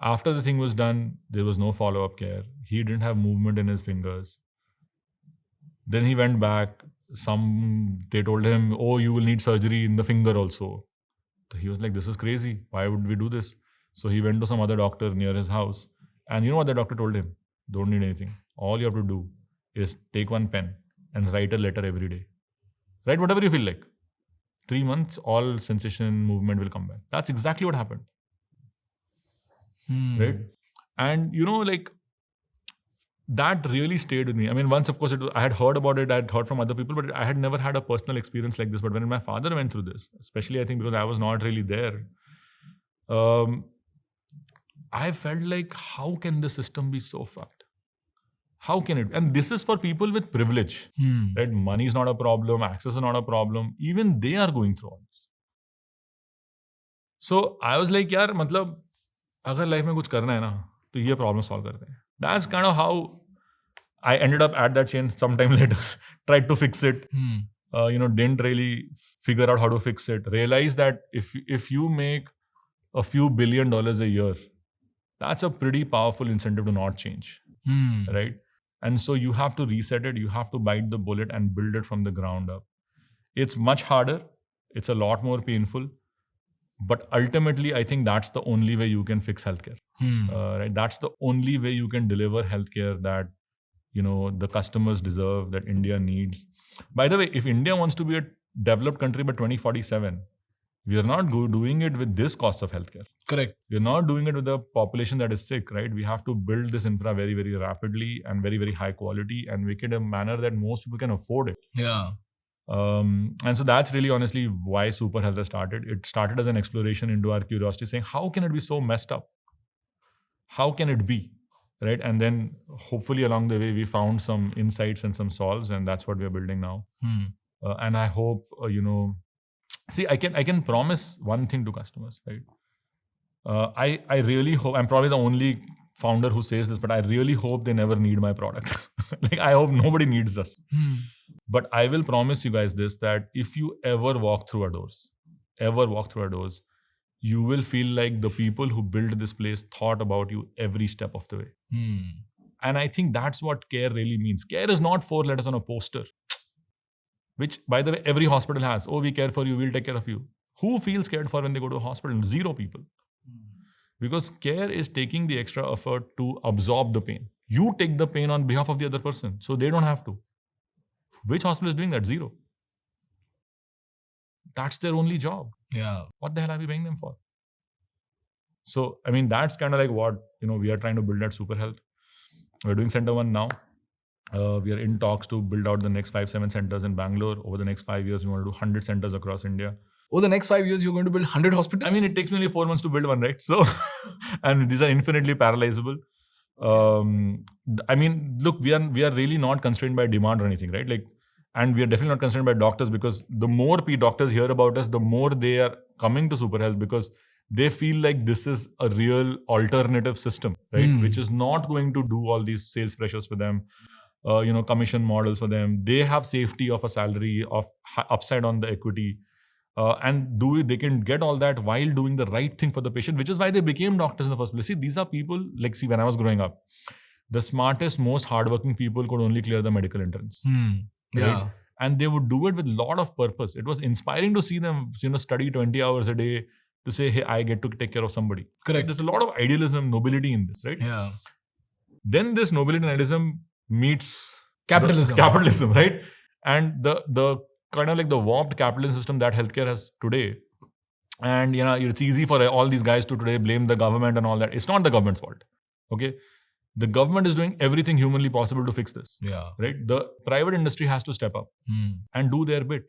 After the thing was done, there was no follow-up care. He didn't have movement in his fingers. Then he went back. They told him, oh, you will need surgery in the finger also. So he was like, this is crazy. Why would we do this? So he went to some other doctor near his house. And you know what the doctor told him? Don't need anything. All you have to do is take one pen and write a letter every day. Write whatever you feel like. 3 months, all sensation, movement will come back. That's exactly what happened. Right? And, that really stayed with me. I mean, once, of course, I had heard about it, I had heard from other people, but I had never had a personal experience like this. But when my father went through this, especially I think because I was not really there, I felt like, how can the system be so fucked? How can it? And this is for people with privilege, right? Money is not a problem, access is not a problem. Even they are going through all this. So I was like, yaar, matlab, agar life mein kuch karna hai na, to ye problem solve karte hain. That's kind of how I ended up at that chain sometime later. Tried to fix it. Didn't really figure out how to fix it. Realized that if you make a few $1 billion a year, that's a pretty powerful incentive to not change. Right? And so you have to reset it. You have to bite the bullet and build it from the ground up. It's much harder. It's a lot more painful. But ultimately, I think that's the only way you can fix healthcare. Right? That's the only way you can deliver healthcare that, the customers deserve, that India needs. By the way, if India wants to be a developed country by 2047, we are not doing it with this cost of healthcare. Correct. We are not doing it with a population that is sick, right? We have to build this infra very, very rapidly and very, very high quality and make it a manner that most people can afford it. Yeah. And so that's really honestly why Superhealth has started. It started as an exploration into our curiosity, saying, how can it be so messed up? How can it be? Right? And then hopefully along the way, we found some insights and some solves, and that's what we're building now. And I hope, see, I can promise one thing to customers, right? I really hope, I'm probably the only founder who says this, but I really hope they never need my product. Like, I hope nobody needs us. But I will promise you guys this, that if you ever walk through our doors, you will feel like the people who built this place thought about you every step of the way. And I think that's what care really means. Care is not 4 letters on a poster, which, by the way, every hospital has. Oh, we care for you, we'll take care of you. Who feels cared for when they go to a hospital? 0 people. Because care is taking the extra effort to absorb the pain. You take the pain on behalf of the other person, so they don't have to. Which hospital is doing that? 0. That's their only job. Yeah. What the hell are we paying them for? So, I mean, that's kind of like what, we are trying to build at Superhealth. We're doing Center 1 now. We are in talks to build out the next 5-7 centers in Bangalore. Over the next 5 years, we want to do 100 centers across India. Over the next 5 years, you're going to build 100 hospitals? I mean, it takes me only 4 months to build one, right? So, and these are infinitely parallelizable. I mean, look, we are really not constrained by demand or anything, right? Like, and we are definitely not constrained by doctors, because the more doctors hear about us, the more they are coming to Superhealth, because they feel like this is a real alternative system, right? Which is not going to do all these sales pressures for them, commission models for them. They have safety of a salary, of upside on the equity. And they can get all that while doing the right thing for the patient, which is why they became doctors in the first place. See, these are people, like, see, when I was growing up, the smartest, most hardworking people could only clear the medical entrance. Yeah. Right? And they would do it with a lot of purpose. It was inspiring to see them, study 20 hours a day to say, hey, I get to take care of somebody. Correct. There's a lot of idealism, nobility in this, right? Yeah. Then this nobility and idealism meets Capitalism, right? And the kind of like the warped capitalist system that healthcare has today. And, it's easy for all these guys to today blame the government and all that. It's not the government's fault. Okay? The government is doing everything humanly possible to fix this. Yeah. Right? The private industry has to step up and do their bit.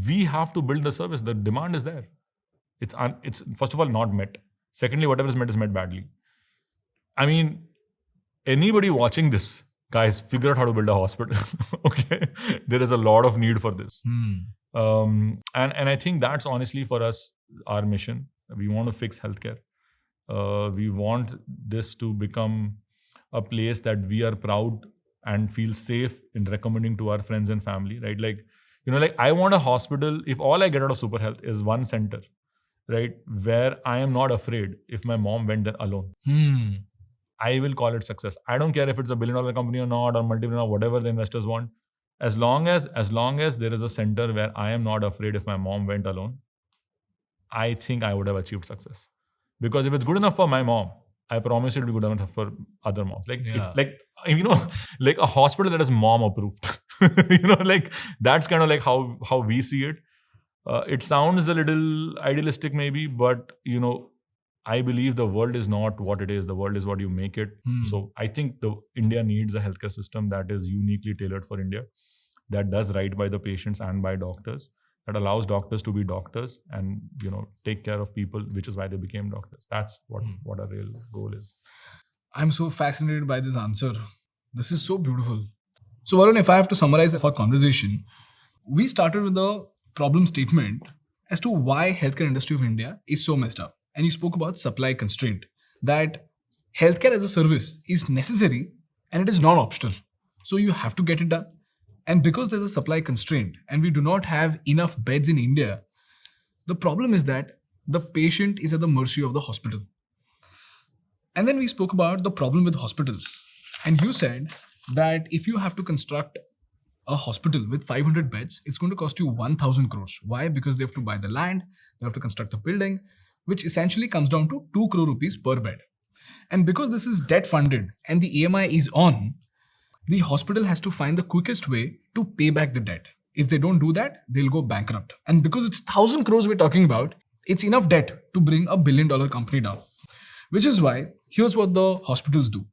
We have to build the service. The demand is there. It's first of all not met. Secondly, whatever is met badly. I mean, anybody watching this, guys, figure out how to build a hospital. Okay, there is a lot of need for this. And I think that's honestly for us our mission. We want to fix healthcare. We want this to become a place that we are proud and feel safe in recommending to our friends and family, right? Like, I want a hospital, if all I get out of Superhealth is one center, right, where I am not afraid if my mom went there alone. I will call it success. I don't care if it's a $1 billion company or not, or multi-billion, or whatever the investors want. As long as there is a center where I am not afraid if my mom went alone, I think I would have achieved success. Because if it's good enough for my mom, I promise it will be good enough for other moms. Like a hospital that is mom approved. That's kind of like how we see it. It sounds a little idealistic maybe, but I believe the world is not what it is. The world is what you make it. So I think India needs a healthcare system that is uniquely tailored for India, that does right by the patients and by doctors, that allows doctors to be doctors and take care of people, which is why they became doctors. That's what our real goal is. I'm so fascinated by this answer. This is so beautiful. So Varun, if I have to summarize our conversation, we started with the problem statement as to why healthcare industry of India is so messed up. And you spoke about supply constraint, that healthcare as a service is necessary and it is not optional. So you have to get it done. And because there's a supply constraint and we do not have enough beds in India, the problem is that the patient is at the mercy of the hospital. And then we spoke about the problem with hospitals. And you said that if you have to construct a hospital with 500 beds, it's going to cost you 1,000 crores. Why? Because they have to buy the land, they have to construct the building, which essentially comes down to 2 crore rupees per bed. And because this is debt funded and the EMI is on, the hospital has to find the quickest way to pay back the debt. If they don't do that, they'll go bankrupt. And because it's 1,000 crores we're talking about, it's enough debt to bring a $1 billion company down. Which is why, here's what the hospitals do.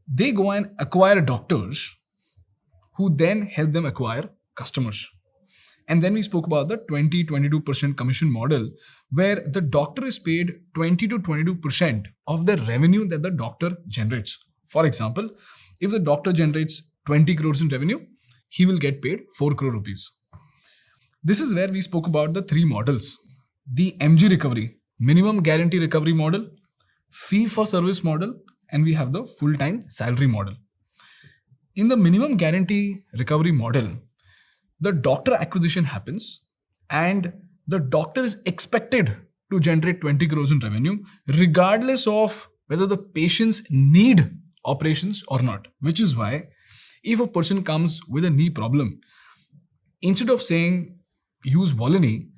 They go and acquire doctors who then help them acquire customers. And then we spoke about the 20-22% commission model, where the doctor is paid 20 to 22% of the revenue that the doctor generates. For example, if the doctor generates 20 crores in revenue, he will get paid 4 crore rupees. This is where we spoke about the 3 models. The MG recovery, minimum guarantee recovery model, fee for service model, and we have the full-time salary model. In the minimum guarantee recovery model, the doctor acquisition happens and the doctor is expected to generate 20 crores in revenue regardless of whether the patients need operations or not. Which is why if a person comes with a knee problem, instead of saying use Volini,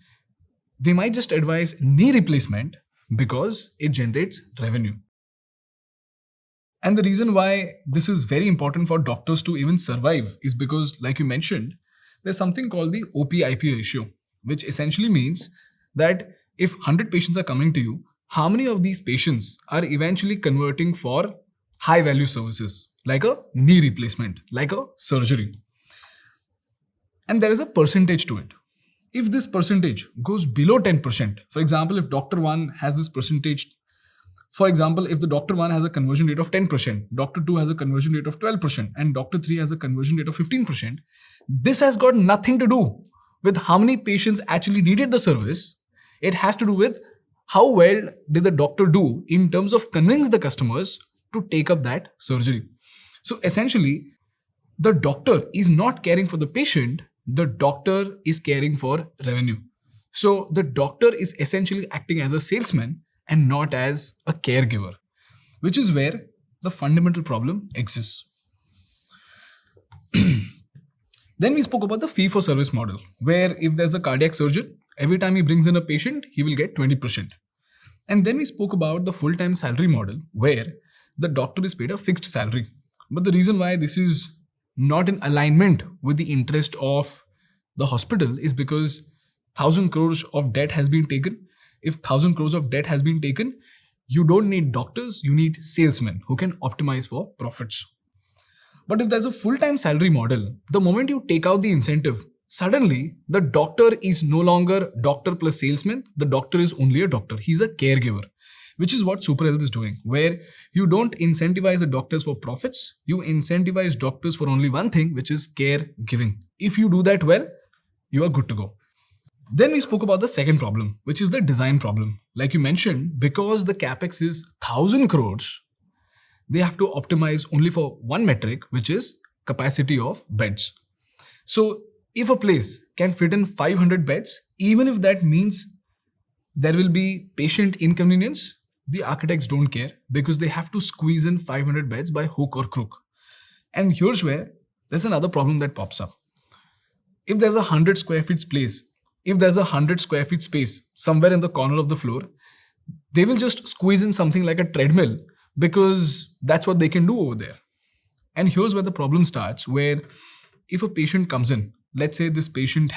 they might just advise knee replacement because it generates revenue. And the reason why this is very important for doctors to even survive is because, like you mentioned, there's something called the OP-IP ratio, which essentially means that if 100 patients are coming to you, how many of these patients are eventually converting for high value services like a knee replacement, like a surgery? And there is a percentage to it. If this percentage goes below 10%, for example, if Dr. 1 has this percentage, for example, if the Dr. 1 has a conversion rate of 10%, Dr. 2 has a conversion rate of 12%, and Dr. 3 has a conversion rate of 15%, this has got nothing to do with how many patients actually needed the service. It has to do with how well did the doctor do in terms of convincing the customers to take up that surgery. So essentially, the doctor is not caring for the patient, the doctor is caring for revenue. So the doctor is essentially acting as a salesman and not as a caregiver, which is where the fundamental problem exists. Then we spoke about the fee-for-service model, where if there's a cardiac surgeon, every time he brings in a patient, he will get 20%. And then we spoke about the full-time salary model, where the doctor is paid a fixed salary. But the reason why this is not in alignment with the interest of the hospital is because 1,000 crores of debt has been taken. If 1,000 crores of debt has been taken, you don't need doctors, you need salesmen who can optimize for profits. But if there's a full-time salary model, the moment you take out the incentive, suddenly the doctor is no longer doctor plus salesman. The doctor is only a doctor. He's a caregiver, which is what Superhealth is doing, where you don't incentivize the doctors for profits. You incentivize doctors for only one thing, which is caregiving. If you do that well, you are good to go. Then we spoke about the second problem, which is the design problem. Like you mentioned, because the capex is 1,000 crores, they have to optimize only for one metric, which is capacity of beds. So if a place can fit in 500 beds, even if that means there will be patient inconvenience, the architects don't care because they have to squeeze in 500 beds by hook or crook. And here's where there's another problem that pops up. If there's a 100 square feet space, if there's a 100 square feet space somewhere in the corner of the floor, they will just squeeze in something like a treadmill because that's what they can do over there. And here's where the problem starts, where if a patient comes in, let's say this patient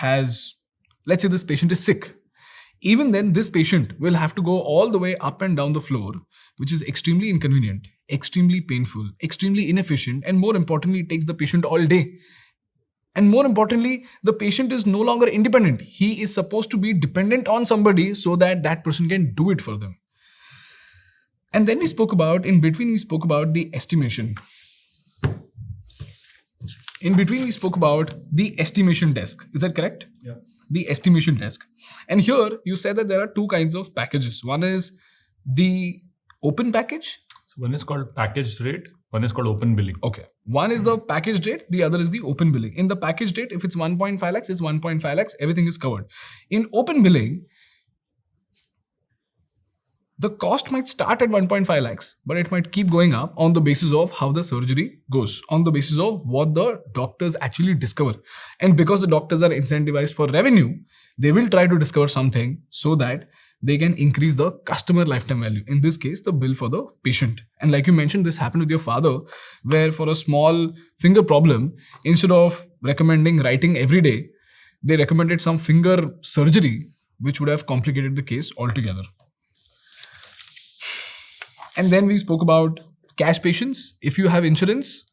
is sick. Even then, this patient will have to go all the way up and down the floor, which is extremely inconvenient, extremely painful, extremely inefficient, and more importantly, it takes the patient all day. And more importantly, the patient is no longer independent. He is supposed to be dependent on somebody so that that person can do it for them. And then we spoke about the estimation. In between, we spoke about the estimation desk. Is that correct? Yeah. The estimation desk. And here you said that there are two kinds of packages. One is the open package. So one is called packaged rate, one is called open billing. Okay. One is the package rate, the other is the open billing. In the package rate, if it's 1.5 lakhs, it's 1.5 lakhs, everything is covered. In open billing, the cost might start at 1.5 lakhs, but it might keep going up on the basis of how the surgery goes, on the basis of what the doctors actually discover. And because the doctors are incentivized for revenue, they will try to discover something so that they can increase the customer lifetime value. In this case, the bill for the patient. And like you mentioned, this happened with your father, where for a small finger problem, instead of recommending writing every day, they recommended some finger surgery, which would have complicated the case altogether. And then we spoke about cash patients. If you have insurance,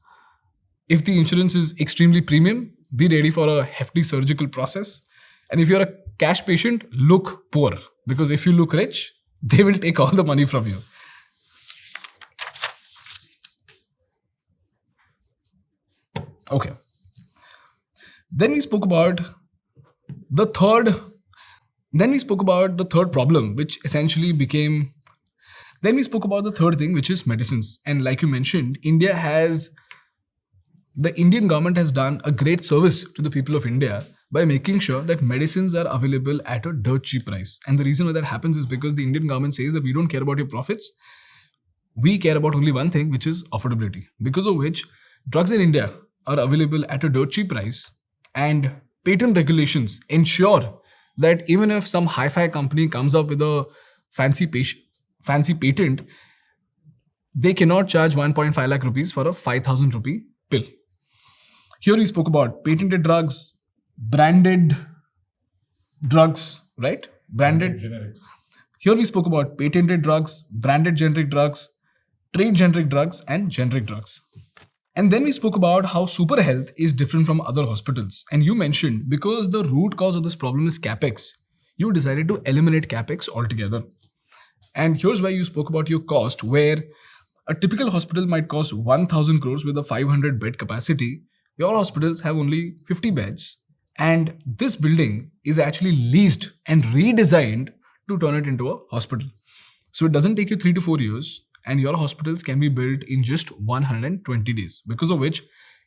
if the insurance is extremely premium, be ready for a hefty surgical process. And if you're a cash patient, look poor. Because if you look rich, they will take all the money from you. Okay. Then we spoke about the third problem, which essentially became... Then we spoke about the third thing, which is medicines. And like you mentioned, the Indian government has done a great service to the people of India by making sure that medicines are available at a dirt cheap price. And the reason why that happens is because the Indian government says that we don't care about your profits. We care about only one thing, which is affordability. Because of which, drugs in India are available at a dirt cheap price, and patent regulations ensure that even if some hi-fi company comes up with a fancy patent, they cannot charge 1.5 lakh rupees for a 5,000 rupee pill. Here we spoke about patented drugs, branded drugs, right? Branded generics. Here we spoke about patented drugs, branded generic drugs, trade generic drugs, and generic drugs. And then we spoke about how Superhealth is different from other hospitals. And you mentioned because the root cause of this problem is capex, you decided to eliminate capex altogether. And here's where you spoke about your cost, where a typical hospital might cost 1,000 crores with a 500 bed capacity. Your hospitals have only 50 beds. And this building is actually leased and redesigned to turn it into a hospital. So it doesn't take you 3 to 4 years, and your hospitals can be built in just 120 days, because of which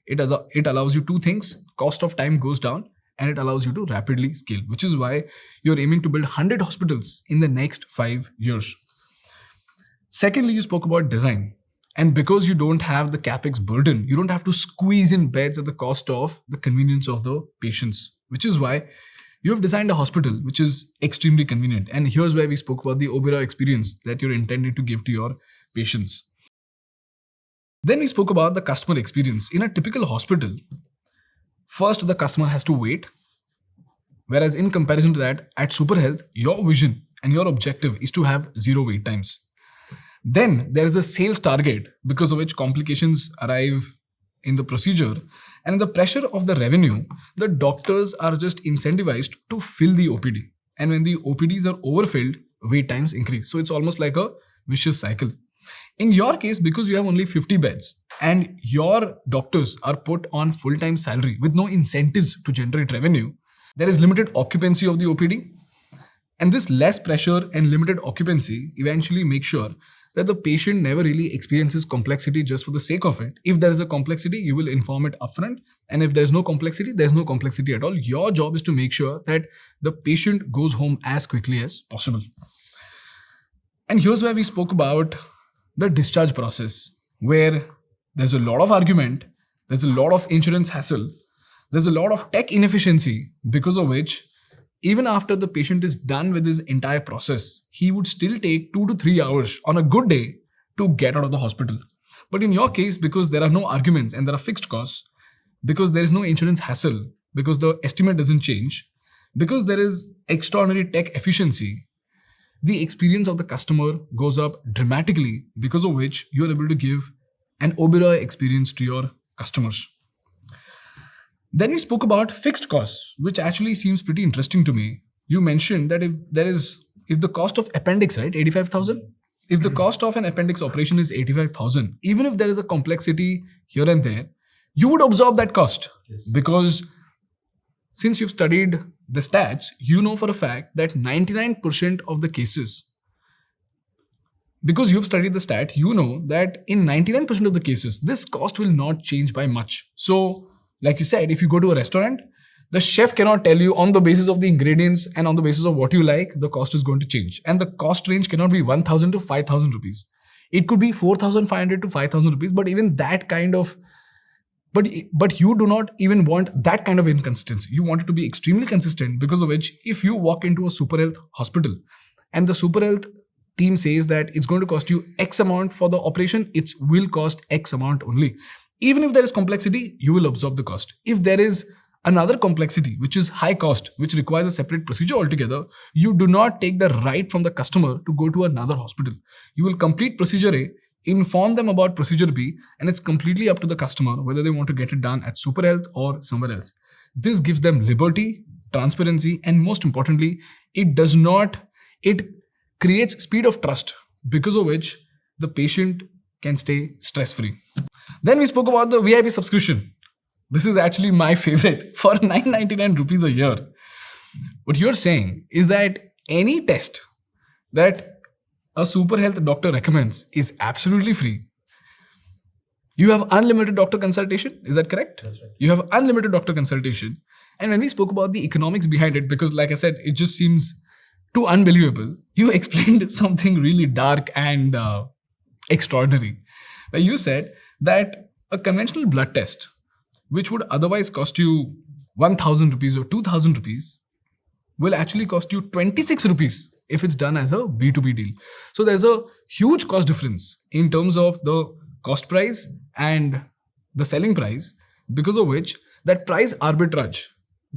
it allows you two things. Cost of time goes down, and it allows you to rapidly scale, which is why you're aiming to build 100 hospitals in the next 5 years. Secondly, you spoke about design. And because you don't have the capex burden, you don't have to squeeze in beds at the cost of the convenience of the patients, which is why you have designed a hospital which is extremely convenient. And here's where we spoke about the Obera experience that you're intended to give to your patients. Then we spoke about the customer experience. In a typical hospital, first the customer has to wait. Whereas in comparison to that, at Superhealth, your vision and your objective is to have 0 wait times. Then there is a sales target, because of which complications arrive in the procedure and in the pressure of the revenue, the doctors are just incentivized to fill the OPD. And when the OPDs are overfilled, wait times increase. So it's almost like a vicious cycle. In your case, because you have only 50 beds and your doctors are put on full-time salary with no incentives to generate revenue, there is limited occupancy of the OPD. And this less pressure and limited occupancy eventually make sure that the patient never really experiences complexity just for the sake of it. If there is a complexity, you will inform it upfront. And if there's no complexity, there's no complexity at all. Your job is to make sure that the patient goes home as quickly as possible. And here's where we spoke about the discharge process, where there's a lot of argument, there's a lot of insurance hassle, there's a lot of tech inefficiency, because of which even after the patient is done with his entire process, he would still take 2 to 3 hours on a good day to get out of the hospital. But in your case, because there are no arguments and there are fixed costs, because there is no insurance hassle, because the estimate doesn't change, because there is extraordinary tech efficiency, the experience of the customer goes up dramatically, because of which you are able to give an Oberoi experience to your customers. Then we spoke about fixed costs, which actually seems pretty interesting to me. You mentioned that if the cost of appendix, right, 85,000? If the cost of an appendix operation is 85,000, even if there is a complexity here and there, you would absorb that cost. Yes. Because since you've studied the stats, you know for a fact that 99% of the cases, because you've studied the stat, you know that in 99% of the cases, this cost will not change by much. So, like you said, if you go to a restaurant, the chef cannot tell you on the basis of the ingredients and on the basis of what you like, the cost is going to change. And the cost range cannot be 1,000 to 5,000 rupees. It could be 4,500 to 5,000 rupees, but even that kind of, but you do not even want that kind of inconsistency. You want it to be extremely consistent, because of which if you walk into a Superhealth hospital and the Superhealth team says that it's going to cost you X amount for the operation, it will cost X amount only. Even if there is complexity, you will absorb the cost. If there is another complexity, which is high cost, which requires a separate procedure altogether, you do not take the right from the customer to go to another hospital. You will complete procedure A, inform them about procedure B, and it's completely up to the customer whether they want to get it done at Superhealth or somewhere else. This gives them liberty, transparency, and most importantly, it creates speed of trust, because of which the patient can stay stress-free. Then we spoke about the VIP subscription. This is actually my favorite, for 999 rupees a year. What you're saying is that any test that a Superhealth doctor recommends is absolutely free. You have unlimited doctor consultation. Is that correct? That's right. You have unlimited doctor consultation. And when we spoke about the economics behind it, because like I said, it just seems too unbelievable, you explained something really dark and extraordinary. Where you said that a conventional blood test, which would otherwise cost you 1,000 rupees or 2,000 rupees, will actually cost you 26 rupees if it's done as a B2B deal. So there's a huge cost difference in terms of the cost price and the selling price, because of which that price arbitrage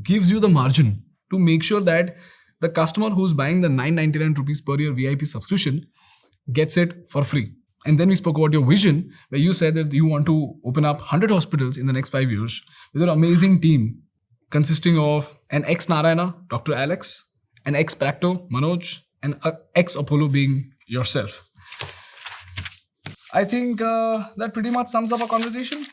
gives you the margin to make sure that the customer who's buying the 999 rupees per year VIP subscription gets it for free. And then we spoke about your vision, where you said that you want to open up 100 hospitals in the next 5 years with an amazing team consisting of an ex-Narayana, Dr. Alex, an ex-Practo, Manoj, and ex-Apollo being yourself. I think that pretty much sums up our conversation.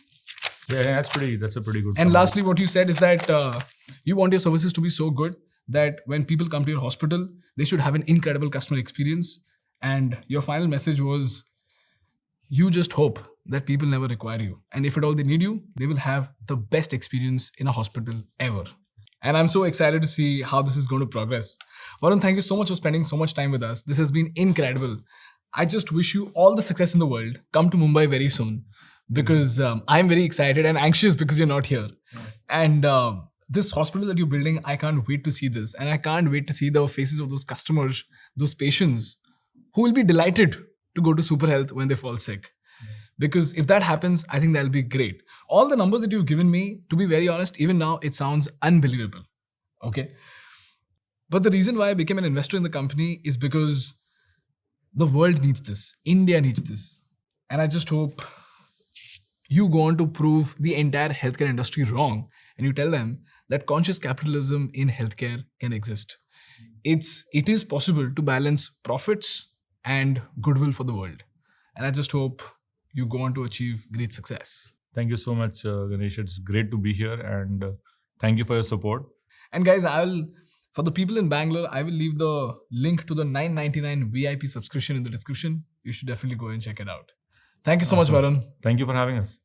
Yeah, that's a pretty good. And lastly, what you said is that you want your services to be so good that when people come to your hospital, they should have an incredible customer experience. And your final message was, you just hope that people never require you. And if at all they need you, they will have the best experience in a hospital ever. And I'm so excited to see how this is going to progress. Varun, thank you so much for spending so much time with us. This has been incredible. I just wish you all the success in the world. Come to Mumbai very soon, because I'm very excited and anxious because you're not here. And this hospital that you're building, I can't wait to see this. And I can't wait to see the faces of those customers, those patients who will be delighted to go to Superhealth when they fall sick. Because if that happens, I think that'll be great. All the numbers that you've given me, to be very honest, even now, it sounds unbelievable. Okay. But the reason why I became an investor in the company is because the world needs this. India needs this. And I just hope you go on to prove the entire healthcare industry wrong, and you tell them that conscious capitalism in healthcare can exist. It is possible to balance profits and goodwill for the world. And I just hope you go on to achieve great success. Thank you so much, Ganesh. It's great to be here, and thank you for your support. And guys, for the people in Bangalore, I will leave the link to the $9.99 VIP subscription in the description. You should definitely go and check it out. Thank you so much, Varun. Thank you for having us.